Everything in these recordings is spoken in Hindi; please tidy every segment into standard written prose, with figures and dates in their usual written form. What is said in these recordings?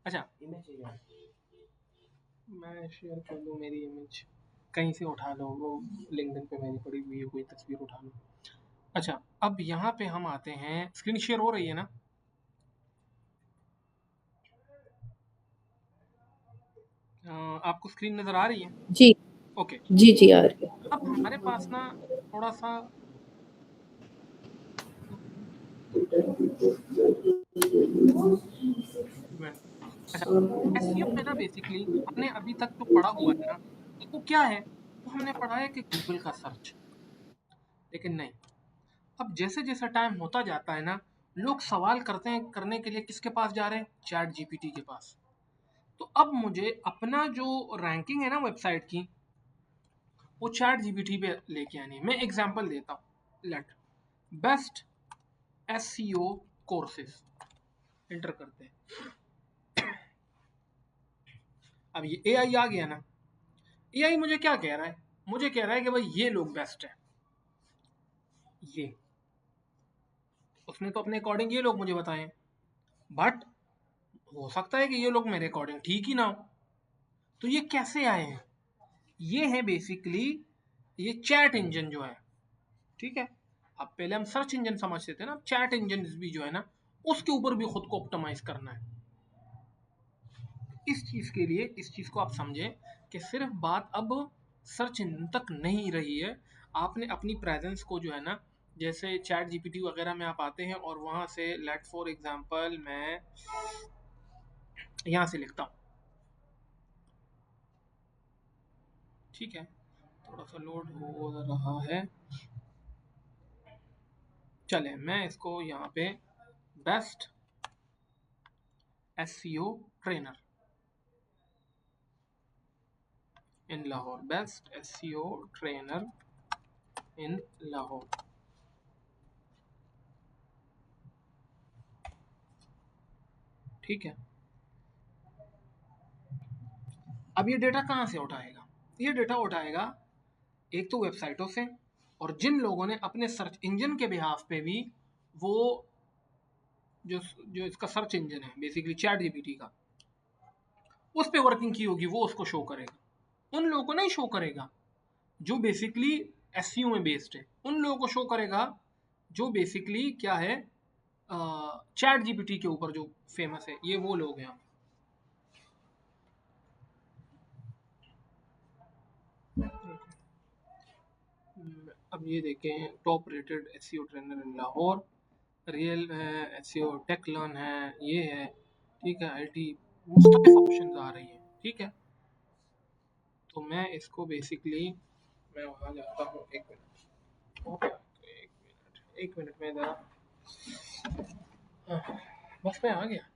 अच्छा, मैं शेयर कर दूँ मेरी इमेज, कहीं से उठा लो, वो लिंक्डइन पे मेरी पड़ी हुई है, कोई तस्वीर उठा लो। अच्छा, अब यहाँ पे हम आते हैं, स्क्रीन शेयर हो रही है ना? आपको स्क्रीन नज़र आ रही है? जी ओके। जी जी आ रही है। अब हमारे पास ना थोड़ा सा अच्छा, एसईओ में ना बेसिकली हमने अभी तक जो पढ़ा हुआ है ना, वो क्या है? वो हमने पढ़ा है कि गूगल का सर्च, लेकिन नहीं। अब जैसे-जैसा टाइम होता जाता है ना, लोग सवाल करते हैं, करने के लिए किसके पास जा रहे हैं? चैट जीपीटी के पास। तो अब मुझे अपना जो रैंकिंग है ना वेबसाइट की, वो चैट जीपीटी पे लेके आनी है। मैं एग्जांपल देता हूँ। Let best SEO courses enter करते हैं। अब ये एआई आ गया ना। एआई मुझे क्या कह रहा है? मुझे कह रहा है कि भाई ये लोग बेस्ट है। ये उसने तो अपने अकॉर्डिंग ये लोग मुझे बताएं, बट हो सकता है कि ये लोग मेरे अकॉर्डिंग ठीक ही ना हो। तो ये कैसे आए हैं? ये है बेसिकली ये चैट इंजन जो है, ठीक है। अब पहले हम सर्च इंजन समझते थे ना, चैट इंजन भी जो है ना, उसके ऊपर भी खुद को ऑप्टिमाइज करना है। इस चीज के लिए इस चीज को आप समझें कि सिर्फ बात अब सर्च इंजन तक नहीं रही है। आपने अपनी प्रेजेंस को जो है ना, जैसे चैट जीपीटी वगैरह में आप आते हैं और वहां से लेट फॉर एग्जांपल मैं यहाँ से लिखता हूँ, ठीक है। थोड़ा सा लोड हो रहा है, चले मैं इसको यहाँ पे best SEO trainer in Lahore, best SEO trainer in Lahore, ठीक है। अब ये डेटा कहाँ से उठाएगा? ये डेटा उठाएगा एक तो वेबसाइटों से, और जिन लोगों ने अपने सर्च इंजन के बिहाफ पे भी वो जो जो इसका सर्च इंजन है बेसिकली चैट जीपीटी का, उस पे वर्किंग की होगी, वो उसको शो करेगा। उन लोगों को नहीं शो करेगा जो बेसिकली एसईओ में बेस्ड है, उन लोगों को शो करेगा जो बेसिकली क्या है, चैट जीपीटी के ऊपर जो फेमस है, ये वो लोग हैं। अब ये देखें, top rated SEO trainer in Lahore, real है, एसईओ टेक लर्न है, ये है, ठीक है, आईटी, मुख्तलिफ ऑप्शन आ रही है, ठीक है। तो मैं इसको बेसिकली मैं वहाँ जाता हूँ, एक मिनट, ओके, एक मिनट में ज़रा, बस मैं आ गया।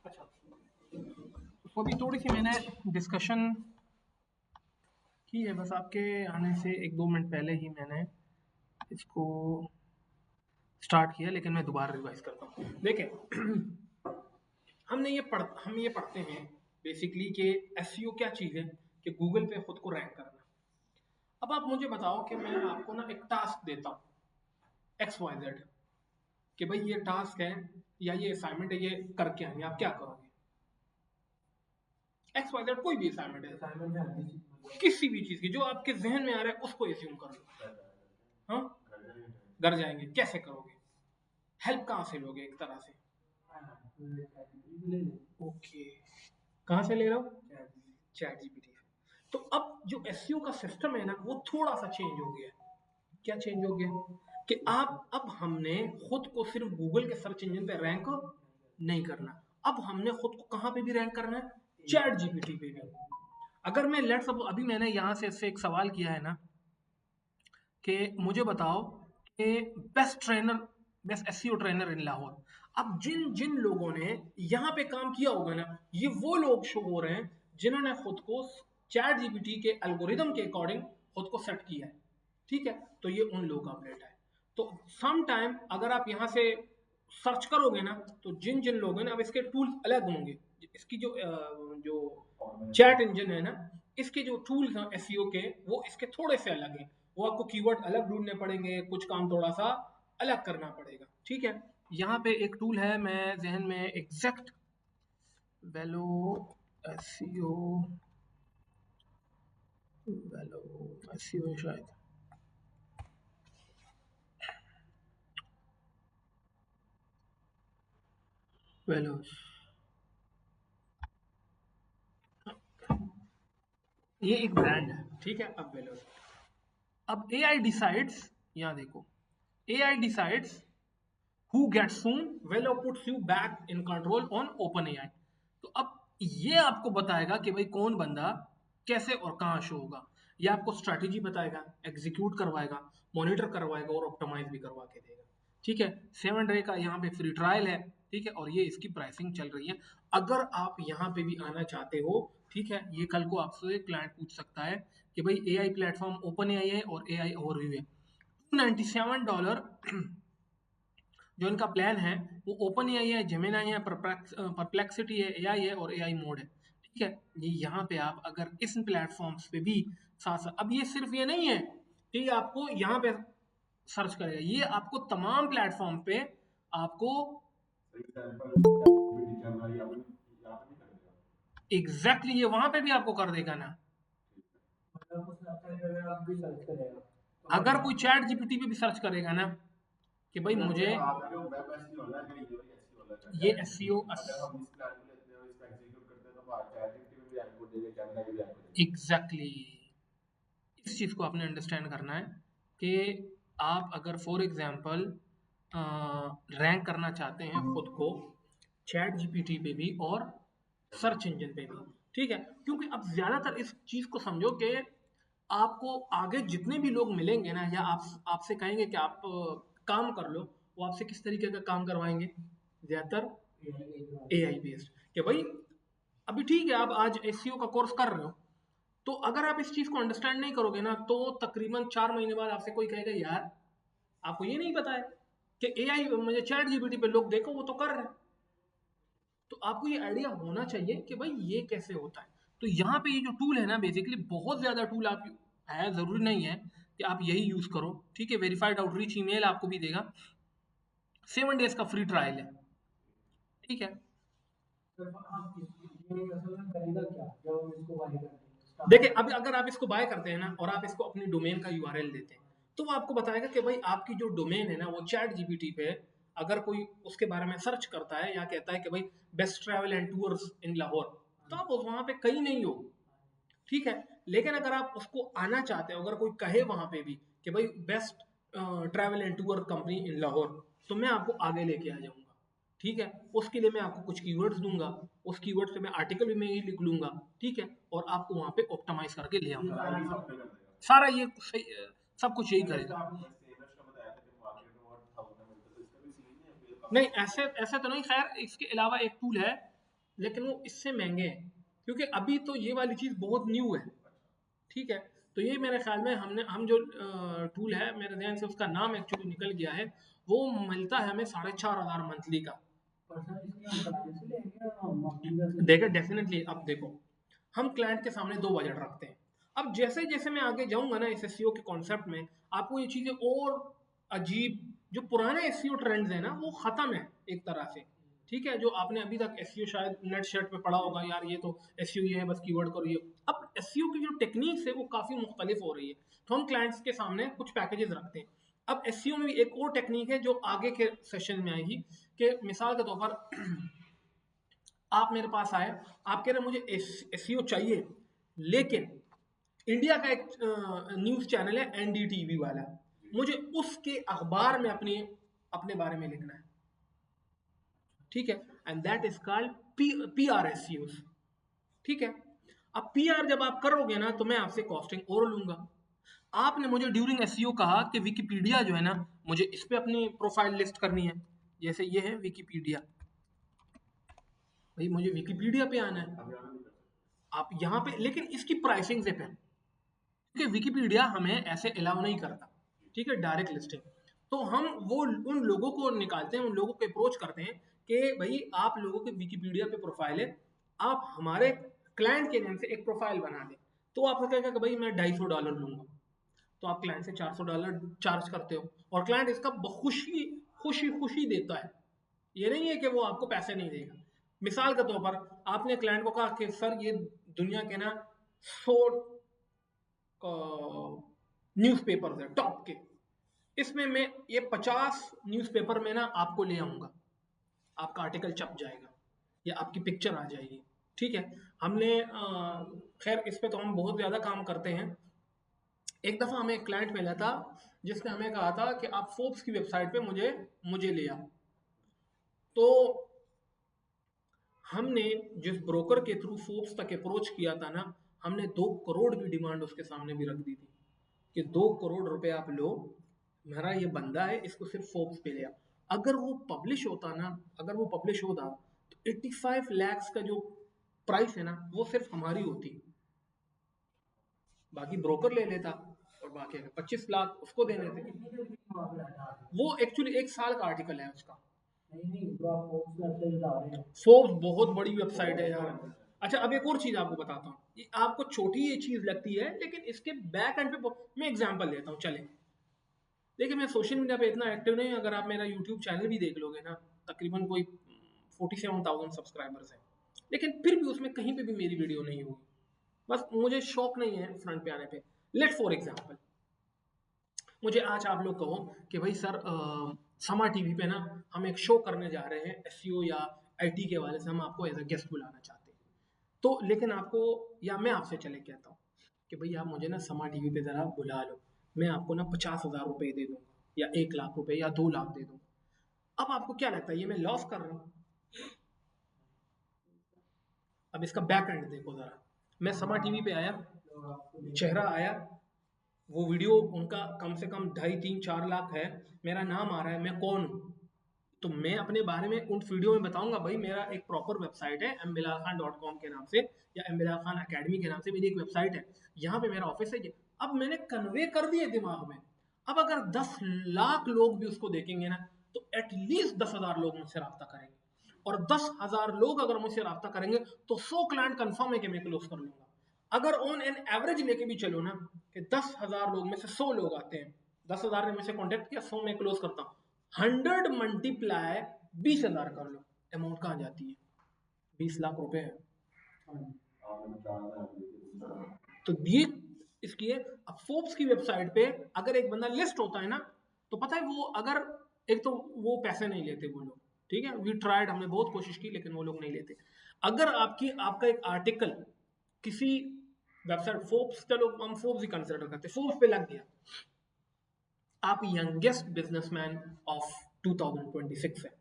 अच्छा, तो अभी थोड़ी सी मैंने डिस्कशन की है, बस आपके आने से एक दो मिनट पहले ही मैंने इसको स्टार्ट किया, लेकिन मैं दोबारा रिवाइज करता हूँ। देखें, हम ये पढ़ते हैं बेसिकली कि एसईओ क्या चीज़ है, कि गूगल पे खुद को रैंक करना। अब आप मुझे बताओ कि मैं आपको ना एक टास्क देता हूँ एक्स वाई जेड, कि भाई ये टास्क है या ये असाइनमेंट है, ये करके आएंगे, आप क्या करोगे? एक्स वाई जेड कोई भी असाइनमेंट है, किसी भी चीज की जो आपके जहन में आ रहा है उसको एज्यूम कर लो। हाँ, घर जाएंगे कैसे करोगे, हेल्प कहाँ से लोगे एक तरह से? ओके, कहाँ से ले रहे हो? चैट जीपीटी से। तो अब जो एसईओ का सिस्टम है ना वो थोड़ा सा चेंज हो गया है। क्या चेंज हो गया कि आप, अब हमने खुद को सिर्फ गूगल के सर्च इंजन पे रैंक नहीं करना, अब हमने खुद को कहाँ पे भी रैंक करना है, चैट जीपीटी पे भी। अगर मैं लेट्स सपोज अभी मैंने यहाँ से इससे एक सवाल किया है ना कि मुझे बताओ कि best trainer, best SEO trainer in Lahore. अब जिन जिन लोगों ने यहाँ पे काम किया होगा ना, ये वो लोग शो हो रहे हैं जिन्होंने खुद को चैट जीपीटी के एल्गोरिदम के अकॉर्डिंग खुद को सेट किया है। ठीक है, तो ये उन लोगों का अपडेट है। तो सम टाइम अगर आप यहाँ से सर्च करोगे ना तो जिन जिन लोगों ने, अब इसके टूल्स अलग होंगे, इसकी जो चैट इंजन है ना, इसके जो टूल्स हैं एसईओ के वो इसके थोड़े से अलग हैं। वो आपको कीवर्ड अलग ढूंढने पड़ेंगे, कुछ काम थोड़ा सा अलग करना पड़ेगा। ठीक है, यहाँ पे एक टूल है, मैं जहन में एग्जैक्ट वेलो एसईओ, वेलो एसईओ शायद वेलो, ये एक ब्रांड है। ठीक है, अब वेलो, अब ए आई डिसाइड्स, यहाँ देखो, AI decides who gets soon Velo puts you back in control on open AI. तो अब ये आपको बताएगा कि भाई कौन बंदा कैसे और कहाँ शो होगा। ये आपको स्ट्रैटेजी बताएगा, एग्जीक्यूट करवाएगा, मॉनिटर करवाएगा और ऑप्टिमाइज भी करवा के देगा। ठीक है, 7 डे का यहाँ पे फ्री ट्रायल है। ठीक है, और ये इसकी प्राइसिंग चल रही है। अगर आप यहाँ पे भी आना चाहते हो, ठीक है, ये कल को आपसे क्लाइंट पूछ सकता है कि भाई ए आई प्लेटफॉर्म ओपन ए आई है और ए आई ओवरव्यू है, $297 जो इनका प्लान है वो ओपन ए आई है, जेमिनाई है, परप्लेक्सिटी है, ए आई है और ए आई मोड है। ठीक है, ये यहाँ पे आप अगर इस प्लेटफॉर्म्स पे भी साथ साथ, अब ये सिर्फ ये नहीं है कि आपको यहाँ पे सर्च करेगा, ये आपको तमाम प्लेटफॉर्म पे आपको एग्जैक्टली ये वहां पे भी आपको कर देगा ना। अगर कोई चैट जीपीटी पे भी सर्च करेगा ना कि भाई मुझे ये एसईओ एग्जैक्टली, इस चीज़ को आपने अंडरस्टैंड करना है कि आप अगर फॉर एग्जांपल रैंक करना चाहते हैं खुद को चैट जीपीटी पे भी और सर्च इंजन पे भी, ठीक है, क्योंकि अब ज़्यादातर इस चीज़ को समझो कि आपको आगे जितने भी लोग मिलेंगे ना या आपसे कहेंगे कि आप काम कर लो, वो आपसे किस तरीके का काम करवाएंगे, ज़्यादातर एआई बेस्ड। कि भाई अभी ठीक है आप आज एसईओ का कोर्स कर रहे हो, तो अगर आप इस चीज को अंडरस्टैंड नहीं करोगे ना तो तकरीबन 4 महीने बाद आपसे कोई कहेगा यार आपको ये नहीं पता है कि एआई, मुझे चैट जीपीटी पे लोग देखो वो तो कर रहे हैं। तो आपको ये आइडिया होना चाहिए कि भाई ये कैसे होता है। तो यहाँ पे ये जो टूल है ना बेसिकली बहुत ज्यादा टूल आप है, जरूरी नहीं है कि आप यही यूज करो। ठीक है, वेरीफाइड आउटरीच ईमेल आपको भी देगा, 7 डेज का फ्री ट्रायल है। ठीक है, देखिए अभी अगर आप इसको बाय करते हैं ना और आप इसको अपनी डोमेन का यूआरएल देते हैं तो वो आपको बताएगा कि भाई आपकी जो डोमेन है ना वो चैट जीपीटी पे अगर कोई उसके बारे में सर्च करता है या कहता है कि भाई बेस्ट ट्रैवल एंड टूर्स इन लाहौर, तो आप वहां पे कहीं नहीं हो। ठीक है, लेकिन अगर आप उसको आना चाहते हो, अगर कोई कहे वहां पे भी कि भाई best travel and tour company इन लाहौर, तो मैं आपको आगे लेके आ जाऊंगा। ठीक है, उसके लिए मैं आपको कुछ कीवर्ड्स दूंगा, उस कीवर्ड्स पे मैं आर्टिकल भी मैं ही लिख लूंगा। ठीक है, और आपको वहां पे ऑप्टिमाइज करके ले आऊंगा। सारा ये सही, सब कुछ यही करेगा। नहीं ऐसे ऐसे तो नहीं, खैर इसके अलावा एक टूल है लेकिन वो इससे महंगे हैं क्योंकि अभी तो ये वाली चीज़ बहुत न्यू है। ठीक है, तो ये मेरे ख्याल में हम जो टूल है मेरे ध्यान से उसका नाम एक्चुअली निकल गया है, वो मिलता है हमें 4,500 मंथली का। देखो डेफिनेटली, अब देखो हम क्लाइंट के सामने दो बजट रखते हैं। अब जैसे जैसे मैं आगे जाऊंगा ना इस एसईओ के कॉन्सेप्ट में, आपको ये चीजें और अजीब, जो पुराने एसईओ ट्रेंड्स है ना वो खत्म है एक तरह से। ठीक है, जो आपने अभी तक एसईओ शायद नेट शर्ट पे पढ़ा होगा, यार ये तो एसईओ ये है, बस कीवर्ड करो ये। अब एसईओ की जो टेक्निक्स है वो काफ़ी मुख्तलिफ हो रही है, तो हम क्लाइंट्स के सामने कुछ पैकेजेस रखते हैं। अब एसईओ में भी एक और टेक्निक है जो आगे के सेशन में आएगी, कि मिसाल के तौर पर आप मेरे पास आए, आप कह रहे मुझे एसईओ चाहिए, लेकिन इंडिया का एक न्यूज़ चैनल है एनडीटीवी वाला, मुझे उसके अखबार में अपने बारे में लिखना है, ठीक है, and that is called PR SEO. ठीक है, अब पीआर जब आप करोगे ना तो मैं आपसे कॉस्टिंग और लूंगा। आपने मुझे ड्यूरिंग एसईओ कहा कि विकिपीडिया जो है ना, मुझे इस पे अपनी प्रोफाइल लिस्ट करनी है, जैसे ये है विकिपीडिया, भाई मुझे विकिपीडिया पे आना है, आप यहाँ पे, लेकिन इसकी प्राइसिंग से पहले, क्योंकि विकिपीडिया हमें ऐसे अलाउ नहीं करता, ठीक है, डायरेक्ट लिस्टिंग। तो हम वो उन लोगों को निकालते हैं, उन लोगों को अप्रोच करते हैं कि भाई आप लोगों के विकिपीडिया पे प्रोफाइल है, आप हमारे क्लाइंट के नेम से एक प्रोफाइल बना दें। तो आप कहेगा कि भाई मैं $250 लूंगा, तो आप क्लाइंट से $400 चार्ज करते हो, और क्लाइंट इसका खुशी खुशी खुशी देता है, ये नहीं है कि वो आपको पैसे नहीं देगा। मिसाल के तौर पर आपने क्लाइंट को कहा कि सर ये दुनिया के ना 100 न्यूज़पेपर्स है टॉप के, इसमें मैं ये 50 न्यूज़पेपर में ना आपको ले आऊंगा, आपका आर्टिकल छप जाएगा या आपकी पिक्चर आ जाएगी, ठीक है। हमने खैर इस पे तो हम बहुत ज़्यादा काम करते हैं। एक दफ़ा हमें एक क्लाइंट मिला था जिसने हमें कहा था कि आप फोर्ब्स की वेबसाइट पे मुझे ले आओ। तो हमने जिस ब्रोकर के थ्रू फोर्ब्स तक अप्रोच किया था ना, हमने 2 करोड़ की डिमांड उसके सामने भी रख दी थी कि 2 करोड़ रुपए आप लो, मेरा ये बंदा है, इसको सिर्फ फोर्ब्स पे ले आओ। अगर वो पब्लिश होता ना, अगर वो पब्लिश होता तो 85 lakhs का जो प्राइस है ना, वो सिर्फ हमारी होती, बाकी ब्रोकर ले लेता, और बाकी 25 लाख उसको देने थे। वो एक्चुअली 1 साल का आर्टिकल है उसका। फोर्ब्स बहुत बड़ी वेबसाइट है यार। अच्छा, अब एक और चीज आपको बताता हूँ, ये आपको छोटी ये चीज लगती है, लेकिन इसके बैक एंड पे मैं एग्जांपल देता हूँ, चले। देखिए मैं सोशल मीडिया पे इतना एक्टिव नहीं, अगर आप मेरा यूट्यूब चैनल भी देख लोगे ना, तकरीबन कोई 47,000 सब्सक्राइबर्स हैं, लेकिन फिर भी उसमें कहीं पे भी मेरी वीडियो नहीं होगी, बस मुझे शौक नहीं है फ्रंट पे आने पे। लेट फॉर एग्जाम्पल, मुझे आज आप लोग कहो कि भाई सर समा टीवी पे ना हम एक शो करने जा रहे हैं एसईओ या आईटी के वाले से, हम आपको एज अ गेस्ट बुलाना चाहते हैं, तो लेकिन आपको, या मैं आपसे चले कहता हूँ कि भाई आप मुझे ना समा टीवी पे ज़रा बुला लो, मैं आपको ना 50,000 रुपये दे दूंगा, या 1 लाख रुपए या 2 लाख दे दूंगा। अब आपको क्या लगता है ये मैं लॉस कर रहा हूँ? अब इसका बैक एंड देखो ज़रा, मैं समा टीवी पे आया, चेहरा आया, वो वीडियो उनका कम से कम 2.5, 3, 4 लाख है, मेरा नाम आ रहा है, मैं कौन हूँ, तो मैं अपने बारे में उन वीडियो में बताऊंगा भाई मेरा एक प्रॉपर वेबसाइट है mbilalkhan.com के नाम से, या mbilal khan अकेडमी के नाम से मेरी एक वेबसाइट है, यहाँ पे मेरा ऑफिस है ये। अब मैंने कन्वे कर दिए दिमाग में। अब अगर 10 लाख लोग भी उसको देखेंगे ना, तो एटलीस्ट 10,000 लोग मुझसे रब्ता करेंगे, और 10,000 लोग अगर मुझसे रब्ता करेंगे तो 100 क्लाइंट कन्फर्म है कि मैं क्लोज कर लूंगा। अगर ऑन एन एवरेज लेके भी चलो ना, कि 10,000 लोग में से 100 लोग आते हैं, 10,000 ने मुझसे कॉन्टेक्ट किया, 100 में क्लोज करता हूँ, 100 मल्टीप्लाई 20,000 कर लो, अमाउंट कहाँ जाती है? 20 लाख रुपए है। तो ये इसकी है। अब फोर्ब्स की वेबसाइट पे अगर एक बंदा लिस्ट होता है ना, तो पता है वो, अगर एक तो वो पैसे नहीं लेते वो लोग, ठीक है, वी ट्राइड, हमने बहुत कोशिश की, लेकिन वो लोग नहीं लेते। अगर आपका एक आर्टिकल किसी वेबसाइट, फोर्ब्स, चलो हम फोर्ब्स ही कंसिडर करते हैं, फोर्ब्स पे लग गया, आप यंगेस्ट बिजनेसमैन ऑफ 2026 है,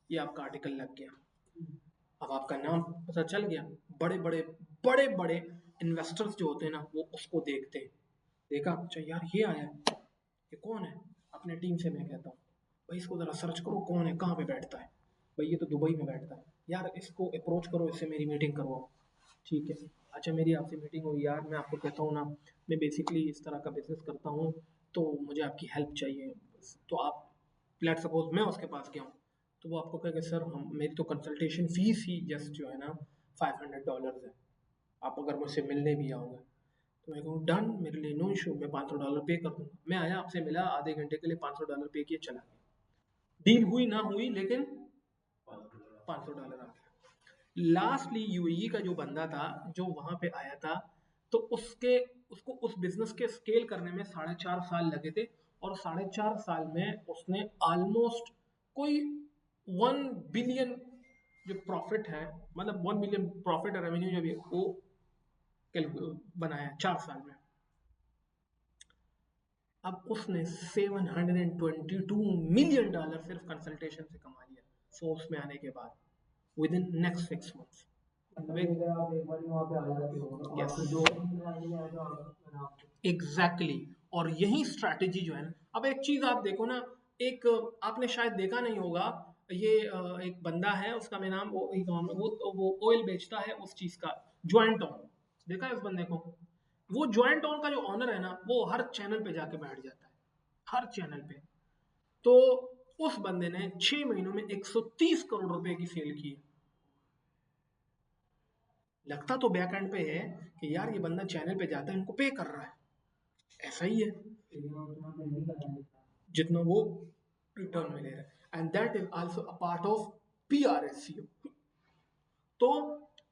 ये आपका आर्टिकल लग गया, अब आपका नाम पता चल गया, बड़े बड़े इन्वेस्टर्स जो होते हैं ना, वो उसको देखते हैं, देखा अच्छा यार ये आया है, ये कौन है, अपने टीम से मैं कहता हूँ भाई इसको ज़रा सर्च करो कौन है, कहाँ पे बैठता है, भाई ये तो दुबई में बैठता है, यार इसको अप्रोच करो, इससे मेरी मीटिंग करवाओ, ठीक है, अच्छा मेरी आपसे मीटिंग हुई यार, मैं आपको कहता हूँ ना, मैं बेसिकली इस तरह का बिजनेस करता हूँ, तो मुझे आपकी हेल्प चाहिए, तो आप, लेट सपोज मैं उसके पास गया हूँ, तो वो आपको कहेगा सर हम, मेरी तो कंसल्टेशन फीस ही जस्ट जो है ना $500 है, आप अगर मुझसे मिलने भी आओगे, तो मैं कहूँ डन, मेरे लिए नो इशू, मैं $500 पे कर दूंगा। मैं आया, आपसे मिला, आधे घंटे के लिए $500 पे किए, चला गया, डील हुई ना हुई, लेकिन $500 आ गया। लास्टली यूएई का जो बंदा था जो वहां पे आया था, तो उसको उस बिजनेस के स्केल करने में 4.5 साल लगे थे, और 4.5 साल में उसने ऑलमोस्ट कोई 1 बिलियन जो प्रॉफिट है, मतलब 1 बिलियन प्रॉफिट रेवेन्यू जो भी है, वो बनाया 4 साल में। अब उसने $722 मिलियन सिर्फ कंसल्टेशन से कमा लिया फोर्स में आने के बाद, with in next 6 months. Exactly. और यही स्ट्रैटेजी जो है ना, अब एक चीज आप देखो ना, एक आपने शायद देखा नहीं होगा, ये एक बंदा है, उसका मैं नाम वो ऑयल बेचता है उस चीज का, ज्वाइंट ऑन। देखा है उस बंदे को? वो ज्वाइंट ऑन का जो ऑनर है ना, वो हर चैनल पे जाके बैठ जाता है, हर चैनल पे। तो उस बंदे ने 6 महीनों में 130 करोड़ रुपए की सेल की है। लगता तो बैक एंड पे है कि यार ये बंदा चैनल पे जाता है, इनको पे कर रहा है, ऐसा ही है जितना वो रिटर्न में ले रहा है। And that is also a part of PR SEO. तो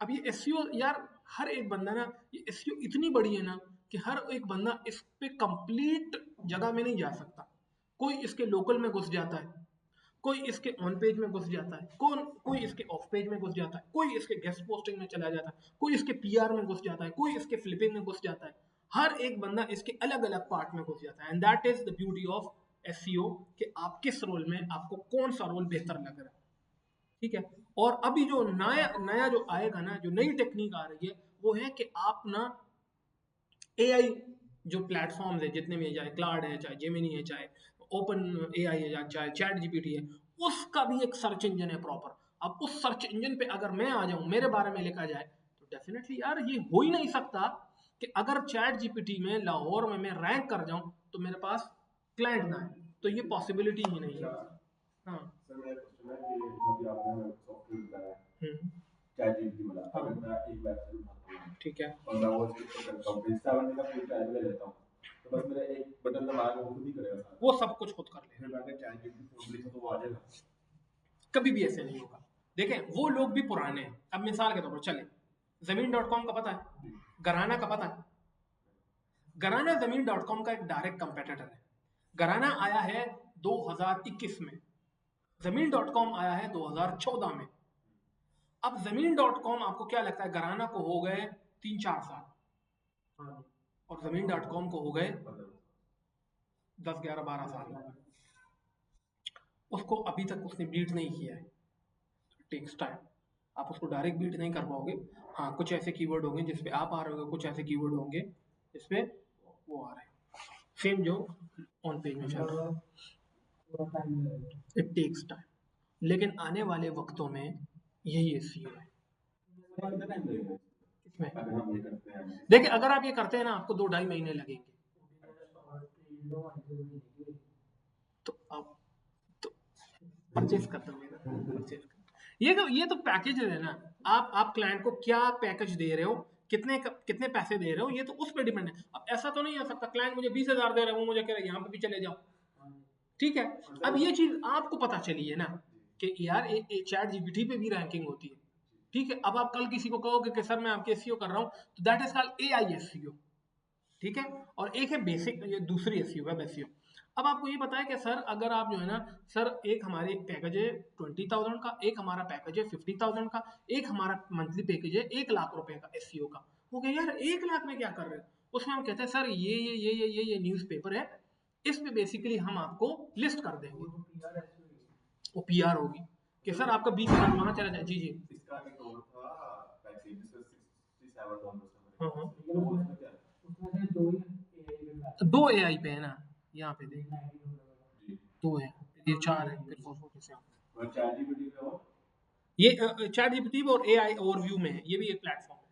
अब ये एसईओ यार, हर एक बंदा ना, ये एसईओ इतनी बड़ी है ना कि हर एक बंदा इस पे कंप्लीट जगह में नहीं जा सकता। कोई इसके लोकल में घुस जाता है, कोई इसके ऑन पेज में घुस जाता है, कोई इसके ऑफ पेज में घुस जाता है, कोई इसके गेस्ट पोस्टिंग में चला जाता है, कोई इसके पीआर में घुस जाता है, कोई इसके फ्लिपिंग में घुस जाता है। हर एक बंदा इसके अलग अलग पार्ट में घुस जाता है। And that is the beauty of SEO, कि आप किस रोल में, आपको कौन सा रोल बेहतर लग रहा है। ठीक है। और अभी जो नया नया जो आएगा ना, जो नई टेक्निक आ रही है, वो है कि आप ना एआई जो प्लेटफॉर्म्स है जितने भी है, चाहे क्लाउड है, चाहे जेमिनी है, चाहे ओपन एआई है, चाहे चैट जीपीटी है, उसका भी एक सर्च इंजन है प्रॉपर। अब उस सर्च इंजन पे अगर मैं आ जाऊं, मेरे बारे में लिखा जाए, तो डेफिनेटली यार ये हो ही नहीं सकता कि अगर चैट जीपीटी में लाहौर में मैं रैंक कर जाऊं तो मेरे पास क्लाइंट ना है, तो ये पॉसिबिलिटी ही नहीं है। हाँ। सर मेरा क्वेश्चन है कि जो भी आपने हमें सॉफ्टवेयर बताया चैट जीपीटी वाला, अगर मैं एक वेबसाइट उठाता हूँ, ठीक है, और मैं वो चीज करता हूँ, फिर 7 दिन का फ्री ट्रायल ले लेता हूँ, तो बस मेरा एक बटन दबाया वो खुद ही करेगा सारा, वो सब कुछ खुद कर लेगा। फिर मैं चैट जीपीटी खोल लिखा तो वो आ जाएगा? कभी भी ऐसे नहीं होगा। देखें, वो लोग भी पुराने हैं। अब मिसाल के तौर पर चले, Zameen.com का पता है, घराना का पता है? घराना Zameen.com का एक डायरेक्ट कंपेटिटर है। घराना आया है 2021 में, Zameen.com आया है 2014 में। अब Zameen.com, आपको क्या लगता है, घराना को हो गए 3-4 साल, और Zameen.com को हो गए 10-11-12 साल। उसको अभी तक उसने बीट नहीं किया है। टेक्स टाइम, आप उसको डायरेक्ट बीट नहीं कर पाओगे। हाँ, कुछ ऐसे कीवर्ड होंगे जिसपे आप आ रहे हो, कुछ ऐसे कीवर्ड होंगे जिसपे वो आ रहे हैं, सेम जो ऑन पेज में चल रहा है। इट टेक्स टाइम, लेकिन आने वाले वक्तों में यही एसईओ है। कितना टाइम लगेगा इसमें अगर हम ये करते हैं? देखिए, अगर आप ये करते हैं ना, आपको 2-2.5 महीने लगेंगे। तो आप तो परचेज कर दोगे ना, परचेज कर। ये तो पैकेज है ना। आप क्लाइंट को क्या पैकेज दे रहे हो, कितने पैसे दे रहे हो, ये तो उस पर डिपेंड है। अब ऐसा तो नहीं हो सकता क्लाइंट मुझे 20,000 दे रहा है, वो मुझे कह रहा है यहाँ पे भी चले जाओ। ठीक है। अब ये चीज आपको पता चली है ना कि यार चैट जीपीटी पे भी रैंकिंग होती है। ठीक है। अब आप कल किसी को कहोगे कि सर मैं आपके एसईओ कर रहा हूँ, तो that is called AI SEO. ठीक है। और एक है बेसिक, ये दूसरी एसईओ, वेब एसईओ। अब आपको ये पता है कि सर अगर आप जो है ना, सर एक हमारे पैकेज है 20,000 का, एक हमारा पैकेज है 50,000 का, एक हमारा मंथली पैकेज है 1 लाख रुपए का एसईओ का। वो कहे यार 1 लाख में क्या कर रहे हो? उसमें हम कहते हैं सर ये न्यूज़पेपर है, इस पे बेसिकली हम आपको लिस्ट कर देंगे। वो पीआर होगी कि सर आपका 20,000 वहां चला जाए। जी जी। इसका एक और था पैकेज जिसमें $67 हाँ हाँ, तो वो उसमें क्या है? दो एआई पे है ना, यहाँ पे देख, जी, दो है, ये 4 है, फिर 4 और चैट जीपीटी पे और ये चैट जीपीटी और एआई ओवरव्यू में है, ये भी एक प्लेटफॉर्म है।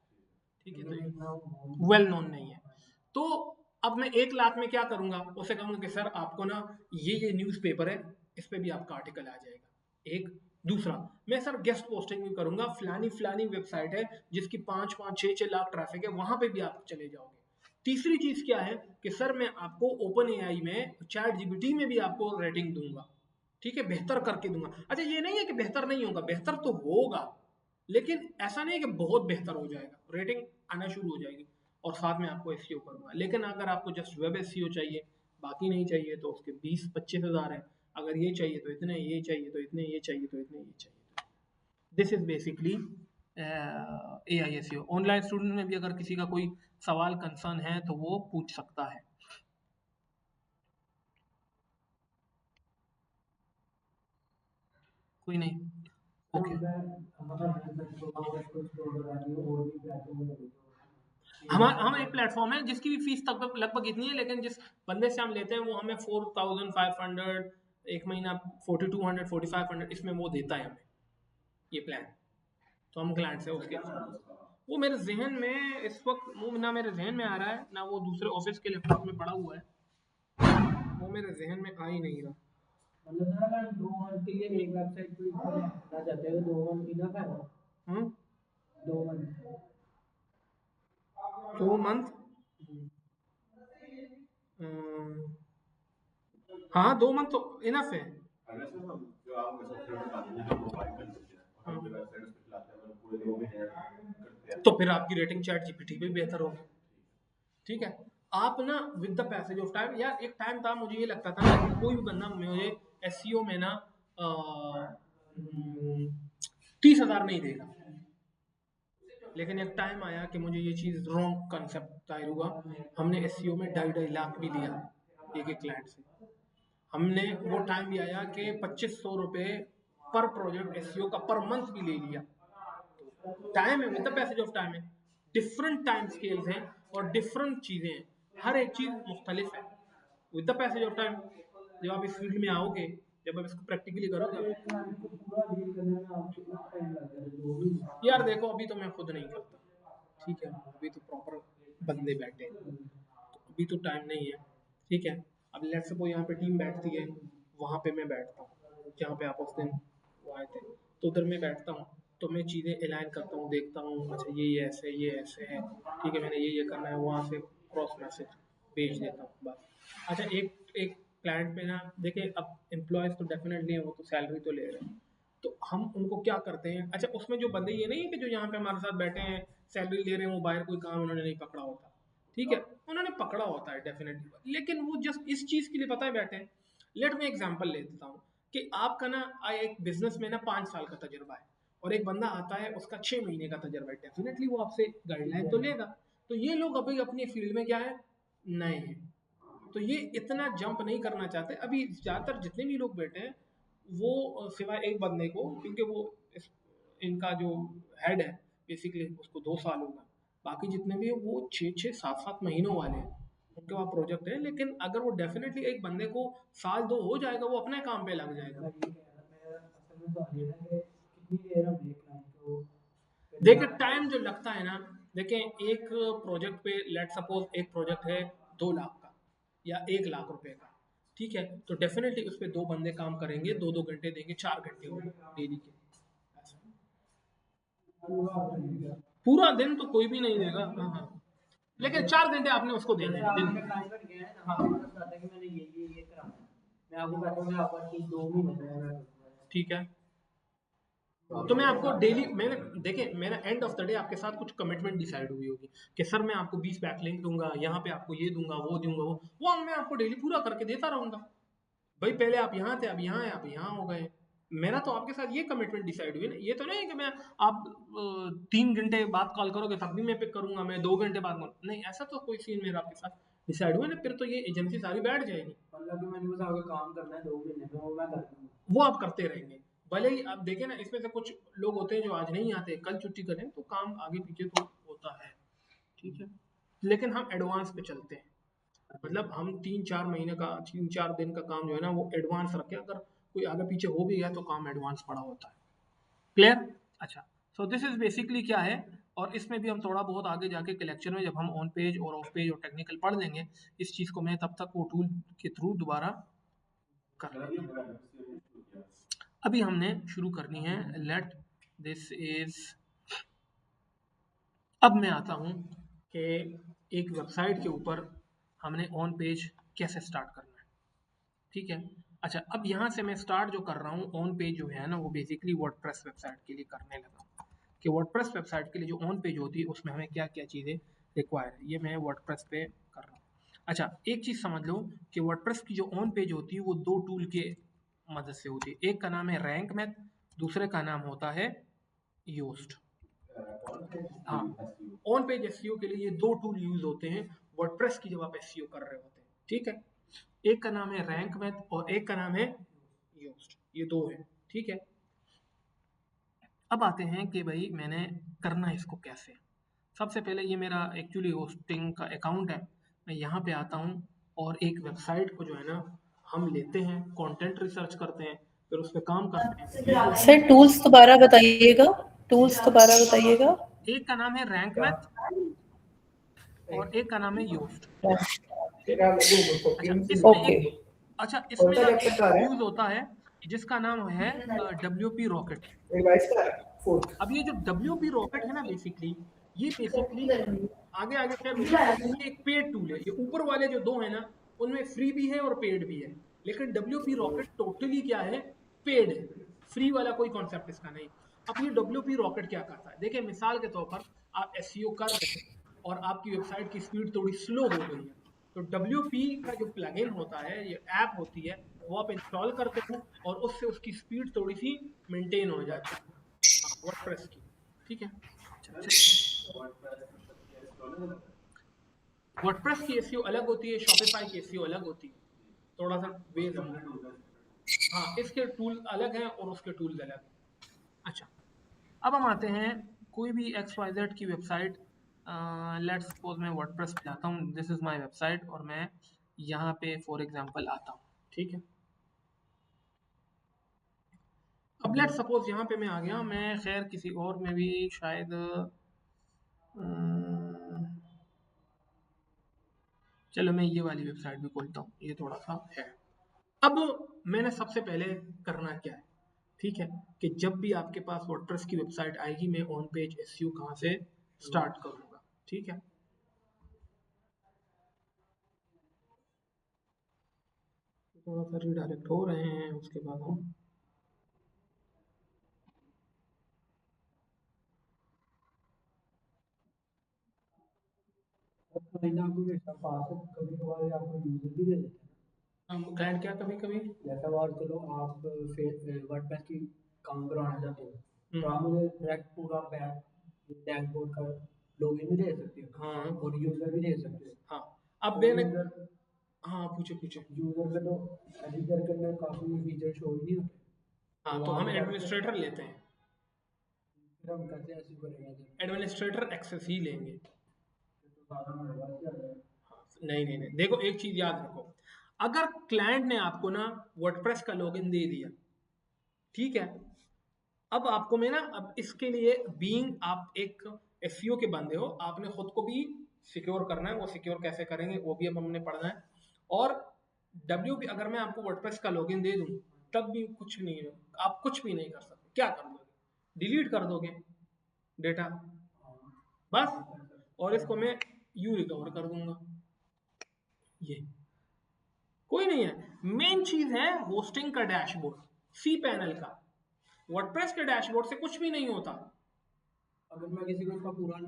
ठीक है। तो वेल नोन नहीं है। तो अब मैं 1 लाख में क्या करूंगा, उसे कहूंगा कि सर आपको ना ये न्यूज़पेपर है, इस पे भी आपका आर्टिकल आ जाएगा। एक दूसरा, मैं सर गेस्ट पोस्टिंग भी करूंगा, फलानी फलानी वेबसाइट है जिसकी 5-5 6-6 लाख ट्रैफिक है, वहां पे भी आप चले जाओगे। तीसरी चीज क्या है कि सर मैं आपको ओपन एआई में, चैट जीपीटी में भी आपको रेटिंग दूंगा। ठीक है, बेहतर करके दूंगा। अच्छा ये नहीं है कि बेहतर नहीं होगा, बेहतर तो होगा, लेकिन ऐसा नहीं है कि बहुत बेहतर हो जाएगा, रेटिंग आना शुरू हो जाएगी और साथ में आपको एसईओ करूंगा। लेकिन अगर आपको जस्ट वेब एसईओ चाहिए, बाकी नहीं चाहिए, तो उसके 20-25 हज़ार है। अगर ये चाहिए तो इतने, ये चाहिए तो इतने, ये चाहिए तो इतने, ये चाहिए। This is basically A I S online student में भी अगर किसी का कोई सवाल कंसर्न है तो वो पूछ सकता है। कोई नहीं, ओके। हम एक प्लेटफॉर्म है जिसकी भी फीस तक लगभग इतनी है, लेकिन जिस बंदे से हम लेते हैं वो हमें 4500 एक महीना, 4200 4500 इसमें वो देता है हमें ये प्लान। तो हम क्लाइंट से उसके, वो मेरे जहन में इस वक्त वो ना मेरे जहन में आ रहा है, ना वो दूसरे ऑफिस के लैपटॉप में पड़ा हुआ है, वो मेरे जहन में आ ही नहीं रहा। मतलब सर अगर 2 मंथ के लिए एक वेबसाइट को करना चाहते हो, 2 मंथ इनफ है ना? 2 मंथ, 2 मंथ, हाँ 2 मंथ तो इनफ है। अगर सर हम जो आप सॉफ्टवेयर बताते हैं हम प्रोवाइड कर देते हैं, हम जो वेबसाइट उस पे चलाते हैं, मतलब पूरे 2 महीने करते हैं, तो फिर आपकी रेटिंग चैट जीपीटी पे बेहतर होगी। ठीक है, आप ना with the passage of time, यार एक टाइम था मुझे ये लगता था ना कि कोई भी बंदा मुझे एसईओ में ना 30,000 नहीं देगा, लेकिन एक टाइम आया कि मुझे ये चीज़ रॉन्ग कंसेप्ट तैयार हुआ। हमने एसईओ में 2.5 लाख भी दिया एक एक क्लाइंट से। हमने वो टाइम भी आया कि 2500 रुपये पर प्रोजेक्ट एसईओ का पर मंथ भी ले लिया। टाइम है, with the passage of time है, डिफरेंट टाइम स्केल्स हैं और डिफरेंट चीज़ें हैं, हर एक चीज़ मुख्तलिफ है। With the passage of time जब आप इस फील्ड में आओगे, जब आप इसको प्रैक्टिकली करोगे, यार देखो अभी तो मैं खुद नहीं करता, ठीक है, अभी तो प्रॉपर बंदे बैठे हैं, तो अभी तो टाइम नहीं है। ठीक है, अब लेट्स सपोज यहाँ पे टीम बैठती है, वहाँ पे मैं बैठता हूँ जहाँ पे आप उस दिन वो आए थे, तो उधर मैं बैठता हूँ, तो मैं चीज़ें अलाइन करता हूँ, देखता हूँ अच्छा ये ऐसे है, ठीक है, मैंने ये करना है, वहाँ से क्रॉस मैसेज भेज देता हूँ बस। अच्छा एक एक क्लाइंट पे ना देखिए, अब एम्प्लॉयज़ तो डेफिनेटली है, वो तो सैलरी तो ले रहे हैं, तो हम उनको क्या करते हैं, अच्छा उसमें जो बंदे ये नहीं है कि जो यहाँ पे हमारे साथ बैठे हैं सैलरी ले रहे हैं, वो बाहर कोई काम उन्होंने नहीं पकड़ा होता, ठीक है, उन्होंने पकड़ा होता है डेफिनेटली, लेकिन वो जस्ट इस चीज़ के लिए पता है बैठे हैं। लेट मैं एग्जांपल ले देता हूँ कि आपका ना एक बिजनेस में ना 5 साल का तजुर्बा है और एक बंदा आता है उसका 6 महीने का तजुर्बा है, डेफिनेटली वो आपसे गाइडलाइन तो लेगा। तो ये लोग अभी अपनी फील्ड में क्या है, नए हैं, तो ये इतना जंप नहीं करना चाहते अभी। ज़्यादातर जितने भी लोग बैठे हैं वो सिवाय एक बंदे को, क्योंकि वो इनका जो हेड है बेसिकली उसको 2 साल होगा, बाकी जितने भी वो 6-6 7-7 महीनों वाले हैं, उनके पास प्रोजेक्ट है। लेकिन अगर वो डेफिनेटली एक बंदे को साल 2 हो जाएगा, वो अपने काम पे लग जाएगा। देखिए टाइम जो लगता है ना, देखें एक प्रोजेक्ट पे लेट सपोज एक प्रोजेक्ट है 2 लाख का या 1 लाख रुपए का, ठीक है, तो डेफिनेटली उस पर 2 बंदे काम करेंगे, 2-2 घंटे देंगे, 4 घंटे होंगे डेली के। पूरा दिन तो कोई भी नहीं देगा, हाँ हाँ, लेकिन 4 घंटे आपने उसको देने हैं दिन में। ठीक है, तो मैं आपको डेली, मैंने देखिए मेरा एंड ऑफ द डे आपके साथ कुछ कमिटमेंट डिसाइड हुई होगी कि सर मैं आपको 20 बैकलिंक दूंगा, यहाँ पे आपको ये दूंगा, वो दूंगा, वो मैं आपको डेली पूरा करके देता रहूंगा। भाई पहले आप यहाँ थे, अब यहाँ है, आप यहाँ हो गए। मेरा तो आपके साथ ये कमिटमेंट डिसाइड हुई ना, ये तो नहीं कि मैं आप 3 घंटे बाद कॉल करोगे तब भी मैं पिक करूंगा, मैं 2 घंटे बाद नहीं, ऐसा तो कोई सीन मेरा आपके साथ डिसाइड हुआ ना, फिर तो ये एजेंसी सारी बैठ जाएगी। मतलब कि मैंने बस आपका काम करना है 2 महीने में, वो मैं कर दूंगा, वो आप करते रहेंगे। भले ही आप देखें ना, इसमें से कुछ लोग होते हैं जो आज नहीं आते, कल छुट्टी करें, तो काम आगे पीछे तो होता है, ठीक है, लेकिन हम एडवांस पे चलते हैं। मतलब हम 3-4 महीने का, 3-4 दिन का काम जो है ना वो एडवांस रखें, अगर कोई आगे पीछे हो भी गया तो काम एडवांस पड़ा होता है। क्लियर? अच्छा, सो दिस इज बेसिकली क्या है, और इसमें भी हम थोड़ा बहुत आगे जाके के लेक्चर में जब हम ऑन पेज और ऑफ पेज और टेक्निकल पढ़ लेंगे इस चीज़ को, मैं तब तक वो टूल के थ्रू दोबारा कर लेंगे। अभी हमने शुरू करनी है, लेट दिस इज, अब मैं आता हूँ कि एक वेबसाइट के ऊपर हमने ऑन पेज कैसे स्टार्ट करना है, ठीक है। अच्छा, अब यहाँ से मैं स्टार्ट जो कर रहा हूँ ऑन पेज जो है ना, वो बेसिकली वर्डप्रेस वेबसाइट के लिए करने लगा कि वर्डप्रेस वेबसाइट के लिए जो ऑन पेज होती है उसमें हमें क्या क्या चीज़ें रिक्वायर है, ये मैं वर्डप्रेस पे कर रहा हूँ। अच्छा, एक चीज़ समझ लो कि वर्डप्रेस की जो ऑन पेज होती है वो दो टूल के मदद से होती है। एक का नाम है रैंक मैथ, दूसरे का नाम होता है योस्ट। हाँ, ऑन पेज एसईओ के लिए ये दो टूल यूज होते हैं वर्डप्रेस की जब आप एसईओ कर रहे होते हैं, ठीक है। एक का नाम है रैंक मैथ और एक का नाम है योस्ट, ये दो है, ठीक है। अब आते हैं कि भाई मैंने करना इसको कैसे। सबसे पहले ये मेरा एक्चुअली होस्टिंग का अकाउंट है, मैं यहाँ पे आता हूँ और एक वेबसाइट को जो है ना हम लेते हैं, कंटेंट रिसर्च करते हैं, फिर उस पर काम करते हैं। सर टूल्स दोबारा बताइएगा, टूल्स दोबारा बताइएगा। एक का नाम है रैंक मैथ और एक का नाम है योस्ट। अच्छा, इसमें ना एक टूल होता है जिसका नाम है WP रॉकेट। अब ये जो WP रॉकेट है ना, बेसिकली आगे आगे खैर ये एक पेड टूल है। ये ऊपर वाले जो दो है ना, उनमें फ्री भी है और पेड भी है, लेकिन WP रॉकेट टोटली क्या है, पेड है। फ्री वाला कोई कॉन्सेप्ट इसका नहीं। अब ये WP रॉकेट क्या करता है, देखिए मिसाल के तौर पर आप एसईओ कर रहे हैं और आपकी वेबसाइट की स्पीड थोड़ी स्लो हो गई है, तो WP का जो प्लगइन होता है, ये ऐप होती है, वो आप इंस्टॉल करते हो और उससे उसकी स्पीड थोड़ी सी मेंटेन हो जाती है वर्डप्रेस की, ठीक है। वर्डप्रेस की एसईओ अलग होती है, शॉपिफाई की एसईओ अलग होती है, थोड़ा सा वेज हाँ, इसके टूल अलग हैं और उसके टूल्स अलग हैं। अच्छा, अब हम आते हैं कोई भी XYZ की वेबसाइट, लेट्स सपोज मैं वर्डप्रेस पे आता हूँ, दिस इज माय वेबसाइट और मैं यहाँ पे फॉर एग्जांपल आता हूँ, ठीक है। अब लेट्स सपोज यहाँ पे मैं आ गया, मैं खैर किसी और में भी शायद चलो मैं ये वाली वेबसाइट भी खोलता हूँ, ये थोड़ा सा है। अब मैंने सबसे पहले करना क्या है, ठीक है, कि जब भी आपके पास वर्डप्रेस की वेबसाइट आएगी, मैं ऑन पेज एसईओ कहाँ से स्टार्ट करूँगा, ठीक है। थोड़ा सा रिडायरेक्ट हो रहे हैं, उसके बाद हम क्लाइंट क्या कभी कभी जैसा बात करो आप वर्डप्रेस की काम करवाना चाहते हो, तो आप मुझे डायरेक्ट पूरा डैशबोर्ड का लॉगिन भी दे सकते हो, हाँ और यूजर भी दे सकते हो। हाँ, अब मैंने हाँ पूछे यूजर का तो एडिटर के अंदर काफी फीचर शो ही नहीं होते। हाँ, तो हम एडमिनिस्ट्रेटर लेते हैं, फिर हम कैसे ऐसे करेंगे? एडमिनिस्ट्रेटर एक्सेस ही लेंगे। तो नहीं, देखो एक चीज याद रखो, अगर क्लाइंट ने आपको ना वर्डप्रेस का लॉगिन दे दिया, ठीक है, अब आपको मैं ना, अब इसके लिए बीइंग आप एक एसईओ के बंदे हो, आपने खुद को भी सिक्योर करना है। वो सिक्योर कैसे करेंगे वो भी अब हमने पढ़ना है। और WP अगर मैं आपको वर्डप्रेस का लॉगिन दे दूं, तब भी कुछ नहीं है, आप कुछ भी नहीं कर सकते। क्या कर दोगे, डिलीट कर दोगे डेटा बस, और इसको मैं यू रिकवर कर दूंगा। ये कोई नहीं है। मेन चीज है होस्टिंग का डैशबोर्ड, सी पैनल का। वर्डप्रेस के डैशबोर्ड से कुछ भी नहीं होता। अगर मैं किसी को इसका पूरा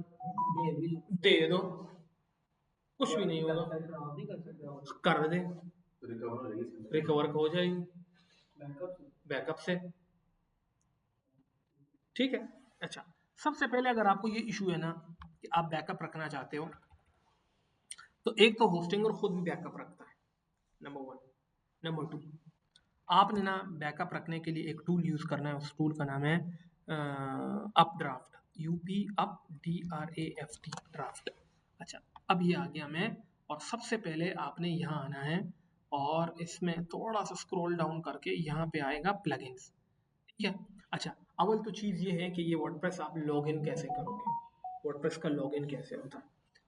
भी दे दो, कुछ भी नहीं होगा, खराब नहीं कर सकते, कर दे, रिकवर हो जाएगी बैकअप से, ठीक है। अच्छा, सबसे पहले अगर आपको ये इशू है ना कि आप बैकअप रखना चाहते हो, तो एक तो होस्टिंगर खुद भी बैकअप रखता है, नंबर 1। नंबर 2, आपने ना बैकअप रखने के लिए एक टूल यूज करना है, उस टूल का नाम है अपड्राफ्ट, UPUPDRAFT ड्राफ्ट। अच्छा, अब ये आ गया मैं, और सबसे पहले आपने यहाँ आना है और इसमें थोड़ा सा स्क्रॉल डाउन करके यहाँ पे आएगा प्लगइन्स, ठीक है। अच्छा, अव्वल तो चीज़ ये है कि ये वर्डप्रेस आप लॉगिन कैसे करोगे, वर्डप्रेस का लॉगिन कैसे होता है,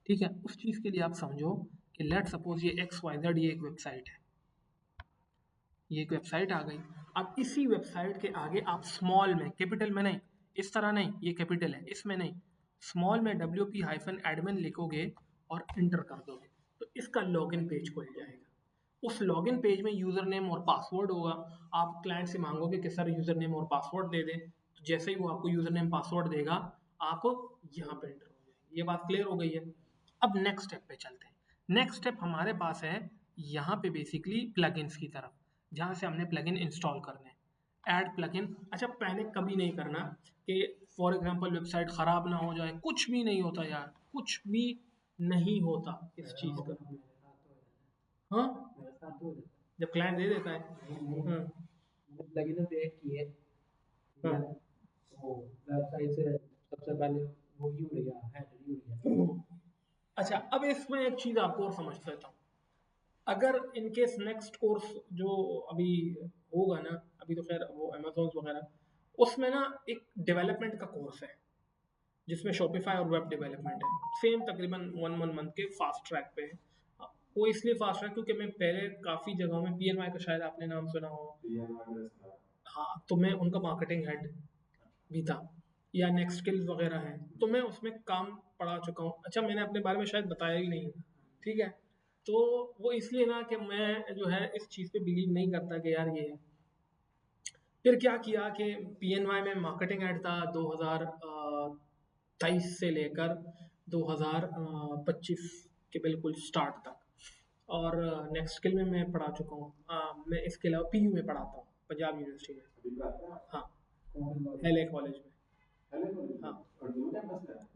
ठीक है। उस चीज़ के लिए आप समझो कि लेट सपोज ये XYZ ये एक वेबसाइट है, ये एक वेबसाइट आ गई। अब इसी वेबसाइट के आगे आप स्मॉल में, कैपिटल में नहीं, इस तरह नहीं, ये कैपिटल है, इसमें नहीं, स्मॉल में WP-admin लिखोगे और इंटर कर दोगे, तो इसका लॉगिन पेज खुल जाएगा। उस लॉगिन पेज में यूज़र नेम और पासवर्ड होगा। आप क्लाइंट से मांगोगे कि सर यूज़र नेम और पासवर्ड दे दें, तो जैसे ही वो आपको यूज़र नेम पासवर्ड देगा, आप यहाँ पे एंटर हो जाएंगे। ये बात क्लियर हो गई है। अब नेक्स्ट स्टेप पे चलते हैं। नेक्स्ट स्टेप हमारे पास है यहाँ पे बेसिकली प्लगइन्स की तरफ, जहाँ से हमने प्लगइन इंस्टॉल करने हैं। ऐड प्लगइन, अच्छा पैनिक कभी नहीं करना कि फॉर एग्जांपल वेबसाइट ख़राब ना हो जाए, कुछ भी नहीं होता यार, कुछ भी नहीं होता इस चीज़ का। हाँ, मेरे साथ तो हो जाता जब क्लाइंट दे देता है। है। हाँ, मैंने प्लगइन अपडेट किए, ठीक हाँ। है, तो वेबसाइट से सबसे पहले वो ही उड़ गया, हैंडल ही उड़ गया। अच्छा, अब इसमें एक चीज़ आपको और समझ देता हूँ। अगर इन केस नेक्स्ट कोर्स जो अभी होगा ना, अभी तो खैर वो अमेज़ॉन वगैरह, उसमें ना एक डेवलपमेंट का कोर्स है जिसमें शॉपिफाई और वेब डेवलपमेंट है। सेम तकरीबन 1 मंथ के फास्ट ट्रैक पे है। वो इसलिए फास्ट ट्रैक क्योंकि मैं पहले काफ़ी जगहों में PNY का शायद आपने नाम सुना हो। हाँ, तो मैं उनका मार्केटिंग हेड भी था, या नेक्स्ट स्किल्स वगैरह हैं, तो मैं उसमें काम पढ़ा चुका हूँ। अच्छा, मैंने अपने बारे में शायद बताया ही नहीं, ठीक है। तो वो इसलिए ना कि मैं जो है इस चीज़ पे बिलीव नहीं करता कि यार ये है। फिर क्या किया कि PNY में मार्केटिंग हेड था 2023 से लेकर 2025 के बिल्कुल स्टार्ट तक। और नेक्स्ट स्किल में मैं पढ़ा चुका हूँ। मैं इसके अलावा PU में पढ़ाता हूँ, पंजाब यूनिवर्सिटी में। हाँ, LA कॉलेज में। हाँ,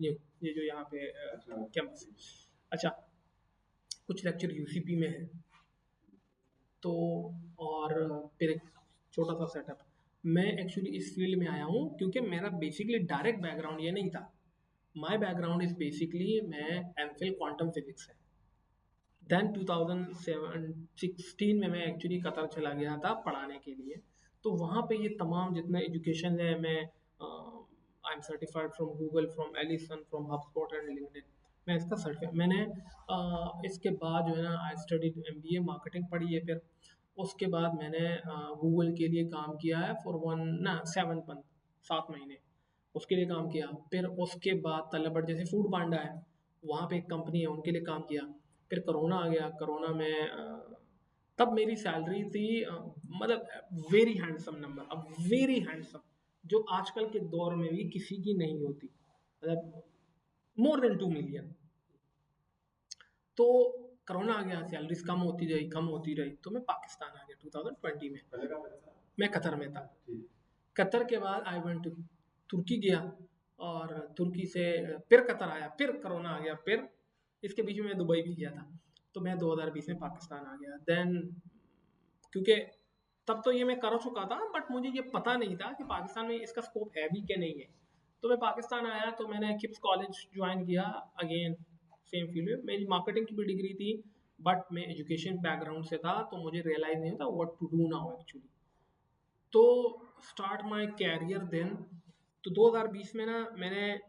ये जो यहाँ पे कैंपस है। अच्छा, कुछ लेक्चर UCP में है, तो और फिर एक छोटा सा सेटअप। मैं एक्चुअली इस फील्ड में आया हूँ क्योंकि मेरा बेसिकली डायरेक्ट बैकग्राउंड ये नहीं था। माय बैकग्राउंड इज बेसिकली मैं MPhil क्वांटम फिजिक्स है। देन 2016 में मैं एक्चुअली कतर चला गया था पढ़ाने के लिए। तो वहाँ पे ये तमाम जितना एजुकेशन है, मैं I am certified from Google, from Alison, from HubSpot and LinkedIn. मैं इसका सर्टिफाइड मैंने इसके बाद जो है ना आई स्टडीड MBA मार्केटिंग पढ़ी है। फिर उसके बाद मैंने गूगल के लिए काम किया है फॉर 7 महीने उसके लिए काम किया। फिर उसके बाद तलबट जैसे फूड पांडा है, वहाँ पे एक कंपनी है, उनके लिए काम किया। फिर कोरोना आ गया। कोरोना में तब मेरी सैलरी थी मतलब वेरी हैंडसम नंबर, अब वेरी हैंडसम, जो आजकल के दौर में भी किसी की नहीं होती, मतलब मोर देन 2 मिलियन। तो कोरोना आ गया, सैलरीज कम होती रही, तो मैं पाकिस्तान आ गया 2020 में। मैं कतर में था। कतर के बाद आई वेंट टू तुर्की गया, और तुर्की से फिर कतर आया, फिर कोरोना आ गया, फिर इसके बीच में मैं दुबई भी गया था। तो मैं 2020 में पाकिस्तान आ गया। देन क्योंकि तब तो ये मैं कर चुका था, बट मुझे ये पता नहीं था कि पाकिस्तान में इसका स्कोप है भी कि नहीं है। तो मैं पाकिस्तान आया तो मैंने किप्स कॉलेज ज्वाइन किया, अगेन सेम फील्ड में। मेरी मार्केटिंग की भी डिग्री थी, बट मैं एजुकेशन बैकग्राउंड से था, तो मुझे रियलाइज नहीं था what to do now actually. तो स्टार्ट माय कैरियर देन। तो 2020 में ना मैंने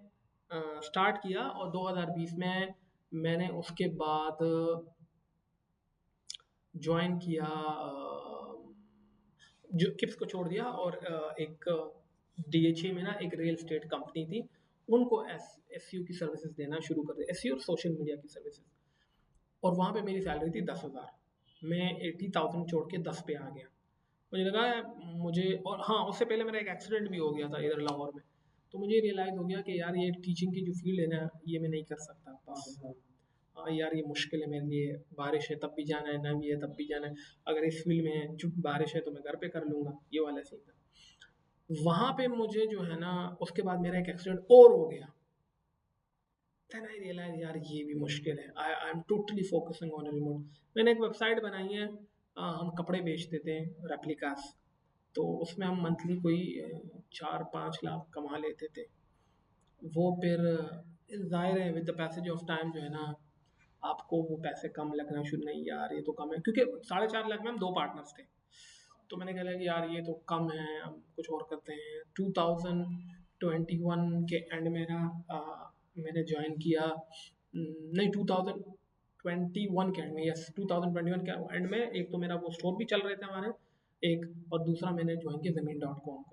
स्टार्ट किया, और 2020 में मैंने उसके बाद ज्वाइन किया, जो किप्स को छोड़ दिया, और एक DHA में ना एक रियल एस्टेट कंपनी थी, उनको SEO की सर्विसेज देना शुरू कर दिया, SEO और सोशल मीडिया की सर्विसेज। और वहाँ पे मेरी सैलरी थी 10,000। मैं 80,000 छोड़ के 10 पे आ गया। मुझे लगा मुझे, और हाँ, उससे पहले मेरा एक एक्सीडेंट भी हो गया था इधर लाहौर में। तो मुझे रियलाइज़ हो गया कि यार ये टीचिंग की जो फील्ड है ना, ये मैं नहीं कर सकता बस। हाँ यार, ये मुश्किल है मेरे लिए। बारिश है तब भी जाना है, ना भी है तब भी जाना है। अगर इस फील्ड में है, चुप बारिश है तो मैं घर पे कर लूँगा, ये वाला सीन था। वहाँ पे मुझे जो है ना, उसके बाद मेरा एक एक्सीडेंट और हो गया। देन आई रियलाइज यार ये भी मुश्किल है। I am totally focusing on remote. मैंने एक वेबसाइट बनाई है, हम कपड़े बेच देते हैं, रेप्लिकास। तो उसमें हम मंथली कोई 4-5 लाख कमा लेते थे। वो फिर ज़ाहिर है with the passage of time जो है ना, आपको वो पैसे कम लगना शुरू, नहीं यार ये तो कम है, क्योंकि 4.5 लाख में हम 2 पार्टनर्स थे। तो मैंने कहा कि यार ये तो कम है, हम कुछ और करते हैं। 2021 के एंड में ना मैंने ज्वाइन किया, नहीं 2021 के एंड में, यस 2021 के एंड में, एक तो मेरा वो स्टोर भी चल रहे थे हमारे एक, और दूसरा मैंने ज्वाइन किया ज़मीन.com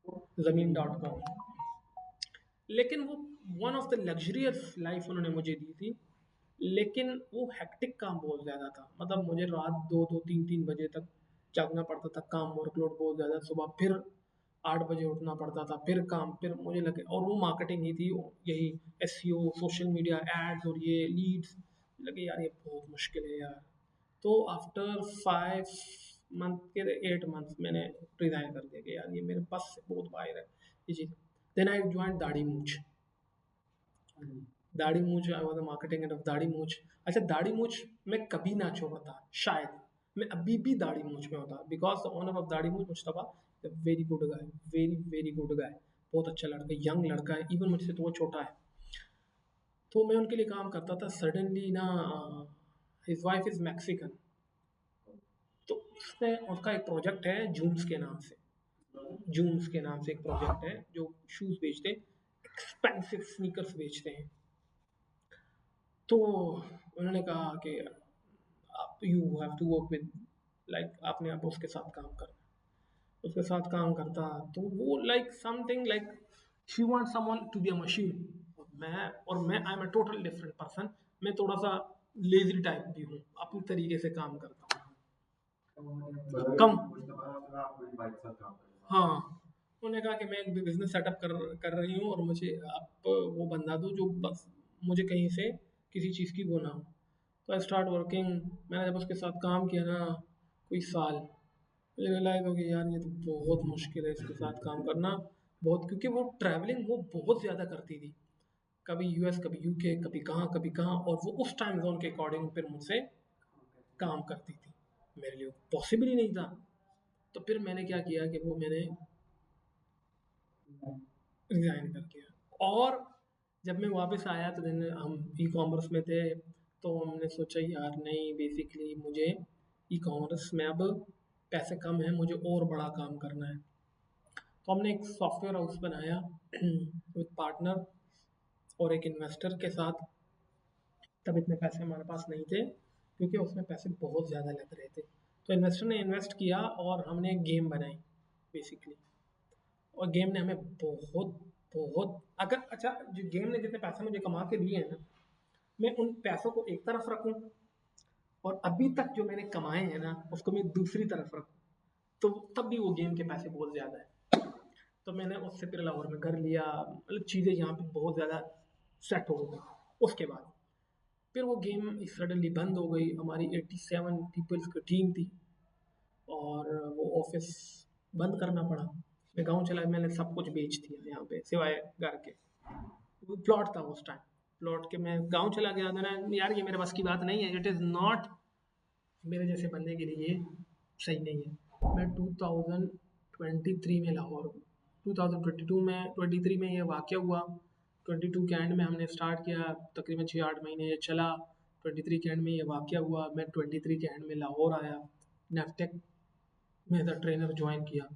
को, ज़मीन.com। लेकिन वो one of the luxurious life उन्होंने मुझे दी थी, लेकिन वो हेक्टिक काम बहुत ज़्यादा था, मतलब मुझे रात 2-2 3-3 बजे तक जागना पड़ता था, काम वर्कलोड बहुत ज़्यादा, सुबह फिर 8 बजे उठना पड़ता था, फिर काम, फिर मुझे लगे, और वो मार्केटिंग ही थी, यही एसईओ, सोशल मीडिया एड्स और ये लीड्स, लगे यार ये बहुत मुश्किल है यार। तो आफ्टर 5 मंथ के 8 मंथ मैंने रिजाइन कर दिया कि यार ये मेरे बस से बहुत बाहर है ये चीज़। देन आई ज्वाइन दाढ़ी मूछ। दाढ़ी मूछ, आई was the marketing head of दाढ़ी मूछ। अच्छा, दाढ़ी मूछ मैं कभी ना छोड़ता, शायद मैं अभी भी दाढ़ी मूछ में होता, बिकॉज द ओनर ऑफ दाढ़ी मूछ Mustafa, very good guy, very very good guy, बहुत अच्छा लड़का, यंग लड़का है, इवन मुझसे तो वो छोटा है। तो मैं उनके लिए काम करता था, सडनली ना हिज वाइफ इज मैक्सिकन, तो उसने, उसका एक प्रोजेक्ट है जूम्स के नाम से, जूम्स के नाम से एक प्रोजेक्ट है जो शूज बेचते हैं, एक्सपेंसिव स्नीकर्स बेचते हैं। तो उन्होंने कहा कि आप you have to work with, like आपने आप उसके साथ काम करना, उसके साथ काम करता, तो वो like something like she want someone to be a machine, और मैं I am a total different person, मैं थोड़ा सा लेजी टाइप भी हूँ, अपने तरीके से काम करता हूँ कम। हाँ, उन्होंने कहा कि मैं एक बिजनेस सेटअप कर रही हूँ और मुझे आप वो बंदा दो जो बस मुझे कहीं से किसी चीज़ की वो ना हो। तो आई स्टार्ट वर्किंग। मैंने जब उसके साथ काम किया ना कोई साल, मुझे रियलाइज हो गया यार ये तो बहुत मुश्किल है इसके साथ काम करना, बहुत, क्योंकि वो ट्रैवलिंग वो बहुत ज़्यादा करती थी, कभी यूएस, कभी यूके, कभी कहाँ, और वो उस टाइम जोन के अकॉर्डिंग फिर मुझसे काम करती थी, मेरे लिए पॉसिबल ही नहीं था। तो फिर मैंने क्या किया कि वो मैंने रिज़ाइन कर दिया, और जब मैं वापस आया तो दिन हम ई कॉमर्स में थे, तो हमने सोचा यार नहीं, बेसिकली मुझे ई कॉमर्स में अब पैसे कम हैं, मुझे और बड़ा काम करना है। तो हमने एक सॉफ्टवेयर हाउस बनाया विद पार्टनर और एक इन्वेस्टर के साथ। तब इतने पैसे हमारे पास नहीं थे, क्योंकि उसमें पैसे बहुत ज़्यादा लग रहे थे। तो इन्वेस्टर ने इन्वेस्ट किया और हमने एक गेम बनाई बेसिकली, और गेम ने हमें बहुत बहुत, अगर अच्छा, जो गेम ने जितने पैसे मुझे कमा के दिए हैं ना, मैं उन पैसों को एक तरफ रखूं और अभी तक जो मैंने कमाए हैं ना उसको मैं दूसरी तरफ रखूं, तो तब भी वो गेम के पैसे बहुत ज़्यादा है। तो मैंने उससे फिर लाहौर में घर लिया, मतलब चीज़ें यहाँ पे बहुत ज़्यादा सेट हो गई। उसके बाद फिर वो गेम सडनली बंद हो गई, हमारी 87 पीपल्स की टीम थी और वो ऑफिस बंद करना पड़ा। मैं गाँव चला, मैंने सब कुछ बेच दिया यहाँ पे सिवाय घर के। वो प्लॉट था उस टाइम, प्लॉट के मैं गाँव चला गया था ना, यार ये मेरे बस की बात नहीं है, इट इज़ नॉट, मेरे जैसे बंदे के लिए ये सही नहीं है। मैं 2023 में लाहौर, 2022 में 23 में ये वाक़या हुआ, 22 के एंड में हमने स्टार्ट किया, तकरीबन 6-8 महीने ये चला, 23 के एंड में ये वाक़या हुआ, मैं 23 के एंड में लाहौर आया, नेफटेक में एज अ ट्रेनर ज्वाइन किया।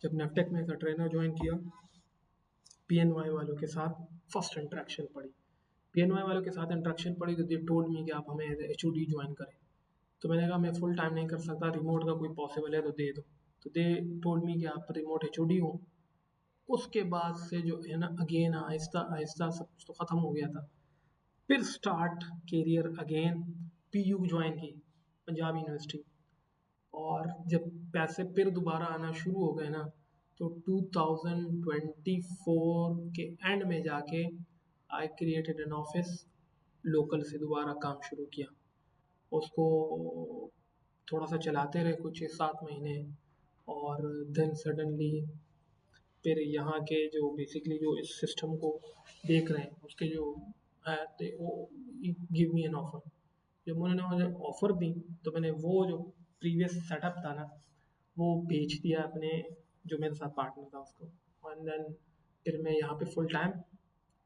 जब नेफटेक में एज अ ट्रेनर ज्वाइन किया, पीएनवाई वालों के साथ फर्स्ट इंटरेक्शन पड़ी, पीएनवाई वालों के साथ इंटरेक्शन पड़ी, तो दे टोल्ड मी कि आप हमें एज एचओडी ज्वाइन करें। तो मैंने कहा मैं फुल टाइम नहीं कर सकता, रिमोट का कोई पॉसिबल है तो दे दो। तो दे टोल्ड मी कि आप रिमोट एचओडी हो। उसके बाद से जो है ना, अगेन आहिस्ता आहिस्ता सब कुछ तो ख़त्म हो गया था। फिर start career again, PU join की, पंजाब यूनिवर्सिटी। और जब पैसे फिर दोबारा आना शुरू हो गए ना, तो 2024 के एंड में जाके I created an office, local से दोबारा काम शुरू किया। उसको थोड़ा सा चलाते रहे कुछ 6-7 महीने, और देन सडनली फिर यहाँ के जो बेसिकली जो इस सिस्टम को देख रहे हैं उसके जो है, तो वो गिव मी एन ऑफर। जब उन्होंने मुझे ऑफर दी तो मैंने वो जो प्रीवियस सेटअप था ना वो बेच दिया अपने, जो मेरे साथ पार्टनर था उसको, एंड देन फिर मैं यहाँ पे फुल टाइम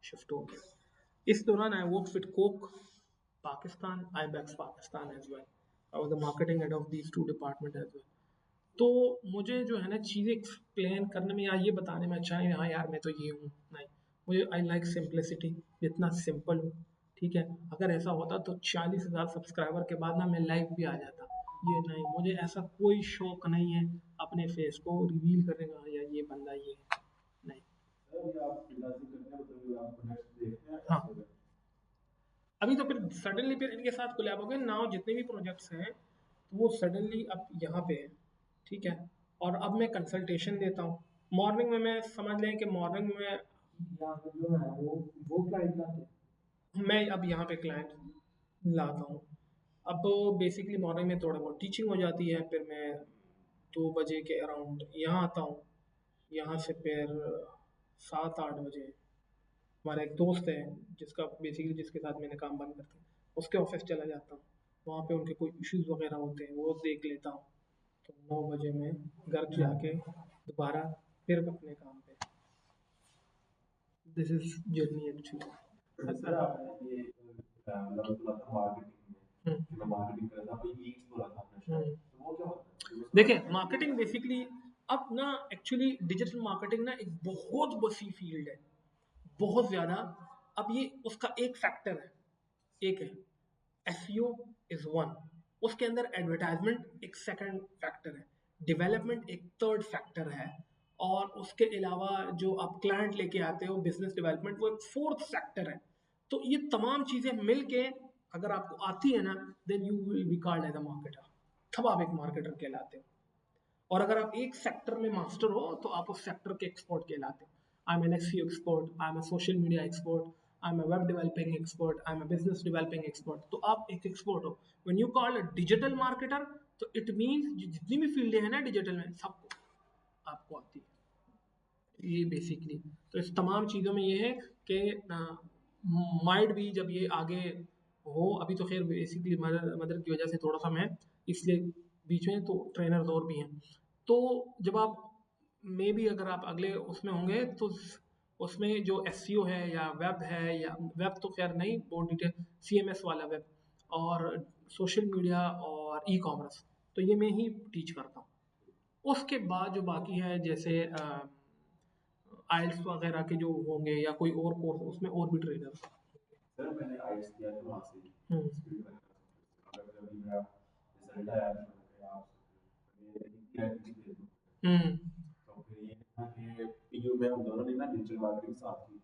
शिफ्ट हो गया। इस दौरान I work with Coke Pakistan, Ibex Pakistan as well, I was the marketing head of these two department as well. तो मुझे जो है ना चीज़ें एक्सप्लेन करने में या ये बताने में अच्छा नहीं, हाँ यार मैं तो ये हूँ, नहीं, मुझे आई लाइक सिंपलिसिटी, जितना सिंपल हो ठीक है। अगर ऐसा होता तो 40,000 सब्सक्राइबर के बाद ना मैं लाइव भी आ जाता, ये नहीं, मुझे ऐसा कोई शौक नहीं है अपने फेस को रिवील करने का, या ये बंदा ये है, नहीं। अभी आप फ्रीलांसिंग करते हैं, मतलब आप नेक्स्ट देखते हैं हाँ, कैसे? अभी अभी तो फिर सडनली फिर इनके साथ कोलैब हो गए नाउ, जितने भी प्रोजेक्ट्स हैं तो वो सडनली अब यहाँ पे है, ठीक है। और अब मैं कंसल्टेशन देता हूँ मॉर्निंग में, मैं समझ लें कि मॉर्निंग में यहाँ पे जो है वो क्लाइंट लाते हैं। मैं अब यहाँ पे क्लाइंट लाता हूँ। अब बेसिकली मॉर्निंग में थोड़ा बहुत टीचिंग हो जाती है, फिर मैं 2 बजे के अराउंड यहाँ आता हूँ। यहाँ से फिर 7-8 बजे हमारा एक दोस्त है जिसका बेसिकली जिसके साथ मैंने काम बंद करता हूँ, उसके ऑफिस चला जाता हूँ। वहाँ पे उनके कोई इश्यूज वगैरह होते हैं वो देख लेता हूँ। तो 9 बजे मैं घर जाके दोबारा फिर अपने काम पे। This is journey actually. Sir आपने ये मतलब बोला था मार्केटिंग में कि मैं मार्केटिंग कर रहा था, अभी ईट्स बोला था आपने शायद, तो वो क्या होता है? देखिए मार्केटिंग बेसिकली अब ना एक्चुअली डिजिटल मार्केटिंग ना एक बहुत वसी फील्ड है, बहुत ज़्यादा। अब ये उसका एक फैक्टर है, एक है एसईओ इज वन, उसके अंदर एडवर्टाइजमेंट एक सेकंड फैक्टर है, डेवलपमेंट एक थर्ड फैक्टर है, और उसके अलावा जो आप क्लाइंट लेके आते हो बिजनेस डेवलपमेंट वो एक फोर्थ फैक्टर है। तो ये तमाम चीज़ें मिलके अगर आपको आती है ना then you will be called as a marketer, तब आप एक मार्केटर कहलाते हो। और अगर आप एक सेक्टर में मास्टर हो तो आप उस सेक्टर के एक्सपर्ट कहलाते हो। I am an SEO expert, I am a social media expert, I am a web developing expert, I am a business developing expert, तो आप एक एक्सपर्ट हो। When you call a digital marketer तो इट मीन्स जितनी भी फील्डें हैं ना डिजिटल में सबको आपको आती है ये बेसिकली। तो इस तमाम चीज़ों में ये है कि माइट भी जब ये आगे हो, अभी तो खैर बेसिकली मदर की वजह से थोड़ा सा मैं इसलिए बीच में, तो ट्रेनर्स और भी हैं। तो जब आप मे भी अगर आप अगले उसमें होंगे तो उसमें जो एसईओ है या वेब है, या वेब तो खैर नहीं बहुत डिटेल, सीएमएस वाला वेब और सोशल मीडिया और ई कॉमर्स, तो ये मैं ही टीच करता हूँ। उसके बाद जो बाकी है जैसे आइल्स वगैरह के जो होंगे या कोई और कोर्स उसमें और भी ट्रेनर। सर मैंने आईएलटीएस किया था वहाँ से हम्म स्पीड करना, अगर कभी मेरा रिजल्ट आया तो मैं आप तो फिर ये था कि पीयू में हम दोनों ने ना डिजिटल मार्केटिंग साथ की।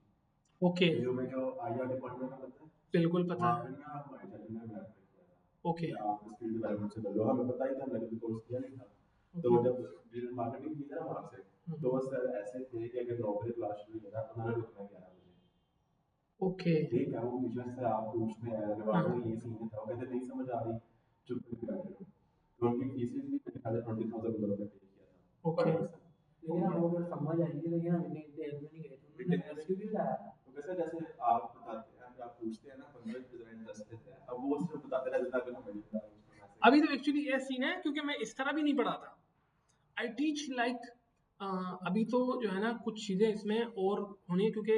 ओके पीयू में जो आईआर डिपार्टमेंट में पता है, बिल्कुल पता वहाँ है। पे ना हमारे टीचर ने मैथ किया था ओके कि आप स्किल डेवलपमेंट से कर लो, हमें पता ही था, मैंने भी कोर्स किया नहीं था। तो जब डिजिटल मार्केटिंग की था ना वहाँ से, तो वो सर ऐसे थे कि अगर 9 बजे क्लास शुरू किया था उन्होंने रुकना 11 बजे। ओके ठीक है, वो बीच में से आप पूछते हैं अगर वहाँ पे ये सीन था, वो कहते नहीं समझ आ रही, चुप करके बैठे रहो। तो उनकी फीसेस भी मैंने खाली 20,000 उन्होंने पे किया था ओके पर पर्सन। लेकिन हमको अगर समझ आएगी लेकिन हम इतनी देर में नहीं गए थे, उन्होंने रेवेन्यू भी लाया। तो कैसे जैसे आप बताते हैं, आप पूछते हैं ना 15% 10 देते हैं, अब वो सिर्फ बताते रहते हैं, अगर हमें नहीं पता अभी तो एक्चुअली ये सीन है क्योंकि मैं इस तरह भी नहीं पढ़ाता। आई टीच लाइक अभी तो जो है ना कुछ चीज़ें इसमें और होनी है क्योंकि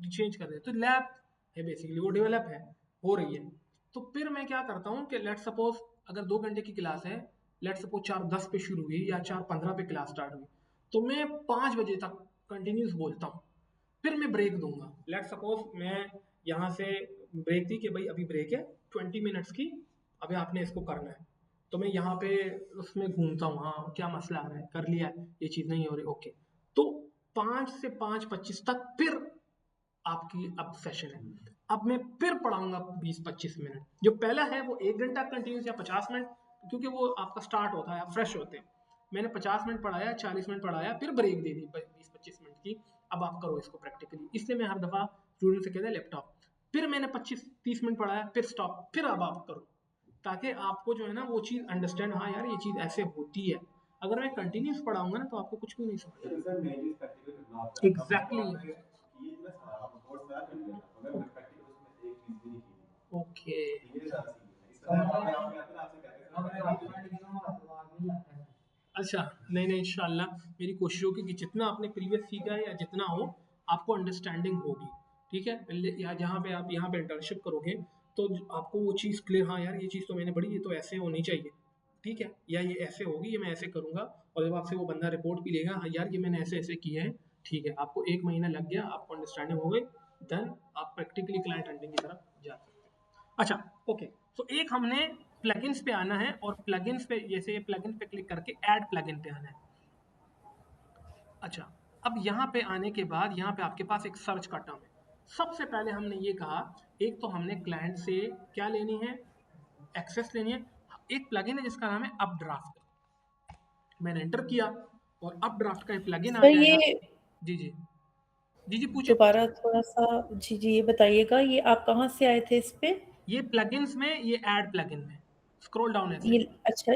चेंज कर रहे हैं, तो लैब है बेसिकली वो डेवलप है, हो रही है। तो फिर मैं क्या करता हूँ कि लेट सपोज अगर 2 घंटे की क्लास है, लेट सपोज 4:10 पे शुरू हुई या 4:15 पे क्लास स्टार्ट हुई, तो मैं 5 बजे तक कंटिन्यूस बोलता हूँ। फिर मैं ब्रेक दूंगा, लेट सपोज मैं यहाँ से ब्रेक दी कि भाई अभी ब्रेक है 20 मिनट्स की, अभी आपने इसको करना है। तो मैं यहाँ पे उसमें घूमता हूँ, हाँ क्या मसला आ रहा है, कर लिया ये चीज़ नहीं हो रही, ओके। तो 5 से 5:25 तक फिर आपकी अब सेशन है। अब मैं फिर पढ़ाऊंगा 20-25 मिनट, जो पहला है वो 1 घंटा कंटिन्यूस या 50 मिनट, क्योंकि वो आपका स्टार्ट होता है, आप फ्रेश होते हैं। मैंने 50 मिनट पढ़ाया, 40 मिनट पढ़ाया, फिर ब्रेक दे दी 20-25 मिनट की, अब आप करो इसको प्रैक्टिकली। इसलिए मैं हर दफ़ा स्टूडेंट से कहता है लैपटॉप, फिर मैंने 25-30 मिनट पढ़ाया, फिर स्टॉप, फिर अब आप करो, ताकि आपको जो है ना वो चीज़ अंडरस्टैंड, हाँ यार ये चीज़ ऐसे होती है। अगर मैं कंटिन्यूस पढ़ाऊंगा ना तो आपको कुछ भी नहीं समझ लेकिन सर मेन चीज प्रैक्टिकल करना होता है। एग्जैक्टली। ये ना सारा कोर्स सारा कर लिया था, मगर मैं प्रैक्टिकल उसमें एक चीज भी नहीं की। ओके ये सारा सीन है, इस तरह आप कहते हैं आपसे कहते हमें हैं अपना डिग्री में दिमाग नहीं लगता है। अच्छा, नहीं नहीं इंशाल्लाह मेरी कोशिश होगी कि जितना आपने प्रीवियस सीखा है या जितना हो आपको अंडरस्टैंडिंग होगी, ठीक है। या जहाँ पे आप यहाँ पे इंटर्नशिप करोगे तो आपको वो चीज़ क्लियर, हाँ यार ये चीज़ तो मैंने पढ़ी, ये तो ऐसे होनी चाहिए, ठीक है, या ये ऐसे होगी, ये मैं ऐसे करूँगा। और जब आपसे वो बंदा रिपोर्ट भी लेगा, हाँ यार ये मैंने ऐसे ऐसे किया है, ठीक है, आपको 1 महीना लग गया, आपको अंडरस्टैंडिंग हो गई, देन आप प्रैक्टिकली क्लाइंट हंटिंग की तरफ जा सकते हैं। अच्छा ओके, तो एक हमने प्लगइन्स पे आना है, और प्लगइन्स पे जैसे प्लगइन पे क्लिक करके ऐड प्लगइन पे आना है। अच्छा, अब यहाँ पे आने के बाद यहाँ पे आपके पास एक सर्च का टर्म है, सबसे पहले हमने ये कहा, एक तो हमने क्लाइंट से क्या लेनी है, एक्सेस लेनी है। एक प्लगइन है जिसका नाम है अपड्राफ्ट, मैंने एंटर किया और अपड्राफ्ट का एक प्लगइन आ सर जाएगा। ये जी जी जी जी पूछे। दोबारा थोड़ा सा जी जी ये बताइएगा, ये आप कहाँ से आए थे इस पे? ये प्लगइन्स में, ये ऐड प्लगइन में स्क्रॉल डाउन ऐसे। ये अच्छा,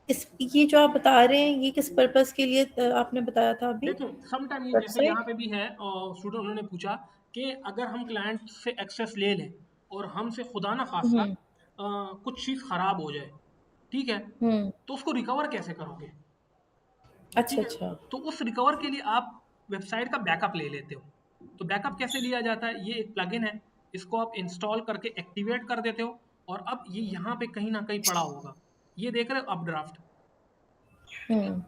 इस ये जो आप बता रहे हैं ये किस पर्पस के लिए आपने बताया था अभी? देखो समटाइम ये जैसे यहाँ वेबसाइट? पे भी है, और स्टूडेंट उन्होंने पूछा कि अगर हम क्लाइंट से एक्सेस ले लें और हमसे खुदा ना खास्ता हम्म कुछ चीज़ खराब हो जाए, ठीक है, हम्म तो उसको रिकवर कैसे करोगे? अच्छा ठीक है, अच्छा। तो उस रिकवर के लिए आप वेबसाइट का बैकअप ले लेते हो। तो बैकअप कैसे लिया जाता है, ये एक प्लगइन है, इसको आप इंस्टॉल करके एक्टिवेट कर देते हो, और अब ये यहाँ पे कहीं ना कहीं पड़ा होगा, ये देख रहे हो अपड्राफ्ट। हम्म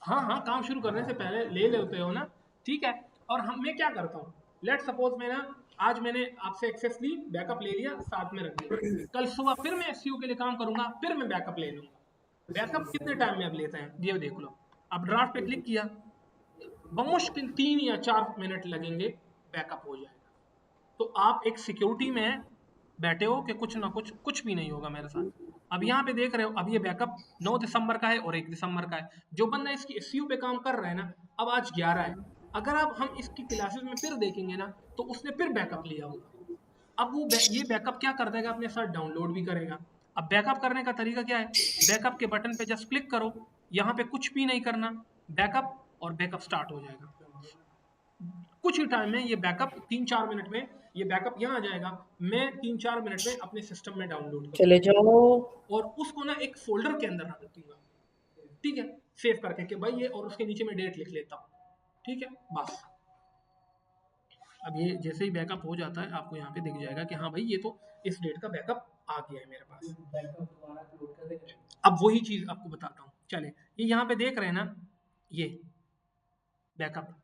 हाँ हाँ, काम शुरू करने से पहले ले लेते हो ना, ठीक है। और मैं क्या करता हूँ, लेट सपोज मैं ना, आज मैंने आपसे एक्सेस ली, बैकअप ले लिया, साथ में रख दिया, कल सुबह फिर मैं एसईओ के लिए काम करूंगा, फिर मैं बैकअप ले लूंगा। बैकअप कितने टाइम में अब लेते हैं, ये देख लो। अब ड्राफ्ट पे क्लिक किया, बमुश्किल 3 या 4 मिनट लगेंगे, बैकअप हो जाएगा। तो आप एक सिक्योरिटी में बैठे हो कि कुछ ना कुछ भी नहीं होगा मेरे साथ। अब यहाँ पे देख रहे हो, अब ये बैकअप 9 दिसंबर का है और 1 दिसंबर का है। जो बंदा इसकी एसईओ पे काम कर रहा है ना, अब आज 11 है, अगर अब हम इसकी क्लासेस में फिर देखेंगे ना, तो उसने फिर बैकअप लिया होगा। अब वो ये बैकअप क्या कर देगा, अपने साथ डाउनलोड भी करेगा। अब बैकअप करने का तरीका क्या है, बैकअप के बटन पे जस्ट क्लिक करो, यहाँ पे कुछ भी नहीं करना, बैकअप, और बैकअप स्टार्ट हो जाएगा। कुछ ही टाइम में ये बैकअप, 3-4 मिनट में ये बैकअप यहाँ आ जाएगा। मैं 3-4 मिनट में अपने सिस्टम में डाउनलोड चले करूँगा जाओ। और उसको ना एक फोल्डर के अंदर रख दूंगा, ठीक है, सेव करके कि भाई ये, और उसके नीचे में डेट लिख लेता हूँ, ठीक है, बस। अब ये जैसे ही बैकअप हो जाता है, आपको यहाँ पे दिख जाएगा कि हाँ भाई ये तो इस डेट का बैकअप आ गया है मेरे पास। बैकअप दोबारा अपलोड कैसे करें? अब वही चीज आपको बताता हूँ, चले, ये यहाँ पे देख रहे हैं ना, ये बैकअप,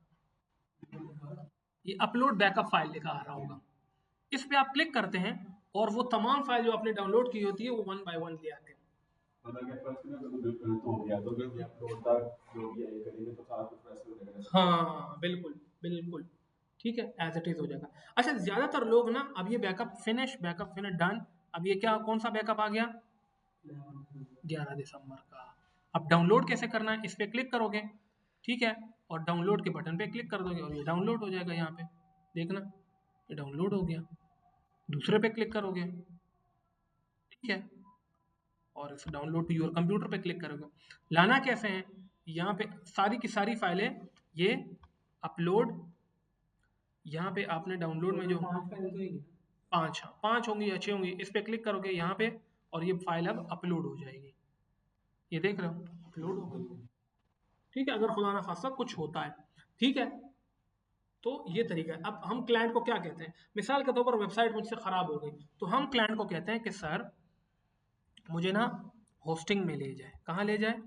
ये अपलोड बैकअप फाइल लिखा आ रहा होगा, इस पे आप क्लिक करते हैं और वो तमाम फाइल जो आपने डाउनलोड की होती है वो 1 बाय 1 ले आते हैं। मतलब कि फर्स्ट में तो गलत हो गया, तो अगर ये अपलोड तक जो भी है ये करेंगे तो सारा कुछ वैसे हो जाएगा। हाँ बिल्कुल बिल्कुल, ठीक है, एज इट इज हो जाएगा। अच्छा, ज्यादातर लोग ना, अब ये बैकअप फिनिश डन, अब ये क्या, कौन सा बैकअप आ गया, 11 दिसंबर का। अब डाउनलोड कैसे करना है, इस पे क्लिक करोगे, ठीक है, और डाउनलोड के बटन पे क्लिक कर दोगे और ये डाउनलोड हो जाएगा। यहाँ पे देखना, ये डाउनलोड हो गया। दूसरे पे क्लिक करोगे, ठीक है, और इस डाउनलोड टू योर कंप्यूटर पे क्लिक करोगे। लाना कैसे है, यहाँ पे सारी की सारी फाइलें, ये अपलोड, यहाँ पे आपने डाउनलोड में जो 5 फाइल तो ही 5 होंगी या 6 होंगी, इस पे क्लिक करोगे यहाँ पे, और ये फाइल अब अपलोड हो जाएगी। ये देख रहे हो, अपलोड हो गई, ठीक है, अगर खुदा ना खास्ता कुछ होता है, ठीक है। तो ये तरीका है। अब हम क्लाइंट को क्या कहते हैं, मिसाल के तौर पर वेबसाइट मुझसे खराब हो गई, तो हम क्लाइंट को कहते हैं कि सर मुझे ना होस्टिंग में ले जाए। कहाँ ले जाए,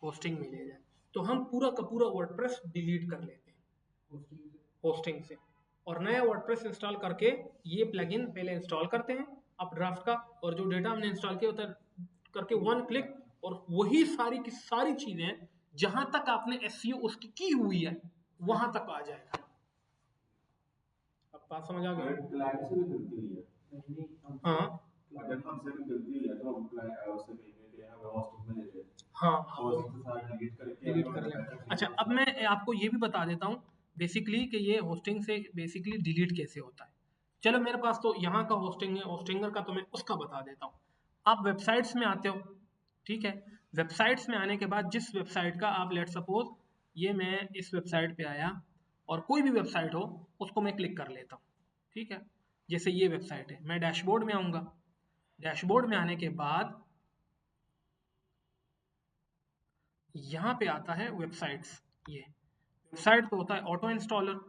होस्टिंग में ले जाए। तो हम पूरा का पूरा वर्डप्रेस डिलीट कर लेते हैं होस्टिंग से, और नया वर्डप्रेस इंस्टॉल करके ये प्लगइन पहले इंस्टॉल करते हैं अपड्राफ्ट का, और जो डेटा हमने इंस्टॉल किया होता है करके 1 क्लिक, और वही सारी की सारी चीजें जहां तक आपने एसईओ उसकी की हुई है वहां तक आ जाएगा। अब बात समझ आ गई? क्लाइंट से भी गलती हुई है, नहीं हाँ अगर हमसे भी गलती हुई है तो हम क्लाइंट उससे पेमेंट या हमें होस्टिंग में ले लेते हैं, हाँ, होस्टिंग से सारा डिलीट करके डिलीट हमें कर लें। बैकअप अच्छा, चाहिए। अब मैं आपको ये भी बता देता हूँ बेसिकली कि ये होस्टिंग से बेसिकली डिलीट कैसे होता है। चलो, मेरे पास तो यहाँ का होस्टिंग है, होस्टिंगर का तो मैं उसका बता देता हूँ। आप वेबसाइट्स में आते हो, ठीक है, वेबसाइट्स में आने के बाद जिस वेबसाइट का आप, लेट सपोज ये मैं इस वेबसाइट पे आया, और कोई भी वेबसाइट हो उसको मैं क्लिक कर लेता हूँ, ठीक है। जैसे ये वेबसाइट है, मैं डैशबोर्ड में आऊँगा, डैशबोर्ड में आने के बाद यहाँ पे आता है वेबसाइट्स। ये वेबसाइट पे होता है ऑटो इंस्टॉलर,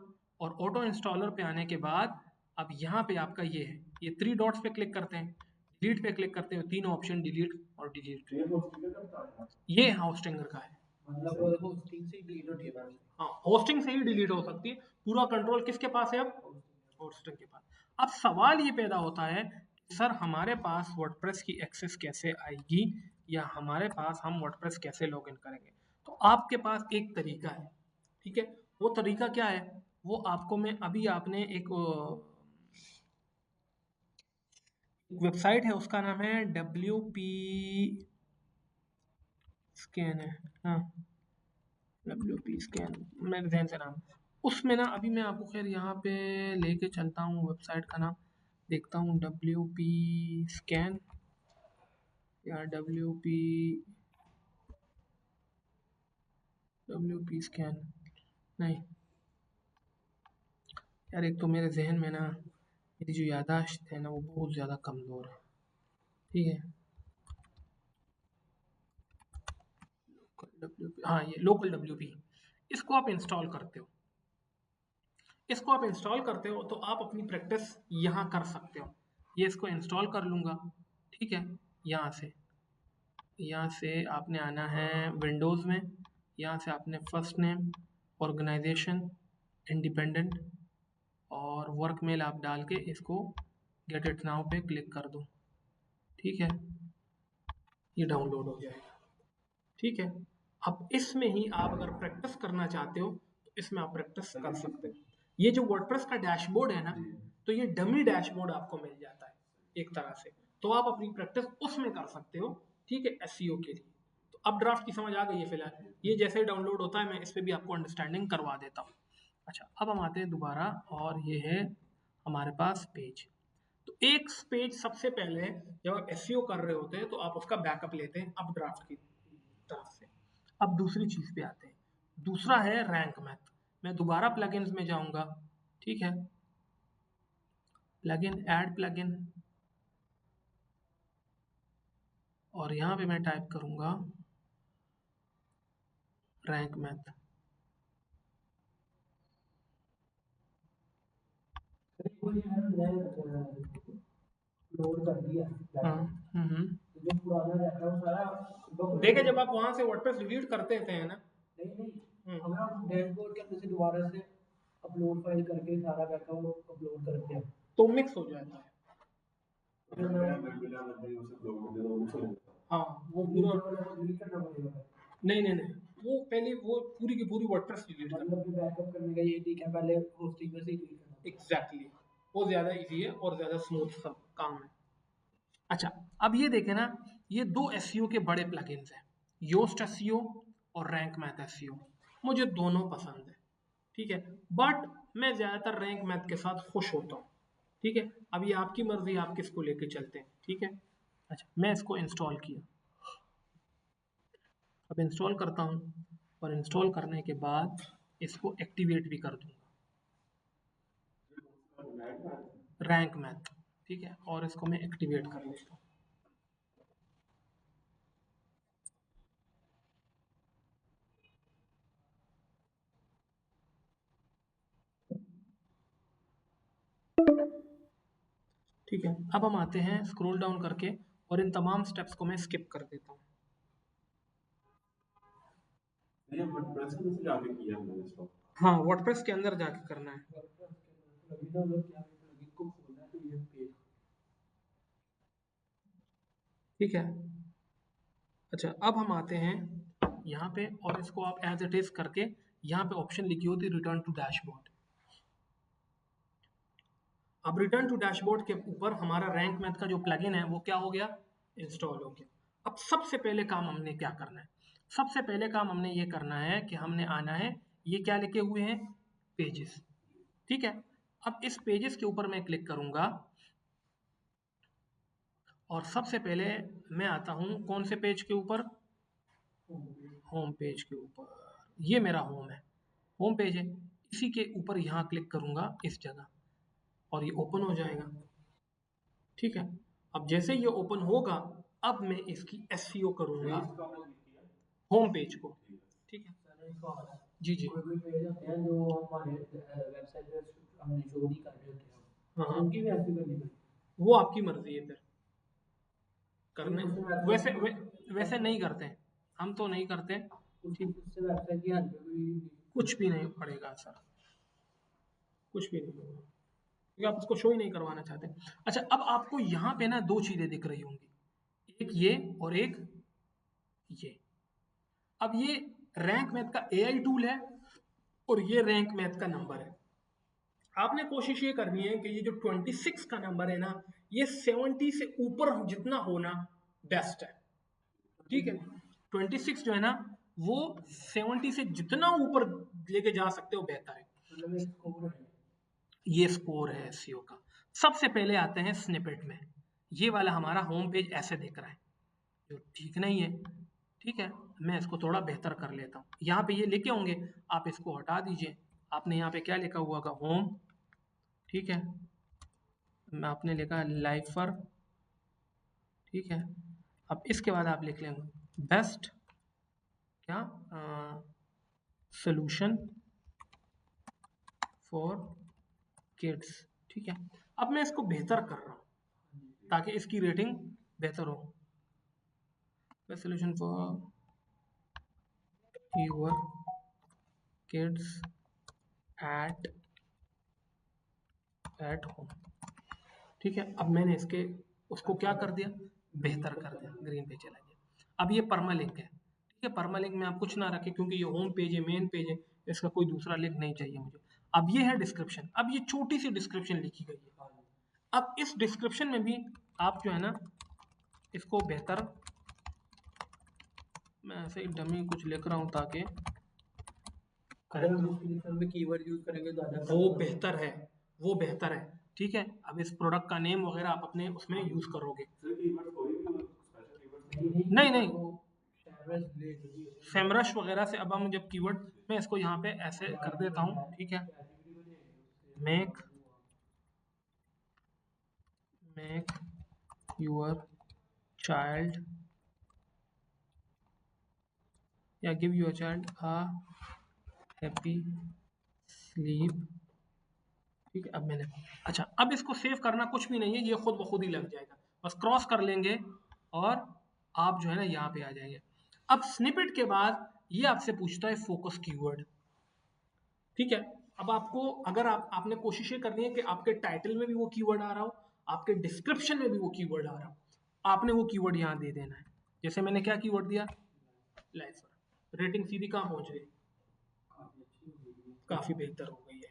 और ऑटो इंस्टॉलर पे आने के बाद अब यहाँ पे आपका ये है, ये 3 डॉट्स पे क्लिक करते हैं, डिलीट पे क्लिक करते हैं, तीनों ऑप्शन डिलीट और डिलीट। ये होस्टिंग का बता रहा ये होस्टिंगर का है। मतलब होस्टिंग से डिलीट होती है बात। हाँ, होस्टिंग से ही डिलीट हो सकती है, पूरा कंट्रोल किसके पास है अब, होस्टिंग के पास। अब सवाल ये पैदा होता है, सर हमारे पास वर्डप्रेस की एक्सेस कैसे आएगी, या हमारे पास हम वर्डप्रेस कैसे लॉगिन करेंगे। तो आपके पास एक तरीका है, ठीक है। वो तरीका क्या है, वो आपको मैं अभी, आपने एक वेबसाइट है उसका नाम है WP स्कैन है, हाँ WP स्कैन, मेरे ध्यान से नाम, उसमें ना अभी मैं आपको खैर यहाँ पे लेके चलता हूँ, वेबसाइट का नाम देखता हूँ, WP स्कैन या WP स्कैन नहीं यार, एक तो मेरे जहन में ना मेरी जो यादाश्त है ना वो बहुत ज़्यादा कमज़ोर है, ठीक है। हाँ ये लोकल WP, इसको आप इंस्टॉल करते हो, इसको आप इंस्टॉल करते हो तो आप अपनी प्रैक्टिस यहाँ कर सकते हो। ये इसको इंस्टॉल कर लूँगा, ठीक है। यहाँ से आपने आना है विंडोज़ में, यहाँ से आपने फर्स्ट नेम, ऑर्गेनाइजेशन, इंडिपेंडेंट और वर्क मेल आप डाल के इसको गेट इट नाउ पे क्लिक कर दो, ठीक है। ये डाउनलोड हो जाएगा, ठीक है। अब इसमें ही आप अगर प्रैक्टिस करना चाहते हो तो इसमें आप प्रैक्टिस कर सकते हो। ये जो वर्डप्रेस का डैशबोर्ड है ना, तो ये डमी डैशबोर्ड आपको मिल जाता है एक तरह से, तो आप अपनी प्रैक्टिस उसमें कर सकते हो, ठीक है, एसईओ के लिए। तो अब ड्राफ्ट की समझ आ गई है फिलहाल, ये जैसे ही डाउनलोड होता है मैं इस पर भी आपको अंडरस्टैंडिंग करवा देता हूँ। अच्छा, अब हम आते हैं दोबारा, और ये है हमारे पास पेज। तो एक पेज सबसे पहले जब आप एसईओ कर रहे होते हैं तो आप उसका बैकअप लेते हैं अब ड्राफ्ट की तरफ से। अब दूसरी चीज पे आते हैं, दूसरा है रैंक मैथ। मैं दोबारा प्लगइन्स में जाऊंगा, ठीक है, प्लगइन, ऐड प्लगइन, और यहाँ पे मैं टाइप करूंगा रैंक मैथ। लोड कर दिया जो पुराना रहता है वो सारा देखे जब आप वहां से वर्डप्रेस डिलीट करते थे ना, नहीं हमें हम डैशबोर्ड के अंदर से दोबारा से अपलोड फाइल करके सारा बैकअप अपलोड करते हैं तो मिक्स हो जाता है। हाँ वो पूरा डिलीट करना पड़ेगा। नहीं, वो पहले वो पूरी की पूरी वर्डप्रेस डिलीट करना, मतलब कि बैकअप करने का ये ठीक है, पहले होस्टिंग में से ही डिलीट करना। एग्जैक्टली, वो ज़्यादा इजी है और ज़्यादा स्मूथ सब काम है। अच्छा, अब ये देखें ना, ये दो एसईओ के बड़े प्लगइन्स हैं, योस्ट एसईओ और रैंक मैथ एसईओ। मुझे दोनों पसंद है, ठीक है, बट मैं ज़्यादातर रैंक मैथ के साथ खुश होता हूँ, ठीक है। अब ये आपकी मर्जी, आप किसको लेके चलते हैं, ठीक है। अच्छा, मैं इसको इंस्टॉल किया, अब इंस्टॉल करता हूँ, और इंस्टॉल करने के बाद इसको एक्टिवेट भी कर दूंगा, रैंक मैथ, ठीक है, और इसको मैं एक्टिवेट कर लेता हूँ। ठीक है, अब हम आते हैं स्क्रॉल डाउन करके, और इन तमाम स्टेप्स को मैं स्किप कर देता हूँ। हाँ, वर्डप्रेस के अंदर जाके करना है, ठीक है। अच्छा, अब हम आते हैं यहाँ पे, और इसको आप एज इट इज करके, यहाँ पे ऑप्शन लिखी होती है रिटर्न टू डैशबोर्ड। अब रिटर्न टू डैशबोर्ड के ऊपर हमारा रैंक मैथ का जो प्लगइन है वो क्या हो गया, इंस्टॉल हो गया। अब सबसे पहले काम हमने क्या करना है, सबसे पहले काम हमने ये करना है कि हमने आना है, ये क्या लिखे हुए हैं, पेजेस, ठीक है। अब इस पेजेस के ऊपर मैं क्लिक करूंगा, और सबसे पहले मैं आता हूं कौन से पेज के ऊपर, होम पेज के ऊपर। ये मेरा होम है, होम पेज है, इसी के ऊपर यहाँ क्लिक करूंगा इस जगह, और ये ओपन हो जाएगा, ठीक है। अब जैसे ये ओपन होगा, अब मैं इसकी एसईओ करूंगा होम पेज को, ठीक है। जी जी, कोई पेज होते हैं जो हमारे वेबसाइट पे हमने शो नहीं कर रहे होते हैं, हाँ उनकी भी ऐसी करनी पड़ेगी। वो आपकी मर्जी है फिर करने, वैसे नहीं करते, हम तो नहीं करते, ठीक, उससे वेबसाइट की हेल्प भी कुछ भी नहीं पड़ेगा सर, कुछ भी नहीं होगा, क्योंकि आप उसको शो ही नहीं करवाना चाहते। अच्छा, अब आपको यहाँ पे ना दो चीजें दिख रही होंगी, एक ये और एक ये। अब ये रैंक मैथ का AI टूल है और ये रैंक मैथ का नंबर है। आपने कोशिश ये करनी है कि ये जो 26 का नंबर है ना, ये 70 से ऊपर जितना होना बेस्ट है, ठीक है। 26 जो है ना वो 70 से जितना ऊपर लेके जा सकते हो बेहतर है। मतलब एक स्कोर है। ये स्कोर है एसईओ का। सबसे पहले आते हैं स्निपेट में। ये वाला हमारा होम पेज ऐसे दिख रहा है, जो ठीक नहीं है, ठीक है। मैं इसको थोड़ा बेहतर कर लेता हूँ। यहाँ पे ये लिखे होंगे, आप इसको हटा दीजिए। आपने यहाँ पे क्या लिखा हुआ होगा, होम, ठीक है। मैं आपने लिखा लाइफर, ठीक है। अब इसके बाद आप लिख लेंगे बेस्ट क्या सोल्यूशन फॉर किड्स, ठीक है। अब मैं इसको बेहतर कर रहा हूँ ताकि इसकी रेटिंग बेहतर हो। Best solution for your kids at home, ठीक है। अब मैंने इसके उसको क्या कर दिया, बेहतर कर दिया, ग्रीन पे चला गया। अब ये परमा लिंक है, ठीक है। परमा लिंक में आप कुछ ना रखें क्योंकि ये होम पेज है, मेन पेज है, इसका कोई दूसरा लिंक नहीं चाहिए मुझे। अब ये है डिस्क्रिप्शन। अब ये छोटी सी डिस्क्रिप्शन लिखी गई है। अब इस डिस्क्रिप्शन में भी आप जो है ना इसको बेहतर, मैं ऐसे ही डमी कुछ लिख रहा हूँ ताकि अगर हम डिस्क्रिप्शन में कीवर्ड यूज करेंगे तो ज़्यादा वो बेहतर है, वो बेहतर है, ठीक है। अब इस प्रोडक्ट का नेम वगैरह आप अपने उसमें यूज करोगे। सर कीवर्ड कोई भी स्पेशल कीवर्ड नहीं नहीं, शायद ले लीजिए। फेमरश वगैरह से अब हम जब कीवर्ड, मैं इसको यहाँ पे ऐसे कर देता हूँ, ठीक है। मेक योर चाइल्ड या give your child a happy sleep, ठीक है। अब मैंने, अच्छा, अब इसको सेव करना कुछ भी नहीं है, ये खुद ब खुद ही लग जाएगा। बस क्रॉस कर लेंगे और आप जो है ना यहाँ पे आ जाएंगे। अब स्निपेट के बाद ये आपसे पूछता है फोकस कीवर्ड, ठीक है। अब आपको अगर आपने कोशिश ये करनी है कि आपके टाइटल में भी वो कीवर्ड आ रहा हो, आपके डिस्क्रिप्शन में भी वो कीवर्ड आ रहा हो, आपने वो कीवर्ड यहाँ दे देना है। जैसे मैंने क्या कीवर्ड दिया, लाइफर, रेटिंग सीधी कहाँ पहुंच गई, काफी बेहतर हो गई है।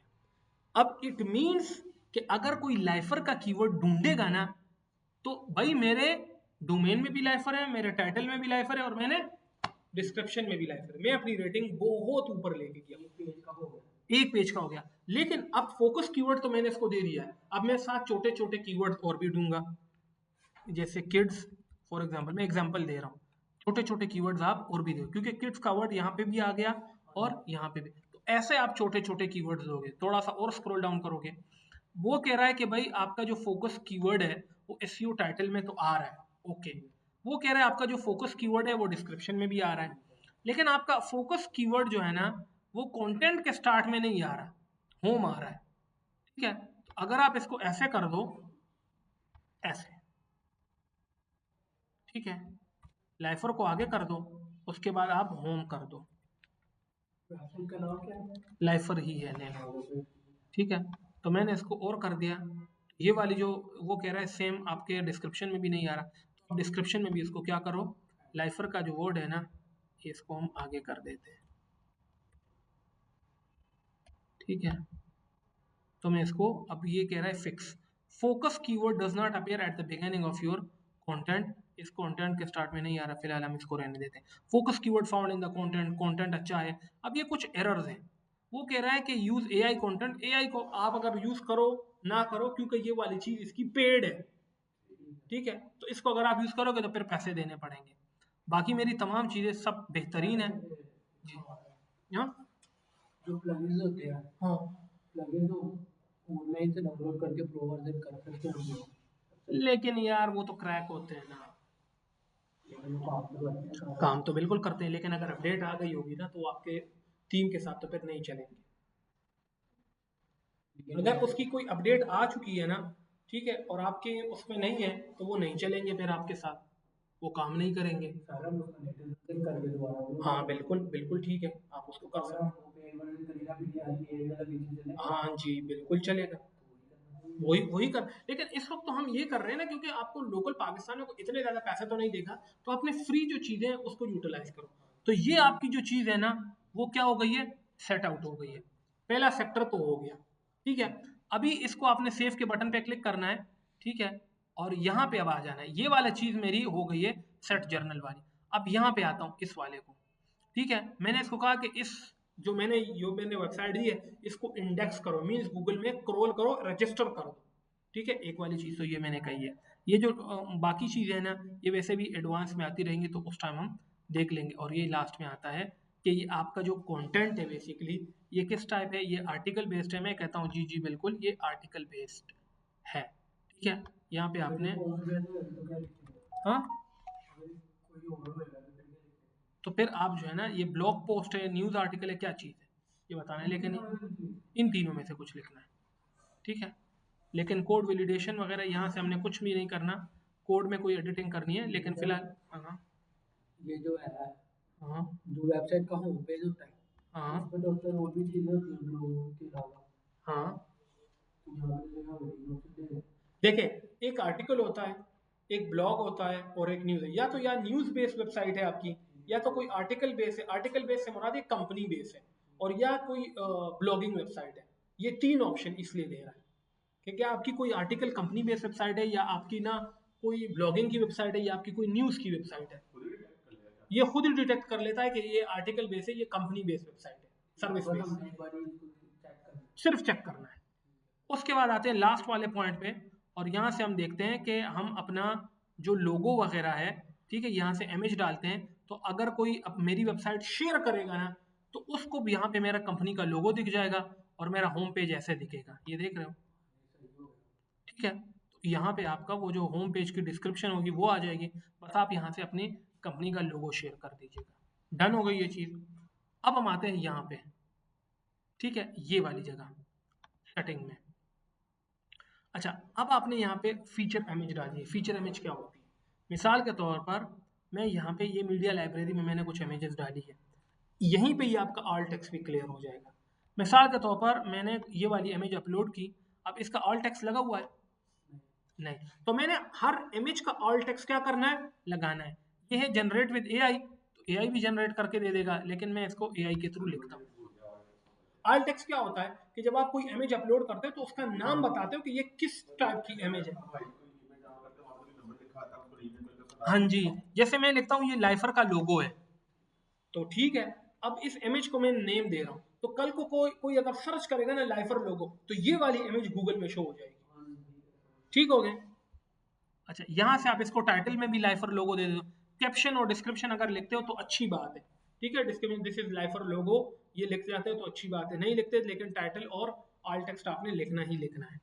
अब इट मीन्स कि अगर कोई लाइफर का कीवर्ड ढूंढेगा ना, तो भाई मेरे डोमेन में भी लाइफर है, मेरे टाइटल में भी लाइफर है और मैंने डिस्क्रिप्शन में भी लाइफर है। मैं अपनी रेटिंग बहुत ऊपर लेके गया, एक पेज का हो गया। लेकिन अब फोकस कीवर्ड तो मैंने इसको दे दिया है, अब मैं 7 छोटे छोटे कीवर्ड और भी दूंगा, जैसे किड्स फॉर एग्जांपल, मैं एग्जांपल दे रहा हूँ। छोटे छोटे कीवर्ड्स आप और भी दो, क्योंकि किड्स का वर्ड यहाँ पे भी आ गया और यहाँ पे भी, तो ऐसे आप छोटे छोटे कीवर्ड्स दोगे। थोड़ा सा और स्क्रॉल डाउन करोगे, वो कह रहा है कि भाई आपका जो फोकस कीवर्ड है वो एसईओ टाइटल में तो आ रहा है, ओके। वो कह रहा है आपका जो फोकस कीवर्ड है वो डिस्क्रिप्शन में भी आ रहा है, लेकिन आपका फोकस कीवर्ड जो है ना वो कंटेंट के स्टार्ट में नहीं आ रहा, होम आ रहा है, ठीक है। तो अगर आप इसको ऐसे कर दो, ऐसे, ठीक है, लाइफर को आगे कर दो, उसके बाद आप होम कर दो, वेबसाइट का नाम क्या है? लाइफर ही है नेम, ठीक है। तो मैंने इसको और कर दिया। ये वाली जो वो कह रहा है सेम आपके डिस्क्रिप्शन में भी नहीं आ रहा, तो डिस्क्रिप्शन में भी इसको क्या करो, लाइफर का जो वर्ड है ना इसको हम आगे कर देते हैं, ठीक है। तो मैं इसको, अब ये कह रहा है fix focus keyword does not appear at the beginning of your content, इस कंटेंट के स्टार्ट में नहीं आ रहा, फिलहाल हम इसको रहने देते हैं। Focus keyword found in the content, content अच्छा है। अब ये कुछ एरर्स हैं, वो कह रहा है कि यूज एआई कंटेंट, एआई को आप अगर यूज करो ना करो, क्योंकि ये वाली चीज इसकी पेड है, ठीक है। तो इसको अगर आप यूज करोगे तो फिर पैसे देने पड़ेंगे। बाकी मेरी तमाम चीजें सब बेहतरीन है जी। हाँ जो प्लगइन्स होते हैं, हाँ, प्लगइन तो ऑनलाइन से डाउनलोड करके प्रो वर्जन कर सकते हैं हम लोग। लेकिन यार वो तो क्रैक होते हैं ना, लेकिन वो काम तो करते हैं। काम तो बिल्कुल करते हैं, लेकिन अगर अपडेट आ गई होगी ना तो आपके टीम के साथ तो फिर नहीं चलेंगे। अगर उसकी कोई अपडेट आ चुकी है ना, ठीक है, और आपके उसमें नहीं है तो वो नहीं चलेंगे, फिर आपके साथ वो काम नहीं करेंगे। सारा उसका नेटवर्क करके दोबारा वो हाँ बिल्कुल बिल्कुल, ठीक है, आप उसको कर अगर हम सकते वो पेड वर्जन करेगा फिर ये आगे पेड वाला फीचर चले। हैं। हाँ जी बिल्कुल चलेगा, वही वही कर। लेकिन इस वक्त तो हम ये कर रहे हैं ना, क्योंकि आपको लोकल पाकिस्तानियों को इतने ज़्यादा पैसे तो नहीं देगा, तो अपने फ्री जो चीज़ें हैं उसको यूटिलाइज करो। तो ये आपकी जो चीज़ है ना वो क्या हो गई है, सेट आउट हो गई है। पहला सेक्टर तो हो गया, ठीक है। अभी इसको आपने सेव के बटन पे क्लिक करना है, ठीक है, और यहाँ पे अब आ जाना है। ये वाला चीज़ मेरी हो गई है सेट जर्नल वाली। अब यहाँ पे आता हूँ इस वाले को, ठीक है। मैंने इसको कहा कि इस जो मैंने वेबसाइट दी है इसको इंडेक्स करो, मीन्स गूगल में क्रॉल करो, रजिस्टर करो, ठीक है। एक वाली चीज़ तो ये मैंने कही है। ये जो बाकी चीज़ें हैं ना ये वैसे भी एडवांस में आती रहेंगी, तो उस टाइम हम देख लेंगे। और ये लास्ट में आता है कि ये आपका जो कंटेंट है बेसिकली ये किस टाइप है, ये आर्टिकल बेस्ड है। मैं कहता हूँ जी बिल्कुल ये आर्टिकल बेस्ड है, ठीक है। यहाँ पे आपने हाँ तो फिर आप जो है ना ये ब्लॉग पोस्ट है, न्यूज़ आर्टिकल है, क्या चीज़ है ये बताना है, लेकिन इन तीनों में से कुछ लिखना है, ठीक है। लेकिन कोड वैलिडेशन वगैरह यहाँ से हमने कुछ भी नहीं करना, कोड में कोई एडिटिंग करनी है, लेकिन फिलहाल हाँ ये जो है हाँ जो वेबसाइट का होम पेज होता है हाँ उसमें तो अक्सर और भी चीजें होती हैं ब्लॉग के अलावा, हाँ। तो यहाँ पे जगह बड़ी होती है। देखिए एक आर्टिकल होता है, एक ब्लॉग होता है और एक न्यूज़ है। या तो या न्यूज़ बेस्ड वेबसाइट है आपकी, या तो कोई आर्टिकल बेस है। आर्टिकल बेस से मुराद एक कंपनी बेस है, और या कोई ब्लॉगिंग वेबसाइट है। ये तीन ऑप्शन इसलिए दे रहा है कि क्या आपकी कोई आर्टिकल कंपनी बेस्ड वेबसाइट है, या आपकी ना कोई ब्लॉगिंग की वेबसाइट है, या आपकी कोई न्यूज़ की वेबसाइट है। ये खुद ही डिटेक्ट कर लेता है कि ये आर्टिकल बेस है, ये कंपनी बेस्ड वेबसाइट है, सर्विस बस बेस्ड। हमने एक बार इसको चेक कर लिया। सिर्फ चेक करना है। उसके बाद आते हैं लास्ट वाले पॉइंट पे, और यहाँ से हम देखते हैं कि हम अपना जो लोगो वगैरह है, ठीक है, यहाँ से इमेज डालते हैं। तो अगर कोई अब मेरी वेबसाइट शेयर करेगा ना तो उसको भी यहाँ पे मेरा कंपनी का लोगो दिख जाएगा और मेरा होम पेज ऐसे दिखेगा, ये देख रहे हो, ठीक है। तो यहाँ पे आपका वो जो होम पेज की डिस्क्रिप्शन होगी वो आ जाएगी, बस आप यहाँ से अपनी कंपनी का लोगो शेयर कर दीजिएगा। डन हो गई ये चीज़। अब हम आते हैं यहाँ पे, ठीक है, ये वाली जगह सेटिंग में। अच्छा, अब आपने यहाँ पे फीचर इमेज डाली है। फीचर इमेज क्या होती है? मिसाल के तौर पर मैं यहाँ पे ये मीडिया लाइब्रेरी में मैंने कुछ इमेजेस डाली है, यहीं पे ये आपका ऑल टेक्स्ट भी क्लियर हो जाएगा। मिसाल के तौर पर मैंने ये वाली इमेज अपलोड की, अब इसका ऑल टेक्स्ट लगा हुआ है नहीं, तो मैंने हर इमेज का ऑल टेक्स्ट क्या करना है, लगाना है। ये है जनरेट विद एआई, तो एआई भी जनरेट करके दे देगा, लेकिन मैं इसको एआई के थ्रू लिखता हूँ। ऑल टेक्स्ट क्या होता है कि जब आप कोई इमेज अपलोड करते हो तो उसका नाम बताते हो कि ये किस टाइप की इमेज है। हाँ जी, जैसे मैं लिखता हूँ ये लाइफर का लोगो है, तो ठीक है, अब इस इमेज को मैं नेम दे रहा हूँ, तो कल को कोई अगर सर्च करेगा ना लाइफर लोगो, तो ये वाली इमेज गूगल में शो हो जाएगी। ठीक हो गया। अच्छा, यहाँ से आप इसको टाइटल में भी लाइफर लोगो दे दो। कैप्शन और डिस्क्रिप्शन अगर लिखते हो तो अच्छी बात है, ठीक है। डिस्क्रिप्शन दिस इज लाइफर लोगो ये लिख जाते हो तो अच्छी बात है, नहीं लिखते लेकिन टाइटल और ऑल टेक्स्ट आपने लिखना ही लिखना है।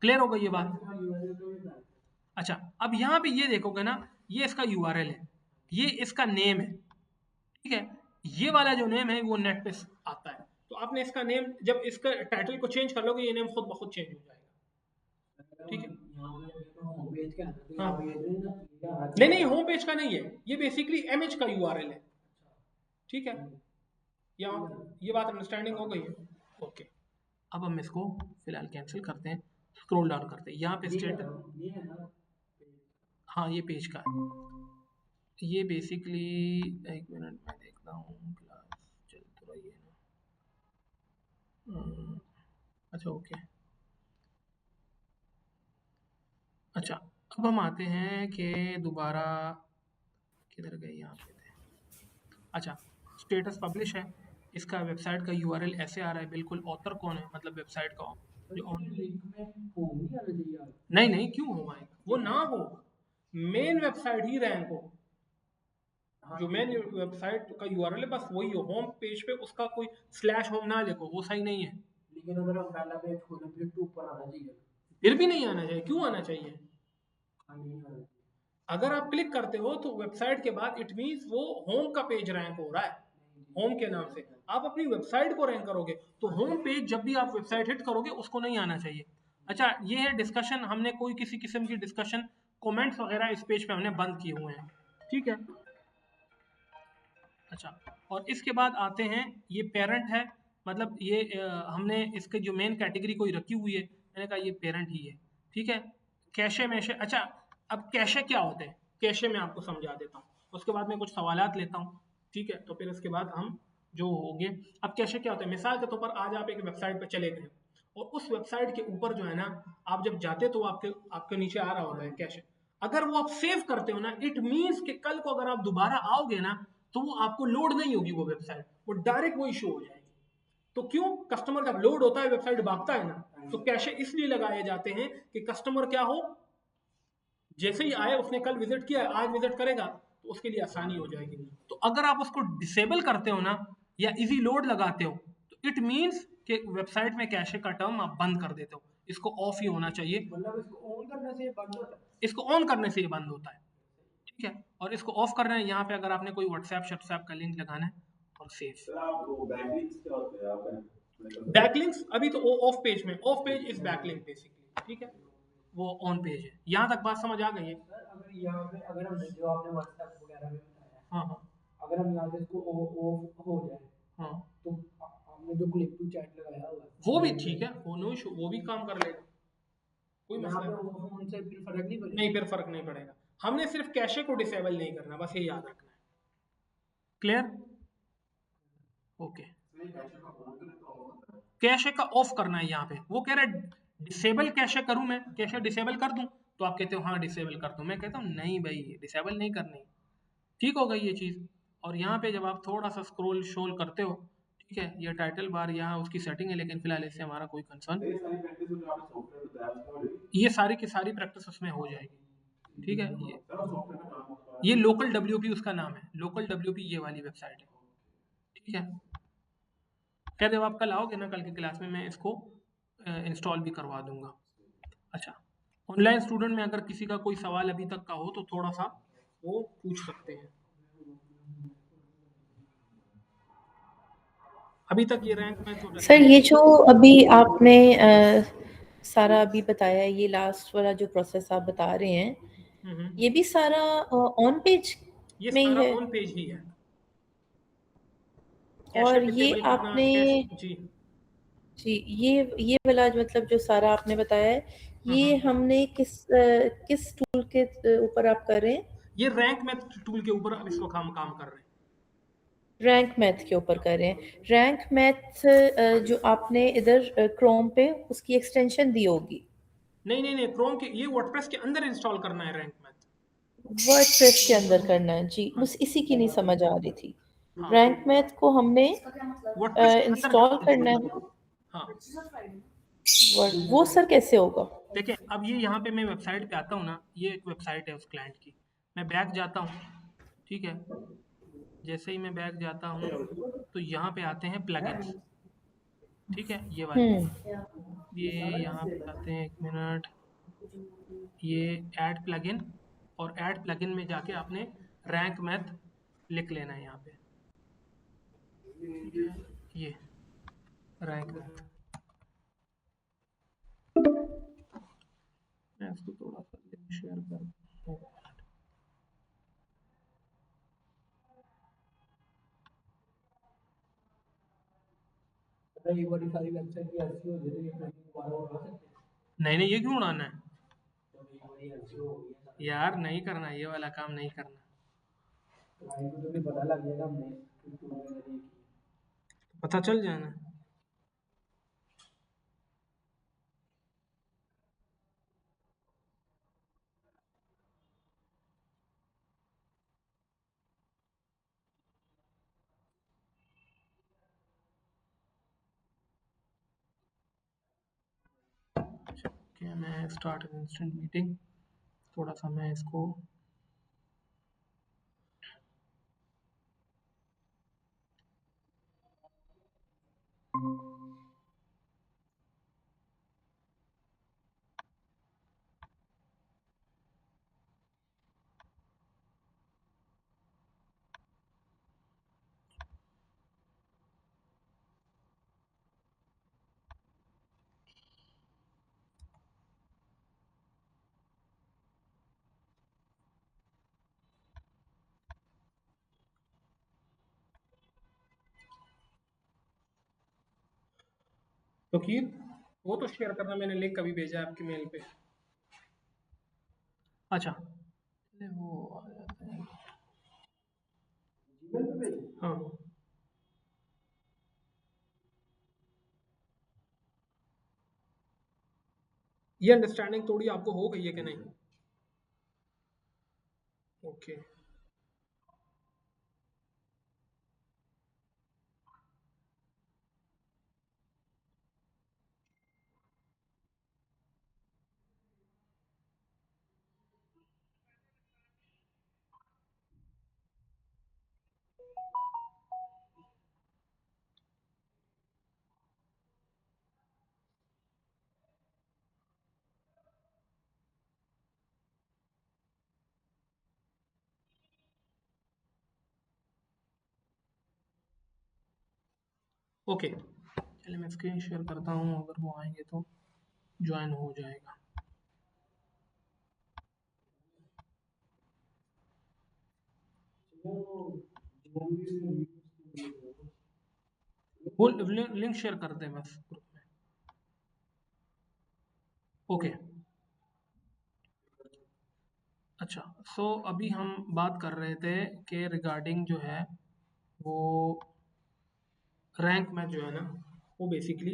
क्लियर हो गई ये बात? अच्छा, अब यहाँ पे ये देखोगे ना, ये इसका यूआरएल है, ये इसका नेम है, ठीक है। ये वाला जो नेम है वो नेट पे आता है, तो आपने इसका नेम जब इसका टाइटल को चेंज कर लोगे ये नेम खुद ब खुद चेंज हो जाएगा, ठीक है। हाँ, नहीं होम पेज का नहीं है, ये बेसिकली इमेज का यूआरएल है, ठीक है। ये बात अंडरस्टैंडिंग हो गई है? ओके, अब हम इसको फिलहाल कैंसिल करते हैं, स्क्रॉल डाउन करते हैं। यहाँ पे स्टेटस, हाँ ये पेज का है, ये बेसिकली एक मिनट में देखता हूँ, क्लास चल तो रही है ना। अच्छा ओके, अच्छा अब हम आते हैं कि दोबारा किधर गए, यहाँ पे थे। अच्छा, स्टेटस पब्लिश है, इसका वेबसाइट का यूआरएल ऐसे आ रहा है, बिल्कुल ऑथर कौन है, मतलब वेबसाइट का जो नहीं क्यों हो आएगा, वो ना हो, मेन वेबसाइट ही रैंक हो, जो मेन वेबसाइट का यूआरएल है बस वही हो, होम पेज पे उसका कोई स्लैश होम ना लिखो, वो सही नहीं है। लेकिन अगर हम पहला पेज खोलें फिर तो ऊपर आना चाहिए, फिर भी नहीं आना चाहिए, क्यों आना चाहिए? अगर आप क्लिक करते हो तो वेबसाइट के बाद इट मींस वो होम का पेज रैंक हो रहा है, होम के नाम से आप अपनी वेबसाइट को रैंक करोगे, तो होम पेज जब भी आप वेबसाइट हिट करोगे उसको नहीं आना चाहिए। अच्छा, ये है डिस्कशन, हमने कोई किसी किस्म की डिस्कशन कमेंट्स वगैरह इस पेज पे हमने बंद किए हुए हैं, ठीक है। अच्छा, और इसके बाद आते हैं, ये पेरेंट है, मतलब ये हमने इसके जो मेन कैटेगरी कोई रखी हुई है, मैंने कहा ये पेरेंट ही है, ठीक है। कैशे में से, अच्छा अब कैशे क्या होते हैं, कैशे में आपको समझा देता हूँ, उसके बाद मैं कुछ सवालात लेता हूँ, ठीक है, तो फिर उसके बाद हम जो होंगे, अब कैशे क्या होता है, मिसाल के तौर पर आज आप एक वेबसाइट पर चले गए और उस वेबसाइट के ऊपर जो है ना, आप जब जाते तो आपके आपके नीचे आ रहा होता है कैशे। अगर वो आप सेव करते हो ना, इट मीन्स कि कल को अगर आप दोबारा आओगे ना, तो वो आपको लोड नहीं होगी वो वेबसाइट, वो डायरेक्ट वो इशू हो जाएगी। तो क्यों, कस्टमर जब लोड होता है वेबसाइट भागता है ना, तो कैशे इसलिए लगाए जाते हैं कि कस्टमर क्या हो, जैसे ही आए, उसने कल विजिट किया, आज विजिट करेगा, तो उसके लिए आसानी हो जाएगी। तो अगर आप उसको डिसेबल करते हो ना, या इजी लोड लगाते हो, तो इट मीन्स कि वेबसाइट में कैशे का टर्म आप बंद कर देते हो, इसको ऑफ ही होना चाहिए। मतलब इसको ऑन करने से ये बंद होता है। इसको ऑन करने से ये बंद होता है, ठीक है। और इसको ऑफ करना है, यहाँ पे अगर आपने कोई व्हाट्सएप शॉट्सएप का लिंक लगाना है, और सेव सर आपको बैकलिंक्स क्या होते हैं आपका? बैकलिंक्स अभी तो ऑफ पेज में, of page is backlink basically, ठीक है, वो ऑन पेज है। यहाँ तक बात समझ आ गई है? सर अगर यहाँ पे अगर हमने जो आपने व्हाट्सएप वगैरह में बताया, हाँ हाँ अगर हम यहाँ से इसको ऑफ हो जाए, हाँ, तो हमने जो क्लिक टू चैट लगाया हुआ है वो भी ठीक है, वो नो इशू, वो भी काम कर लेगा, कोई यहाँ मसला पे नहीं। ऑफ होने से फिर फर्क नहीं पड़ेगा। नहीं, फिर फर्क नहीं पड़ेगा, हमने सिर्फ कैशे को डिसेबल नहीं करना, बस ये याद रखना है। क्लियर? ओके, कैशे का ऑफ करना है यहाँ पे। वो कह रहा है डिसेबल कैशे करूं, मैं कैशे डिसेबल कर दूं, तो आप कहते हो हाँ डिसेबल कर दूं, मैं कहता हूँ नहीं भाई, डिसेबल नहीं करनी। ठीक हो गई ये चीज़। और यहाँ पे जब आप थोड़ा सा स्क्रॉल शोल करते हो, ठीक है, ये टाइटल बार यहाँ उसकी सेटिंग है, लेकिन फिलहाल इससे हमारा कोई कंसर्न, ये सारी प्रैक्टिस जो आपने सॉफ्टवेयर बताया उसमें हो रही ये सारी की सारी प्रैक्टिस उसमें हो जाएगी, ठीक है। सर सॉफ्टवेयर का नाम उसका ये लोकल WP उसका नाम है, लोकल WP ये वाली वेबसाइट है, ठीक है। क्या जब आप कल आओगे ना, कल की क्लास में मैं इसको इंस्टॉल भी करवा दूंगा। अच्छा, ऑनलाइन स्टूडेंट में अगर किसी का कोई सवाल अभी तक का हो तो थोड़ा सा वो पूछ सकते हैं। अभी तक ये रैंक में तो सर ये जो अभी आपने सारा अभी बताया, ये लास्ट वाला जो प्रोसेस आप बता रहे हैं, ये भी सारा ऑन पेज ये में ही सारा है? ऑन पेज ही है। और कैशे ये डिसेबल करना, आपने जी जी, ये वाला मतलब जो सारा आपने बताया है, ये हमने किस टूल के ऊपर आप कर रहे हैं? ये रैंक मैथ टूल के ऊपर अब इस वक्त हम काम कर रहे हैं। रैंक मैथ के ऊपर कर रहे हैं। रैंक मैथ जो आपने इधर क्रोम पे उसकी एक्सटेंशन दी होगी। नहीं नहीं नहीं, क्रोम के, ये वर्डप्रेस के अंदर इंस्टॉल करना है रैंक मैथ। वर्डप्रेस के अंदर करना है जी, हाँ बस इसी की नहीं समझ आ रही थी। हाँ, रैंक मैथ को हमने वर्डप्रेस के अंदर इंस्टॉल जाना करना है। है। हाँ, वो सर कैसे होगा? देखिए अब ये यहाँ पे मैं वेबसाइट पे आता हूँ ना, ये एक वेबसाइट है उस क्लाइंट की, मैं बैक जाता हूँ, ठीक है। जैसे ही मैं बैक जाता हूँ, तो यहाँ पे आते हैं प्लगइन्स, ठीक है, ये वाले, ये यहाँ पे आते हैं, एक मिनट, ये ऐड प्लगइन, और ऐड प्लगइन में जाके आपने रैंक मैथ लिख लेना है यहाँ पे, ठीक है, ये रैंक मैथ। मैं इसको थोड़ा सा लिंक शेयर कर दूँ। अगर ये वाली सारी वेबसाइट की ऐसी हो जाए तो ये प्लगइन दोबारा उड़ा सकते हैं। नहीं नहीं, ये क्यों उड़ाना है तो ये वाली ऐसी हो गई है, यार, नहीं करना, ये वाला काम नहीं करना। क्लाइंट को तो भी पता लग जाएगा हमने किस टूल के जरिए की। पता चल जाना। क्या, मैं स्टार्ट इंस्टेंट मीटिंग, थोड़ा सा मैं इसको, तो खीर, वो तो शेयर करना, मैंने लिंक अभी भेजा है आपकी मेल पे। अच्छा, वो आ जाते हैं। जीमेल पे भेज हाँ, ये अंडरस्टैंडिंग थोड़ी आपको हो गई है कि नहीं? ओके। ओके, चलिए मैं स्क्रीन शेयर करता हूँ, अगर वो आएंगे तो ज्वाइन हो जाएगा। वो लिंक शेयर कर दें बस ग्रुप में। ओके, अच्छा, सो अभी हम बात कर रहे थे कि रिगार्डिंग जो है वो रैंक मैच जो है ना, वो बेसिकली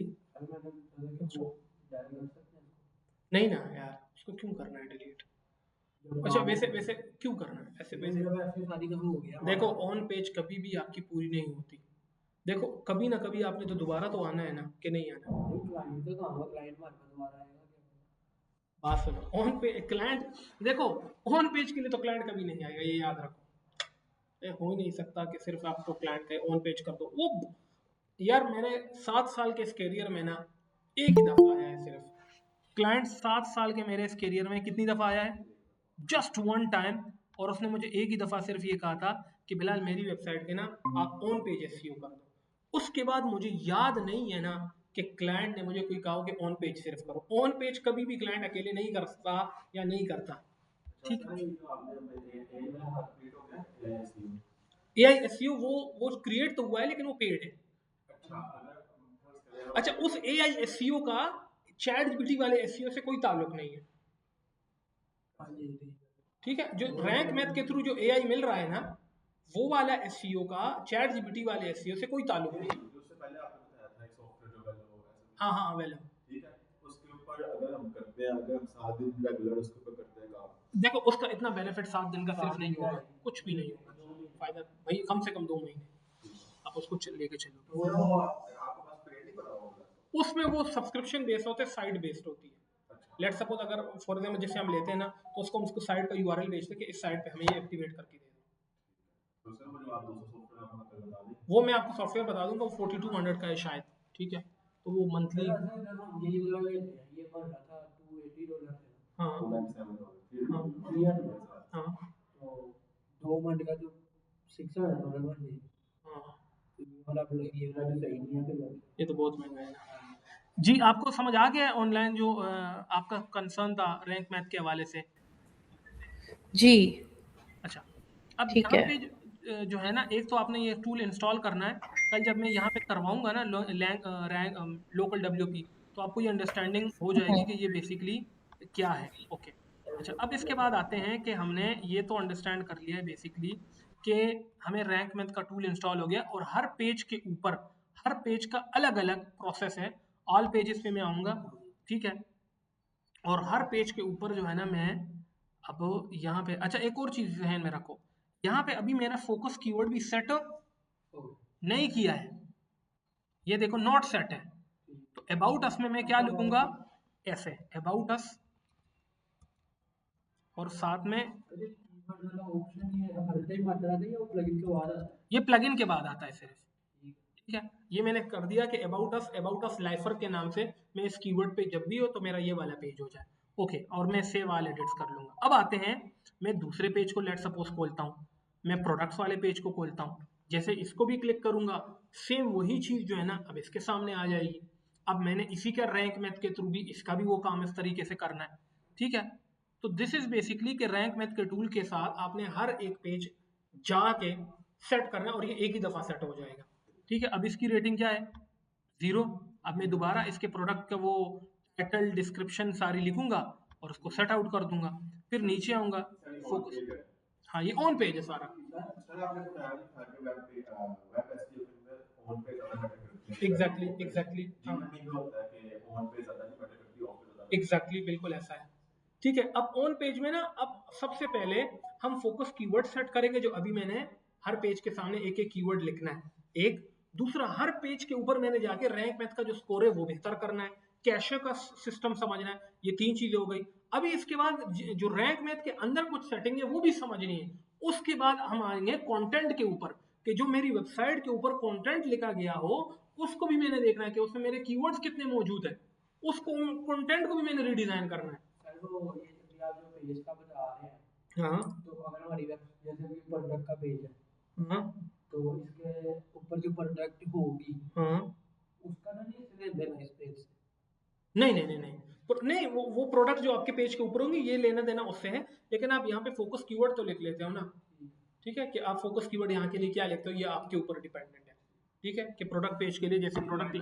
नहीं ना यार, उसको क्यों करना है डिलीट? अच्छा, वैसे वैसे क्यों करना है ऐसे? वैसे शादी का हो गया देखो, ऑन पेज कभी भी आपकी पूरी नहीं होती। देखो, कभी ना कभी आपने तो दोबारा तो आना है ना, कि नहीं आना? क्लाइंट तो कहाँ क्लाइंट मार कर दोबारा आएगा बात सुनो, ऑन पे क्लाइंट, देखो ऑन पेज के लिए तो क्लाइंट कभी नहीं आएगा, ये याद रखो। ये हो ही नहीं सकता कि सिर्फ आपको क्लाइंट का ऑन पेज कर दो। वो यार, मैंने 7 साल के इस करियर में ना एक ही दफा आया है सिर्फ क्लाइंट। 7 साल के मेरे इस करियर में कितनी दफा आया है? Just one time. और उसने मुझे एक ही दफा सिर्फ ये कहा था कि बिलाल, मेरी वेबसाइट के ना आप ऑन पेज एसईओ कर दो। उसके बाद मुझे याद नहीं है ना कि क्लाइंट ने मुझे कोई कहा हो कि ऑन पेज सिर्फ करो। ऑन पेज कभी भी क्लाइंट अकेले नहीं कर सकता या नहीं करता, ठीक है? ए आई एस वो क्रिएट तो हुआ है, लेकिन वो पेड है। अच्छा, उस ए आई एस का चैट जीपीटी वाले एस से कोई ताल्लुक नहीं है, हाँ जी ठीक है? जो रैंक मैथ के थ्रू जो ए आई मिल रहा है ना, वो वाला एस का चैट जीपीटी वाले एस से कोई ताल्लुक नहीं है। उससे पहले आपने बताया था एक सॉफ्टवेयर जो वेलो ऐसे हाँ हाँ, वेल, ठीक है, उसके ऊपर अगर हम करते हैं, अगर हम 7 दिन रेगुलर उसके ऊपर करते हैं काम, देखो उसका इतना बेनिफिट 7 दिन का सिर्फ नहीं होगा, कुछ भी नहीं होगा। फायदा भाई कम से कम 2 महीने आप उसको लेके चलो। तो वो आपके पास पेड नहीं पड़ा होगा? उसमें वो सब्सक्रिप्शन बेस्ड होते हैं, साइट बेस्ड होती है। लेट सपोज अगर फॉर एग्जाम्पल जैसे हम लेते हैं ना, तो उसको हम उसको साइट का यूआरएल भेजते हैं कि इस साइट पे हमें ये एक्टिवेट करके दे दो। तो सर मुझे आप दूसरा सॉफ्टवेयर आपको कल बता दें। वो मैं आपको सॉफ्टवेयर बता दूंगा, वो 4200 का है शायद, ठीक है? तो वो मंथली, यही वाला लेते हैं, ये बढ़ रहा था $280 हाँ तो हाँ 97 हाँ तो 2 मंथ का जो $600 बन जाएगा। हाँ, वाला ये वाला भी सही नहीं है फिर। ये तो बहुत महंगा है ना। जी, आपको समझ आ गया ऑनलाइन जो आपका कंसर्न था रैंक मैथ के हवाले से? जी, अच्छा, अब ठीक यहाँ है। पे जो है ना, एक तो आपने ये टूल इंस्टॉल करना है। कल जब मैं यहाँ पे करवाऊंगा ना लोकल डब्ल्यूपी, तो आपको ये अंडरस्टैंडिंग हो जाएगी कि ये बेसिकली क्या है। ओके, अच्छा, अब इसके बाद आते हैं कि हमने ये तो अंडरस्टैंड कर लिया है बेसिकली कि हमें रैंक मैथ का टूल इंस्टॉल हो गया, और हर पेज के ऊपर हर पेज का अलग अलग प्रोसेस है। ऑल पेजेस पे मैं आऊँगा, ठीक है? और हर पेज के ऊपर जो है ना, मैं अब यहाँ पे, अच्छा एक और चीज़ ध्यान में रखो, यहाँ पे अभी मेरा फोकस कीवर्ड भी सेट नहीं किया है। ये देखो, नॉट सेट है। तो अबाउट अस में मैं क्या लिखूंगा? ऐसे अबाउट अस, और साथ में ऑप्शन ये हर टाइम आता है या वो प्लगइन के बाद आता है? ये प्लगइन के बाद आता है सिर्फ, ठीक है? ये मैंने कर दिया कि अबाउट अस लाइफर के नाम से मैं इस कीवर्ड पे जब भी हो तो मेरा ये वाला पेज हो जाए। ओके, और मैं सेव ऑल एडिट्स कर लूंगा। अब आते हैं, मैं दूसरे पेज को लेट सपोज खोलता हूँ, मैं प्रोडक्ट्स वाले पेज को खोलता हूँ। जैसे इसको भी क्लिक करूंगा, सेम वही चीज जो है ना अब इसके सामने आ जाएगी। अब मैंने इसी का रैंक मैथ के थ्रू भी इसका भी वो काम इस तरीके से करना है, ठीक है? तो दिस इज बेसिकली कि रैंक मैथ के टूल के साथ आपने हर एक पेज जाके सेट करना है, और ये एक ही दफा सेट हो जाएगा, ठीक है? अब इसकी रेटिंग क्या है? 0। अब मैं दोबारा इसके प्रोडक्ट का वो टाइटल डिस्क्रिप्शन सारी लिखूंगा और उसको सेट आउट कर दूंगा। फिर नीचे आऊंगा, फोकस, हाँ ये ऑन पेज है सारा। सर आपने बताया कि था कि वेब एसईओ के अंदर ऑन पेज ज्यादा मैटर करती है। एग्जैक्टली हाँ जिनमें भी होता है कि ऑन पेज ज्यादा नहीं मैटर करती, ऑफ पेज ज्यादा। एग्जैक्टली बिल्कुल ऐसा है। ठीक है, अब ऑन पेज में ना, अब सबसे पहले हम फोकस कीवर्ड सेट करेंगे, जो अभी मैंने हर पेज के सामने एक एक कीवर्ड लिखना है। एक दूसरा, हर पेज के ऊपर मैंने जाके रैंक मैथ का जो स्कोर है वो बेहतर करना है, कैशे का सिस्टम समझना है। ये 3 चीजें हो गई। अभी इसके बाद जो रैंक मैथ के अंदर कुछ सेटिंग है वो भी समझनी है। उसके बाद हम आएंगे कंटेंट के ऊपर, कि जो मेरी वेबसाइट के ऊपर कंटेंट लिखा गया हो उसको भी मैंने देखना है कि उसमें मेरे कीवर्ड्स कितने मौजूद है, उसको कंटेंट को भी मैंने रिडिजाइन करना है। सर वो ये जब आप जो पेज का बता रहे हैं, हाँ तो अगर हमारी वेब जैसे कि प्रोडक्ट का पेज है, हाँ तो इसके ऊपर जो प्रोडक्ट होगी हाँ उसका ना नहीं लेन देना इस पेज से। नहीं, वो प्रोडक्ट जो आपके पेज के ऊपर होंगे ये लेना देना उससे है, लेकिन आप यहाँ पे फोकस कीवर्ड तो लिख लेते हो ना। ठीक है, कि आप फोकस कीवर्ड यहाँ के लिए क्या लिखते हो ये आपके ऊपर डिपेंडेंट है। ठीक है, कि प्रोडक्ट पेज के लिए जैसे प्रोडक्ट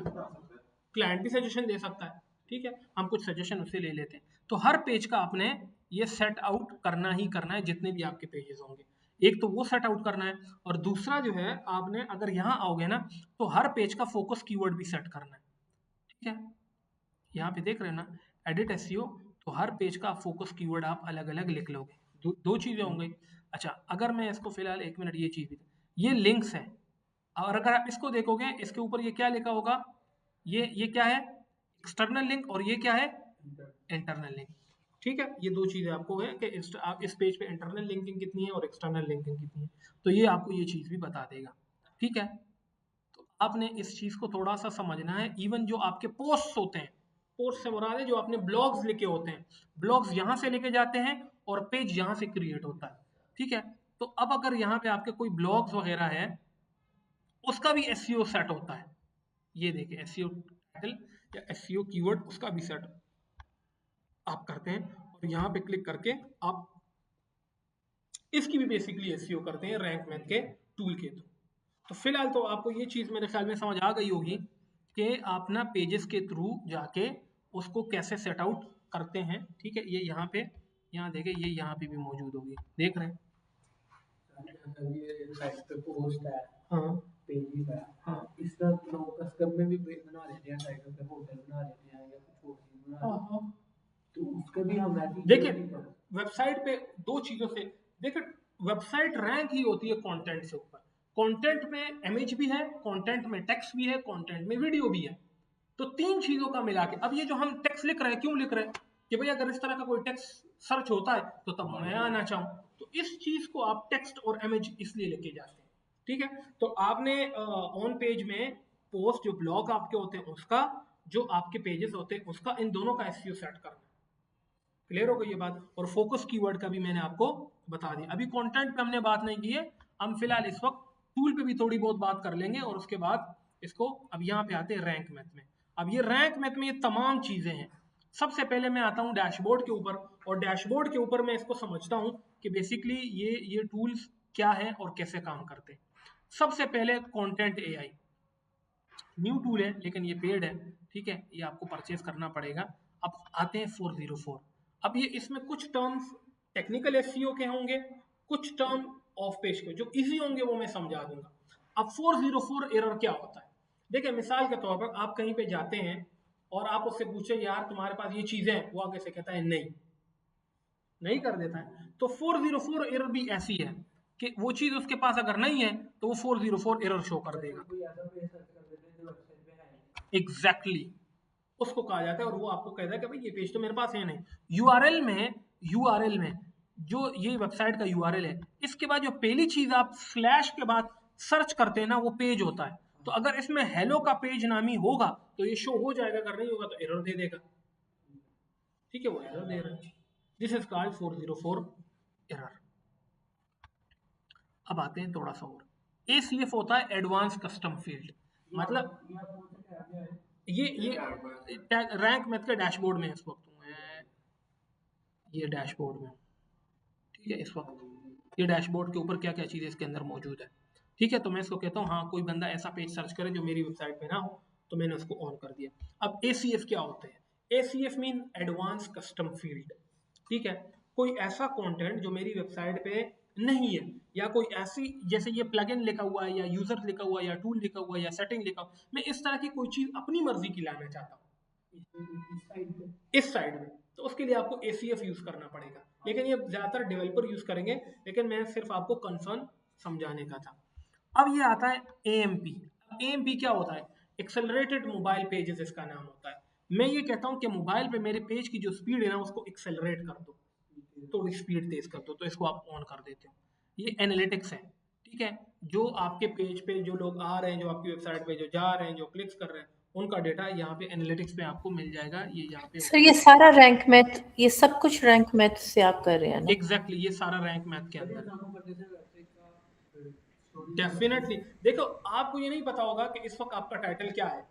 क्लाइंट भी सजेशन दे सकता है। ठीक है, हम कुछ सजेशन उससे ले लेते हैं। तो हर पेज का आपने ये सेट आउट करना ही करना है, जितने भी आपके पेजेस होंगे। एक तो वो सेट आउट करना है, और दूसरा जो है आपने अगर यहाँ आओगे ना तो हर पेज का फोकस कीवर्ड भी सेट करना है। ठीक है, यहाँ पे देख रहे हैं ना, एडिट एसईओ, तो हर पेज का फोकस कीवर्ड आप अलग अलग लिख लोगे। दो चीजें होंगी। अच्छा, अगर मैं इसको फिलहाल 1 मिनट, ये चीज भी, ये लिंक्स है, और अगर आप इसको देखोगे इसके ऊपर ये क्या लिखा होगा, ये क्या है, एक्सटर्नल लिंक, और ये क्या है, इंटरनल लिंक। ठीक है, ये 2 चीजें आपको है कि आप इस पेज पे इंटरनल लिंकिंग कितनी है और एक्सटर्नल लिंकिंग कितनी है, तो ये आपको ये चीज भी बता देगा। ठीक है, तो आपने इस चीज को थोड़ा सा समझना है। इवन जो आपके पोस्ट होते हैं, पोस्ट से मुराद है जो आपने ब्लॉग्स लिखे होते हैं, ब्लॉग्स यहाँ से लेके जाते हैं और पेज यहाँ से क्रिएट होता है। ठीक है, तो अब अगर यहाँ पे आपके कोई ब्लॉग्स वगैरह है उसका भी एसईओ सेट होता है। ये देखिए, एसईओ टाइटल या एसईओ कीवर्ड, उसका भी सेट आप करते हैं, और यहाँ पे क्लिक करके आप इसकी भी बेसिकली एसईओ करते हैं रैंक मैथ के टूल के थ्रू। तो फिलहाल तो आपको ये चीज मेरे ख्याल में समझ आ गई होगी कि आप ना पेजेस के थ्रू जाके उसको कैसे सेट आउट करते हैं। ठीक है, ये यहाँ पे, यहाँ देखें, ये यहाँ पे भी मौजूद होगी, देख रहे हैं। ये साइट पे पोस्ट है, हाँ पेज है, हाँ इस तरह लोग कस्टम में भी बना लेते हैं, साइटों पे होटल बना लेते हैं या कुछ और चीज बना लेते हैं, हाँ, तो उसके भी हम ऐसी देखिए वेबसाइट पे 2 चीजों से, देखिए वेबसाइट रैंक ही होती है कंटेंट से ऊपर। कंटेंट में इमेज भी है, कंटेंट में टेक्स्ट भी है, कंटेंट में वीडियो भी है। तो 3 चीजों का मिला के, अब ये जो हम टेक्स्ट लिख रहे हैं, क्यों लिख रहे हैं कि भाई अगर इस तरह का कोई टेक्स्ट सर्च होता है तो तब मैं आना चाहूँ, तो इस चीज को आप टेक्स्ट और इमेज इसलिए लेके जाते हैं। ठीक है, तो आपने ऑन पेज में पोस्ट जो ब्लॉग आपके होते हैं उसका, जो आपके पेजेस होते हैं उसका, इन दोनों का एसईओ सेट करना है। क्लियर हो गई ये बात? और फोकस कीवर्ड का भी मैंने आपको बता दिया। अभी कंटेंट पे हमने बात नहीं की है, हम फिलहाल इस वक्त टूल पे भी थोड़ी बहुत बात कर लेंगे, और उसके बाद इसको, अब यहाँ पे आते हैं रैंक मैथ में। अब ये रैंक मैथ में ये तमाम चीजें हैं। सबसे पहले मैं आता हूँ डैशबोर्ड के ऊपर, और डैशबोर्ड के ऊपर मैं इसको समझता हूँ कि बेसिकली ये टूल्स क्या है और कैसे काम करते हैं। सबसे पहले कंटेंट एआई न्यू टूल है, लेकिन ये पेड है। ठीक है, ये आपको परचेज करना पड़ेगा। अब आते हैं 404। अब ये इसमें कुछ टर्म्स टेक्निकल एसईओ के होंगे, कुछ टर्म ऑफ पेज के जो इजी होंगे वो मैं समझा दूंगा। अब 404 एरर क्या होता है, देखिए मिसाल के तौर पर आप कहीं पे जाते हैं और आप उससे पूछे यार तुम्हारे पास ये चीजें हैं, वो आगे से कहता है नहीं कर देता है। तो 404 एरर भी ऐसी है कि वो चीज उसके पास अगर नहीं है तो वो 404 एरर शो कर देगा। कोई ऐसा पेज सर्च कर देते हैं जो वेबसाइट पे है एग्जैक्टली उसको कहा जाता है, और वो आपको कहता है कि भाई ये पेज तो मेरे पास है नहीं। यूआरएल में जो ये वेबसाइट का यूआरएल है, इसके बाद जो पहली चीज आप स्लैश के बाद सर्च करते हैं ना, वो पेज होता है। तो अगर इसमें हेलो का पेज नामी होगा तो ये शो हो जाएगा, अगर नहीं होगा तो एरर दे देगा। ठीक है, वो एरर दे रहा है। This is called 404 error. अब आते हैं थोड़ा सा और, एसीएफ होता है एडवांस कस्टम फील्ड। मतलब ये रैंक मैथ के डैशबोर्ड में इस वक्त हूँ मैं, ये डैशबोर्ड में। ठीक है, इस वक्त ये डैशबोर्ड के ऊपर क्या क्या चीज़ें इसके अंदर मौजूद है। ठीक है, तो मैं इसको कहता हूँ हाँ कोई बंदा ऐसा पेज सर्च करे जो मेरी वेबसाइट पे ना हो, तो मैंने उसको ऑन कर दिया। अब एसीएफ क्या होते हैं? ACF mean advance custom field. ठीक है, कोई ऐसा कंटेंट जो मेरी वेबसाइट पे नहीं है, या कोई ऐसी जैसे ये प्लगइन लिखा हुआ है या यूजर लिखा हुआ है या टूल लिखा हुआ है या सेटिंग लिखा हुआ है, मैं इस तरह की कोई चीज अपनी मर्जी की लाना चाहता हूँ इस साइड में, तो उसके लिए आपको ACF यूज करना पड़ेगा, लेकिन ये ज्यादातर डेवलपर यूज करेंगे, लेकिन मैं सिर्फ आपको कंसर्न समझाने का था। अब ये आता है AMP। AMP क्या होता है? एक्सेलरेटेड मोबाइल पेजेस इसका नाम होता है। मैं ये कहता हूँ कि मोबाइल पे मेरे पेज की जो स्पीड है ना उसको एक्सेलरेट कर दो, थोड़ी स्पीड तेज कर दो, तो इसको आप ऑन कर देते हो। ये एनालिटिक्स है, ठीक है, जो आपके पेज पे जो लोग आ रहे हैं, जो आपकी वेबसाइट पे जो जा रहे हैं, जो क्लिक्स कर रहे हैं, उनका डेटा यहाँ पे एनालिटिक्स पे आपको मिल जाएगा। ये यहाँ पे सर ये सारा रैंक मैथ, ये सब कुछ रैंक मैथ से आप कर रहे हैं ना? एग्जैक्टली ये सारा रैंक मैथ के अंदर डेफिनेटली। देखो आपको ये नहीं पता होगा कि इस वक्त आपका टाइटल क्या है,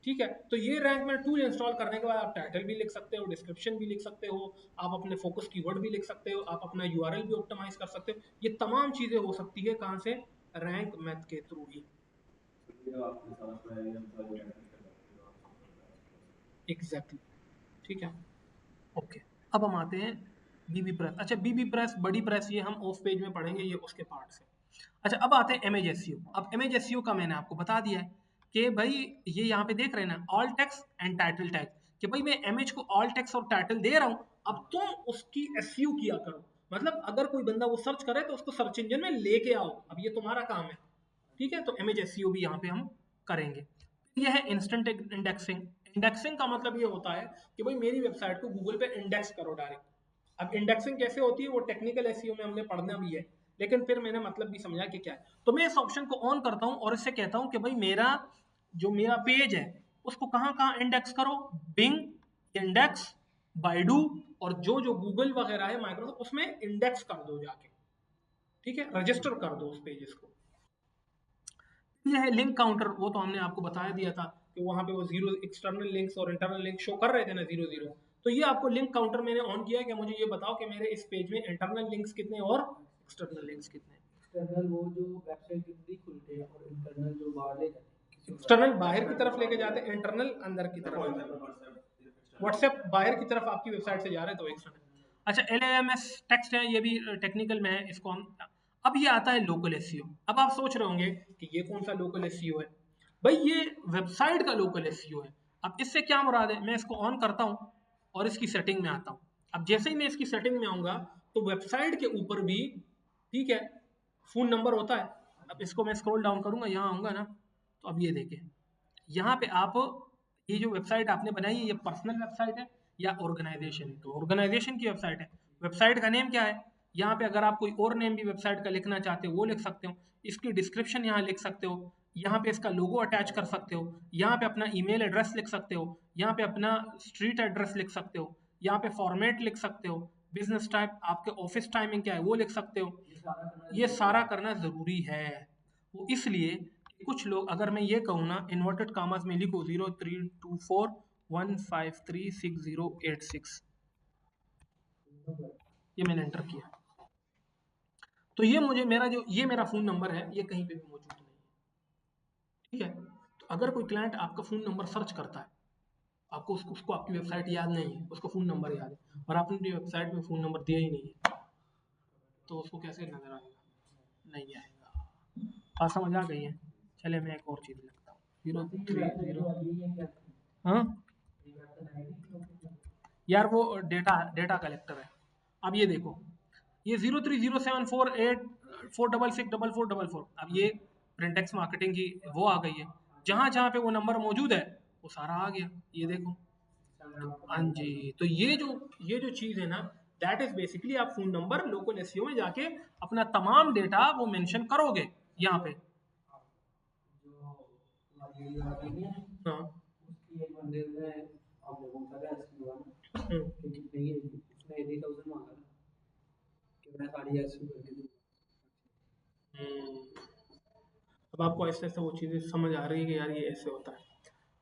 ठीक है, तो ये रैंक मैथ टूल इंस्टॉल करने के बाद आप टाइटल भी लिख सकते हो, डिस्क्रिप्शन भी लिख सकते हो, आप अपने फोकस कीवर्ड भी लिख सकते हो, आप अपना URL भी ऑप्टिमाइज कर सकते हो। ये तमाम चीजें हो सकती है कहाँ से? रैंक मैथ के थ्रू ही। एग्जैक्टली, ठीक है, ओके। अब हम आते हैं बीबी प्रेस। अच्छा बीबी प्रेस, बड़ी प्रेस, ये हम ऑफ पेज में पढ़ेंगे, ये उसके पार्ट से। अच्छा अब आते हैं इमेज एसईओ। अब इमेज एसईओ का मैंने आपको बता दिया है कि भाई ये यहाँ पे देख रहे हैं ना, all text and title tag, कि भाई मैं इमेज को ऑल टेक्स्ट और टाइटल दे रहा हूँ, अब तुम उसकी एसईओ किया करो। मतलब अगर कोई बंदा वो सर्च करे तो उसको सर्च इंजन में लेके आओ, अब ये तुम्हारा काम है, ठीक है। तो इमेज एसईओ भी यहाँ पे हम करेंगे। ये है इंस्टेंट इंडेक्सिंग। इंडेक्सिंग का मतलब ये होता है कि भाई मेरी वेबसाइट को गूगल पे इंडेक्स करो डायरेक्ट। अब इंडेक्सिंग कैसे होती है वो टेक्निकल एसईओ में हमने पढ़ना भी है, लेकिन फिर मैंने मतलब भी समझा कि क्या है। तो मैं इस ऑप्शन को ऑन करता हूँ और इससे कहता हूँ कि भाई मेरा जो मेरा पेज है उसको कहाँ कहाँ इंडेक्स करो, बिंग, इंडेक्स, बाइडू, और जो जो गूगल वगैरह है, माइक्रोसॉफ्ट, उसमें इंडेक्स कर दो जाके, ठीक है, रजिस्टर कर दो उस पेजेस को। ये है लिंक काउंटर, वो तो हमने आपको बताया दिया था कि वहां पे वो जीरो एक्सटर्नल लिंक्स और इंटरनल लिंक शो कर रहे थे ना, 0 0। तो ये आपको लिंक काउंटर मैंने ऑन किया है कि मुझे ये बताओ कि मेरे इस पेज में इंटरनल लिंक्स कितने और एक्सटर्नल लिंक्स कितने। एक्सटर्नल वो जो वेबसाइट कितनी खुलते हैं और इंटरनल जो बाहर ले जाते हैं। एक्सटर्नल बाहर की तरफ लेके जाते हैं, इंटरनल अंदर की तरफ। व्हाट्सएप बाहर की तरफ आपकी वेबसाइट से जा रहे हैं तो एक्सटर्नल। अच्छा LLMS टेक्स्ट है, ये भी टेक्निकल में है, इसको हम। अब ये आता है लोकल एसईओ। अब आप सोच रहे होंगे कि ये कौन सा लोकल एसईओ है? भाई ये वेबसाइट का लोकल एसईओ है। अब इससे क्या मुराद है? मैं इसको ऑन करता हूँ और इसकी सेटिंग में आता हूँ। अब जैसे ही मैं इसकी सेटिंग में आऊंगा तो वेबसाइट के ऊपर भी, ठीक है, फोन नंबर होता है। अब इसको मैं स्क्रॉल डाउन करूंगा, यहाँ आऊंगा ना, तो अब ये देखें, यहाँ पे आप ये जो वेबसाइट आपने बनाई है ये पर्सनल वेबसाइट है या ऑर्गेनाइजेशन है? तो ऑर्गेनाइजेशन की वेबसाइट है। वेबसाइट का नेम क्या है? यहाँ पे अगर आप कोई और नेम भी वेबसाइट का लिखना चाहते हो वो लिख सकते हो, इसकी डिस्क्रिप्शन यहाँ लिख सकते हो, यहाँ पे इसका लोगो अटैच कर सकते हो, यहाँ पे अपना ईमेल एड्रेस लिख सकते हो, यहाँ पे अपना स्ट्रीट एड्रेस लिख सकते हो, यहाँ पे फॉर्मेट लिख सकते हो, बिजनेस टाइप, आपके ऑफिस टाइमिंग क्या है वो लिख सकते हो। ये सारा करना जरूरी है, वो इसलिए कुछ लोग, अगर मैं ये कहूँ ना, इन्वर्टेड कामास में लिखो 03241536 ये मैंने एंटर किया, तो ये मुझे मेरा जो ये मेरा फोन नंबर है ये कहीं पे भी मौजूद नहीं है, ठीक है। तो अगर कोई क्लाइंट आपका फोन नंबर सर्च करता है, आपको उसको आपकी वेबसाइट याद नहीं है, उसको फोन नंबर याद है और आपने अपनी वेबसाइट में फोन नंबर दिया ही नहीं है, तो उसको कैसे नजर आएगा? नहीं आएगा। बात समझ आ गई है? चले मैं एक और चीज लिखता हूँ, 030। हाँ यार वो डेटा डेटा कलेक्टर है। अब ये देखो, ये 030748466444, अब ये प्रिंटेक्स मार्केटिंग की वो आ गई है, जहां जहां पे वो नंबर मौजूद है वो सारा आ गया, ये देखो। हाँ जी, तो ये जो चीज है ना, दैट इज बेसिकली आप फोन नंबर लोकल एसईओ में जाके अपना तमाम डेटा वो मेंशन करोगे यहाँ पे। हाँ उसकी एक बंदे ने हमने बोला था ऐसे हुआ ना कि नहीं है, उसने 80,000 मांगा ना कि मैं साड़ी ऐसे करके दूँ। अब आपको ऐसे ऐसे वो चीजें समझ आ रही है कि यार ये ऐसे होता है।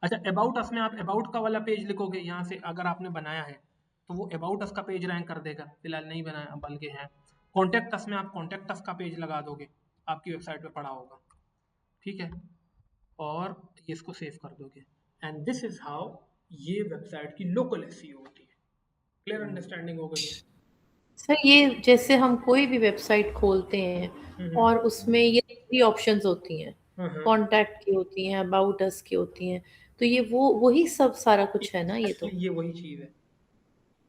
अच्छा अबाउट अस में आप अबाउट का वाला पेज लिखोगे यहाँ से, अगर आपने बनाया है तो वो अबाउट अस का पेज रैंक कर देगा, फिलहाल नहीं बनाया बल्कि है। कॉन्टेक्ट अस में आप कॉन्टेक्ट अस का पेज लगा दोगे, आपकी वेबसाइट पे पड़ा होगा, ठीक है, और इसको सेव कर दोगे। एंड दिस इज हाउ ये वेबसाइट की लोकल एसईओ होती है। क्लियर अंडरस्टैंडिंग हो गई है? सर ये जैसे हम कोई भी वेबसाइट खोलते हैं और उसमें ये 3 ऑप्शंस होती हैं, कॉन्टैक्ट की होती हैं, अबाउट अस की होती हैं, तो ये वही सब सारा कुछ है ना ये तो? ये वही चीज़ है,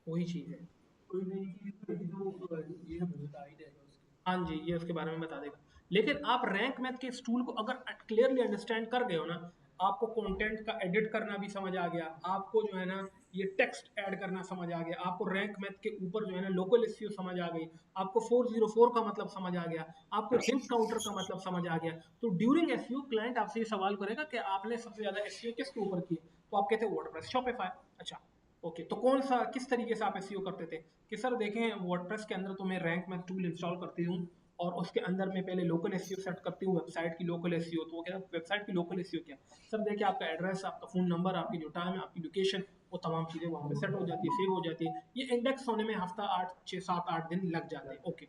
वही चीज़ है। कोई नई चीज़ होगी तो ये हमें बता ही देगा उसके। हाँ जी, ये उसके बारे में बता देगा। लेकिन आप रैंक मैथ के इस टूल को अगर क्लियरली अंडरस्टैंड कर गए हो ना, आपको कंटेंट का एडिट करना भी समझ आ गया, आपको जो है ना ये टेक्स्ट ऐड करना समझ आ गया, आपको रैंक मैथ के ऊपर जो है ना लोकल एसईओ समझ आ गई, आपको 404 का मतलब समझ आ गया, आपको लिंक काउंटर का मतलब समझ आ गया। तो ड्यूरिंग एसईओ क्लाइंट आपसे ये सवाल करेगा कि आपने सबसे ज़्यादा एसईओ किसके ऊपर किए, तो आप कहते हैं वर्डप्रेस, शॉपिफाई। अच्छा, ओके, तो कौन सा किस तरीके से आप एसईओ करते थे कि सर देखें वर्डप्रेस के अंदर तो मैं रैंक मैथ टूल इंस्टॉल करती हूँ और उसके अंदर मैं पहले लोकल एसईओ सेट करती हूँ, वेबसाइट की लोकल एसईओ। तो वो क्या वेबसाइट की लोकल एसईओ क्या सर, देखिए आपका एड्रेस, आपका फ़ोन नंबर, आपकी जो टाइम है, आपकी लोकेशन, वो तमाम चीज़ें वहाँ पे सेट हो जाती है, सेव हो जाती है। ये इंडेक्स होने में हफ्ता 8 6 7 8 दिन लग जाते हैं। ओके,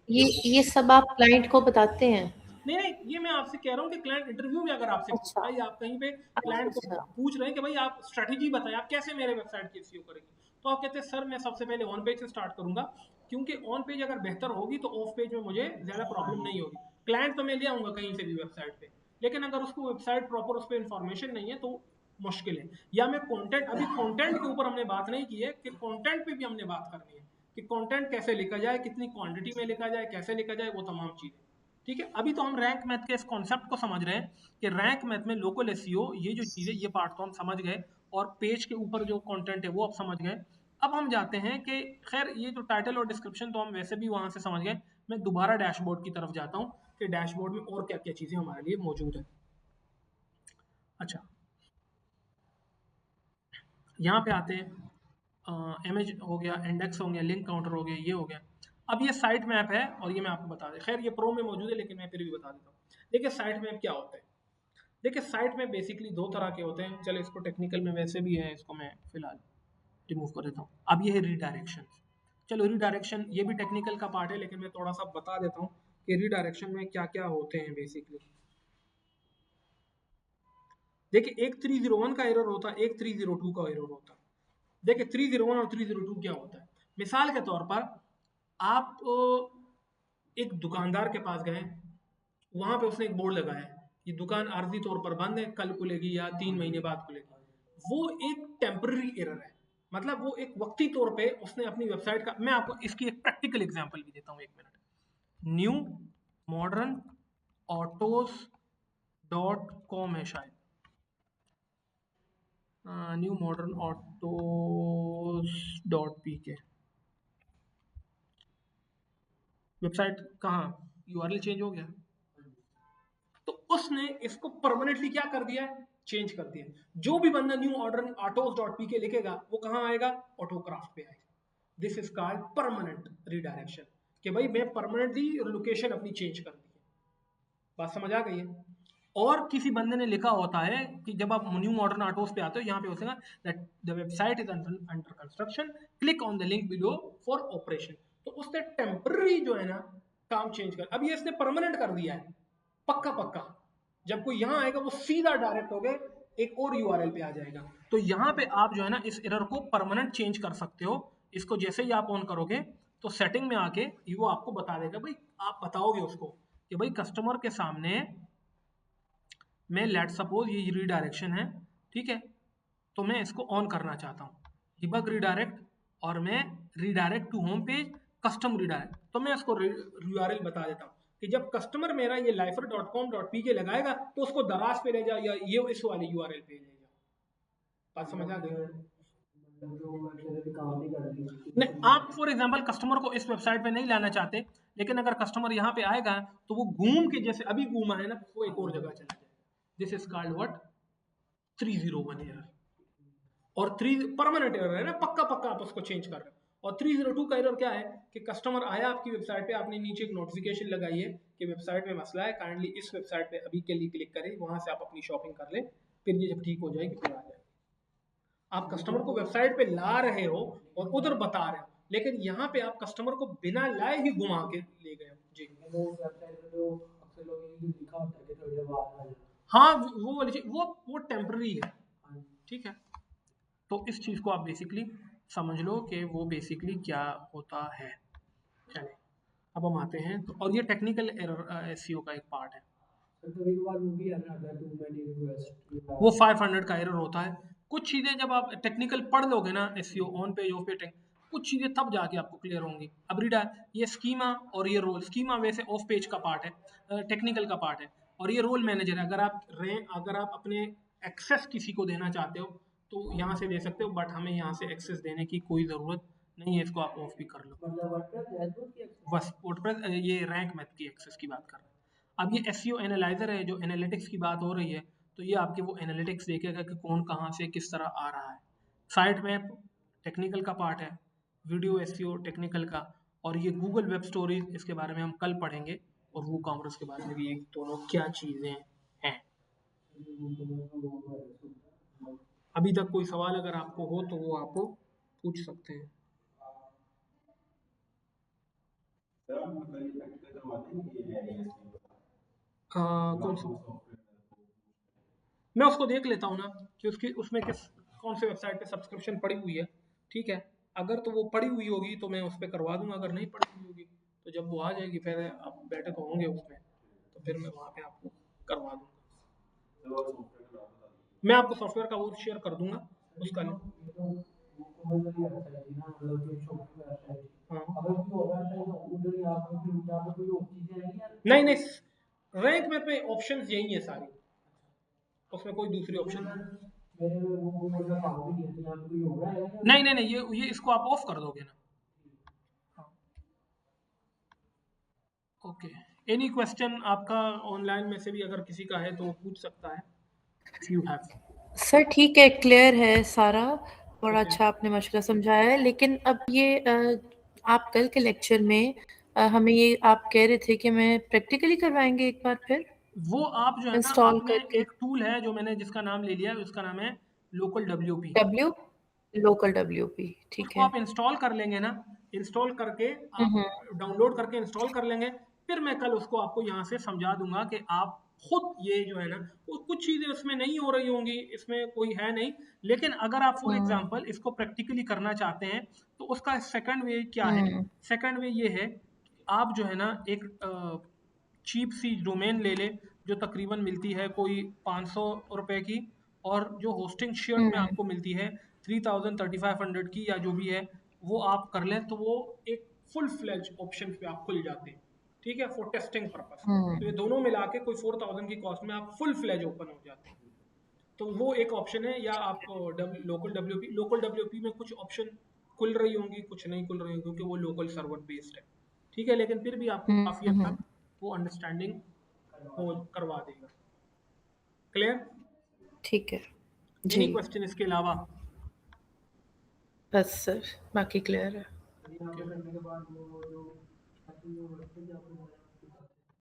ये सब आप क्लाइंट को बताते हैं? नहीं नहीं, ये मैं आपसे कह रहा हूँ कि क्लाइंट इंटरव्यू में अगर आपसे अच्छा, पूछता है या आप कहीं पे अच्छा, क्लाइंट को अच्छा। पूछ रहे हैं कि भाई आप स्ट्रेटेजी बताएं, आप कैसे मेरे वेबसाइट की एसईओ करेंगे, तो आप कहते हैं सर मैं सबसे पहले ऑन पेज से स्टार्ट करूंगा, क्योंकि ऑन पेज अगर बेहतर होगी तो ऑफ पेज में मुझे ज़्यादा प्रॉब्लम नहीं होगी। क्लाइंट तो मैं ले आऊँगा कहीं से भी वेबसाइट पे, लेकिन अगर उसको वेबसाइट प्रॉपर उस पर इंफॉर्मेशन नहीं है तो मुश्किल है। या मैं कंटेंट, अभी कंटेंट के ऊपर हमने बात नहीं की है कि कंटेंट पे भी हमने बात करनी है कि कंटेंट कैसे लिखा जाए, कितनी क्वांटिटी में लिखा जाए, कैसे लिखा जाए, वो तमाम चीज़ें। ठीक है, अभी तो हम रैंक मैथ के इस कॉन्सेप्ट को समझ रहे हैं कि रैंक मैथ में लोकल एसईओ, ये जो चीज़ है, ये पार्ट तो हम समझ गए, और पेज के ऊपर जो कंटेंट है वो आप समझ गए। अब हम जाते हैं कि खैर ये जो टाइटल और डिस्क्रिप्शन तो हम वैसे भी वहाँ से समझ गए। मैं दोबारा डैशबोर्ड की तरफ जाता हूँ कि डैशबोर्ड में और क्या क्या चीज़ें हमारे लिए मौजूद है। अच्छा, यहाँ पे आते हैं, इमेज हो गया, इंडेक्स हो गया, लिंक काउंटर हो गया, ये हो गया। अब ये साइट मैप है और ये मैं आपको बता दें, खैर ये प्रो में मौजूद है लेकिन मैं फिर भी बता देता हूँ। देखिए साइट मैप क्या होता है। देखिए साइट में बेसिकली 2 तरह के होते हैं, चलो इसको टेक्निकल में वैसे भी है, इसको मैं फिलहाल रिमूव कर देता हूँ। अब ये है रीडायरेक्शन। चलो रीडायरेक्शन ये भी टेक्निकल का पार्ट है, लेकिन मैं थोड़ा सा बता देता हूँ कि रीडायरेक्शन में क्या क्या होते हैं बेसिकली। देखिए एक 301 का एरर होता है, एक 302 का एरर होता है। देखिए 301 और 302 क्या होता है, मिसाल के तौर पर आप एक दुकानदार के पास गए, वहां पे उसने एक बोर्ड लगाया है, ये दुकान आर्जी तौर पर बंद है, कल खुलेगी या 3 महीने बाद खुलेगी। वो एक टेम्पररी एरर है, मतलब वो एक वक्ती तौर पे उसने अपनी वेबसाइट का, मैं आपको इसकी एक प्रैक्टिकल एग्जांपल भी देता हूँ, 1 minute. New modern autos .com है शायद, new modern autos .pk website कहाँ, यूआरएल चेंज हो गया, तो उसने इसको परमानेंटली क्या कर दिया, चेंज कर दिया। जो भी बंदा न्यू ऑर्डर ऑटोज.pk लिखेगा वो कहाँ आएगा, ऑटोक्राफ्ट पे आएगा। This is called permanent redirection, कि भाई मैं परमानेंटली लोकेशन अपनी चेंज कर दी है। बात समझ आ गई है। और किसी बंदे ने लिखा होता है कि जब आप न्यू मॉडर्न ऑटोज पे आते हो, यहाँ पे होगा that the website is under construction, click on the link below for operation. तो उसने टेम्पररी जो है ना काम चेंज कर, अब ये इसने परमानेंट कर दिया है, पक्का पक्का। जब कोई यहाँ आएगा वो सीधा डायरेक्ट हो गए एक और यूआरएल पे आ जाएगा। तो यहाँ पे आप जो है ना इस एरर को परमानेंट चेंज कर सकते हो। इसको जैसे ही आप ऑन करोगे तो सेटिंग में आके वो आपको बता देगा, भाई आप बताओगे उसको कि भाई कस्टमर के सामने मैं लेट सपोज ये रीडायरेक्शन है, ठीक है, तो मैं इसको ऑन करना चाहता हूँ, डिबग रीडायरेक्ट, और मैं redirect to home page custom redirect, तो मैं इसको यूआरएल बता देता हूँ कि जब कस्टमर मेरा ये lifer.com.pk लगाएगा तो उसको दराज पे ले जाओ या ये इस वाले यूआरएल पे ले जाओ। बात समझ आ गई। जो वेबसाइट अभी काम नहीं कर रही, नहीं, आप फॉर एग्जांपल कस्टमर को इस वेबसाइट पे नहीं लाना चाहते, लेकिन अगर कस्टमर यहाँ पे आएगा तो वो घूम के, जैसे अभी घूमा है ना, वो एक और जगह चला जाए। This is called what, 301 error. और 3 परमानेंट एरर है ना, पक्का पक्का आप उसको चेंज कर रहे हो। और 302 का एरर क्या है कि कस्टमर आया आपकी वेबसाइट पे, आपने नीचे एक नोटिफिकेशन लगाई है कि वेबसाइट में मसला है, काइंडली इस वेबसाइट पे अभी के लिए क्लिक करें, वहां से आप अपनी शॉपिंग कर लें, फिर ये जब ठीक हो जाएगी फिर आ जाए। आप कस्टमर को वेबसाइट पे ला रहे हो और उधर बता रहे हो, लेकिन यहाँ पे आप कस्टमर को बिना लाए ही घुमा के ले गए हो जी। वो वेबसाइट पे जो अक्सर लोग ये लिखा होता है कि थोड़ी देर बाद आ जाए। हाँ, वो वाली चीज, वो टेम्पररी है, ठीक है। तो इस चीज को आप बेसिकली समझ लो कि वो बेसिकली क्या होता है। चले अब हम आते हैं तो, और ये टेक्निकल एरर एसईओ का एक पार्ट है। सर कभी कभार वो भी आता है टू मैनी रिक्वेस्ट वो 500 का एरर होता है। कुछ चीज़ें जब आप टेक्निकल पढ़ लोगे ना, SEO on page of page, कुछ चीज़ें तब जाके आपको क्लियर होंगी। अब रीडा ये स्कीमा और ये रोल, स्कीमा वैसे ऑफ पेज का पार्ट है, टेक्निकल का पार्ट है, और ये रोल मैनेजर है। अगर आप अपने एक्सेस किसी को देना चाहते हो तो यहाँ से दे सकते हो, बट हमें यहाँ से एक्सेस देने की कोई ज़रूरत नहीं है, इसको आप ऑफ भी कर लो। मतलब वर्डप्रेस डैशबोर्ड की access? बस वर्डप्रेस ये रैंक मैथ की एक्सेस की बात कर रहे हैं। अब ये एसईओ एनालाइजर है, जो एनालिटिक्स की बात हो रही है, तो ये आपके वो एनालिटिक्स देखेगा कि कौन कहाँ से किस तरह आ रहा है। साइट मैप टेक्निकल का पार्ट है, वीडियो एसईओ टेक्निकल का, और ये गूगल वेब स्टोरीज, इसके बारे में हम कल पढ़ेंगे, और वो कॉमर्स के बारे में भी, ये दोनों क्या चीज़ें हैं। अभी तक कोई सवाल अगर आपको हो तो वो आपको पूछ सकते हैं। सर आप मतलब ये प्रैक्टिकल करवाते हैं कि ये SEO कौन सा? मैं उसको देख लेता हूँ ना कि उसकी उसमें कौन से वेबसाइट पे सब्सक्रिप्शन पड़ी हुई है, ठीक है। अगर तो वो पड़ी हुई होगी तो मैं उस पर करवा दूंगा, अगर नहीं पड़ी हुई होगी तो जब वो आ जाएगी, फिर आप बैठे तो होंगे उसमें, तो फिर मैं वहाँ पे आपको करवा दूंगा। सर और सॉफ्टवेयर का नाम बता दीजिए। मैं आपको सॉफ्टवेयर का वो शेयर कर दूंगा उसका। ये तो वो वाली वेबसाइट है ना, मतलब जो शॉपिंग वेबसाइट है। हाँ, अगर कोई और वेबसाइट है उधर ही आप फिर यहाँ पे कोई और चीजें आएंगी या नहीं नहीं, रैंक में पे ऑप्शंस यही है सारी, उसमें कोई दूसरी ऑप्शन मेरे वो मतलब काम भी नहीं है, तो यहाँ पे कोई और आएगा नहीं नहीं नहीं, ये इसको आप ऑफ कर दोगे ना। ओके, एनी क्वेश्चन आपका ऑनलाइन में से भी अगर किसी का है तो वो पूछ सकता है, इफ यू हैव। सर ठीक है, क्लियर है सारा, बड़ा ओके, अच्छा आपने माशाल्लाह समझाया है। लेकिन अब ये आप कल के लेक्चर में हमें ये आप कह रहे थे कि मैं प्रैक्टिकली करवाएंगे एक बार फिर वो आप जो है ना, इंस्टॉल आपने करके एक टूल है जो मैंने जिसका नाम ले लिया है, उसका नाम है local WP। W local WP, ठीक उसको है। आप इंस्टॉल कर लेंगे ना, इंस्टॉल करके आप हम्म डाउनलोड करके इंस्टॉल कर लेंगे, फिर मैं कल उसको आपको यहाँ से समझा दूंगा कि आप खुद ये जो है ना, वो कुछ चीज़ें उसमें नहीं हो रही होंगी, इसमें कोई है नहीं, लेकिन अगर आप फॉर हम्म एग्जांपल इसको प्रैक्टिकली करना चाहते हैं तो उसका सेकंड वे क्या है। हम्म सेकंड वे ये है कि आप जो है ना एक चीप सी डोमेन ले लें, जो तकरीबन मिलती है कोई 500 रुपए की, और जो होस्टिंग शेयर में हम्म आपको मिलती है 3000 3500 की या जो भी है, वो आप कर लें, तो वो एक फुल फ्लेज ऑप्शन पे आप खुल जाते हैं, ठीक है, फॉर टेस्टिंग पर्पस। तो ये हम्म दोनों मिला के कोई 4000 की कॉस्ट में आप फुल फ्लेज ओपन हो जाते हैं, तो वो एक ऑप्शन है। या आप लोकल डब्ल्यूपी में कुछ ऑप्शन खुल रही होंगी, कुछ नहीं खुल रही होंगी, क्योंकि वो लोकल सर्वर बेस्ड है, ठीक है, लेकिन फिर भी आपको काफ़ी हद हम्म, तक वो अंडरस्टैंडिंग हो करवा देगा। क्लियर? ठीक है जी, एनी क्वेश्चन इसके अलावा? बस सर बाकी क्लियर है। यहाँ पे करने के बाद वो जो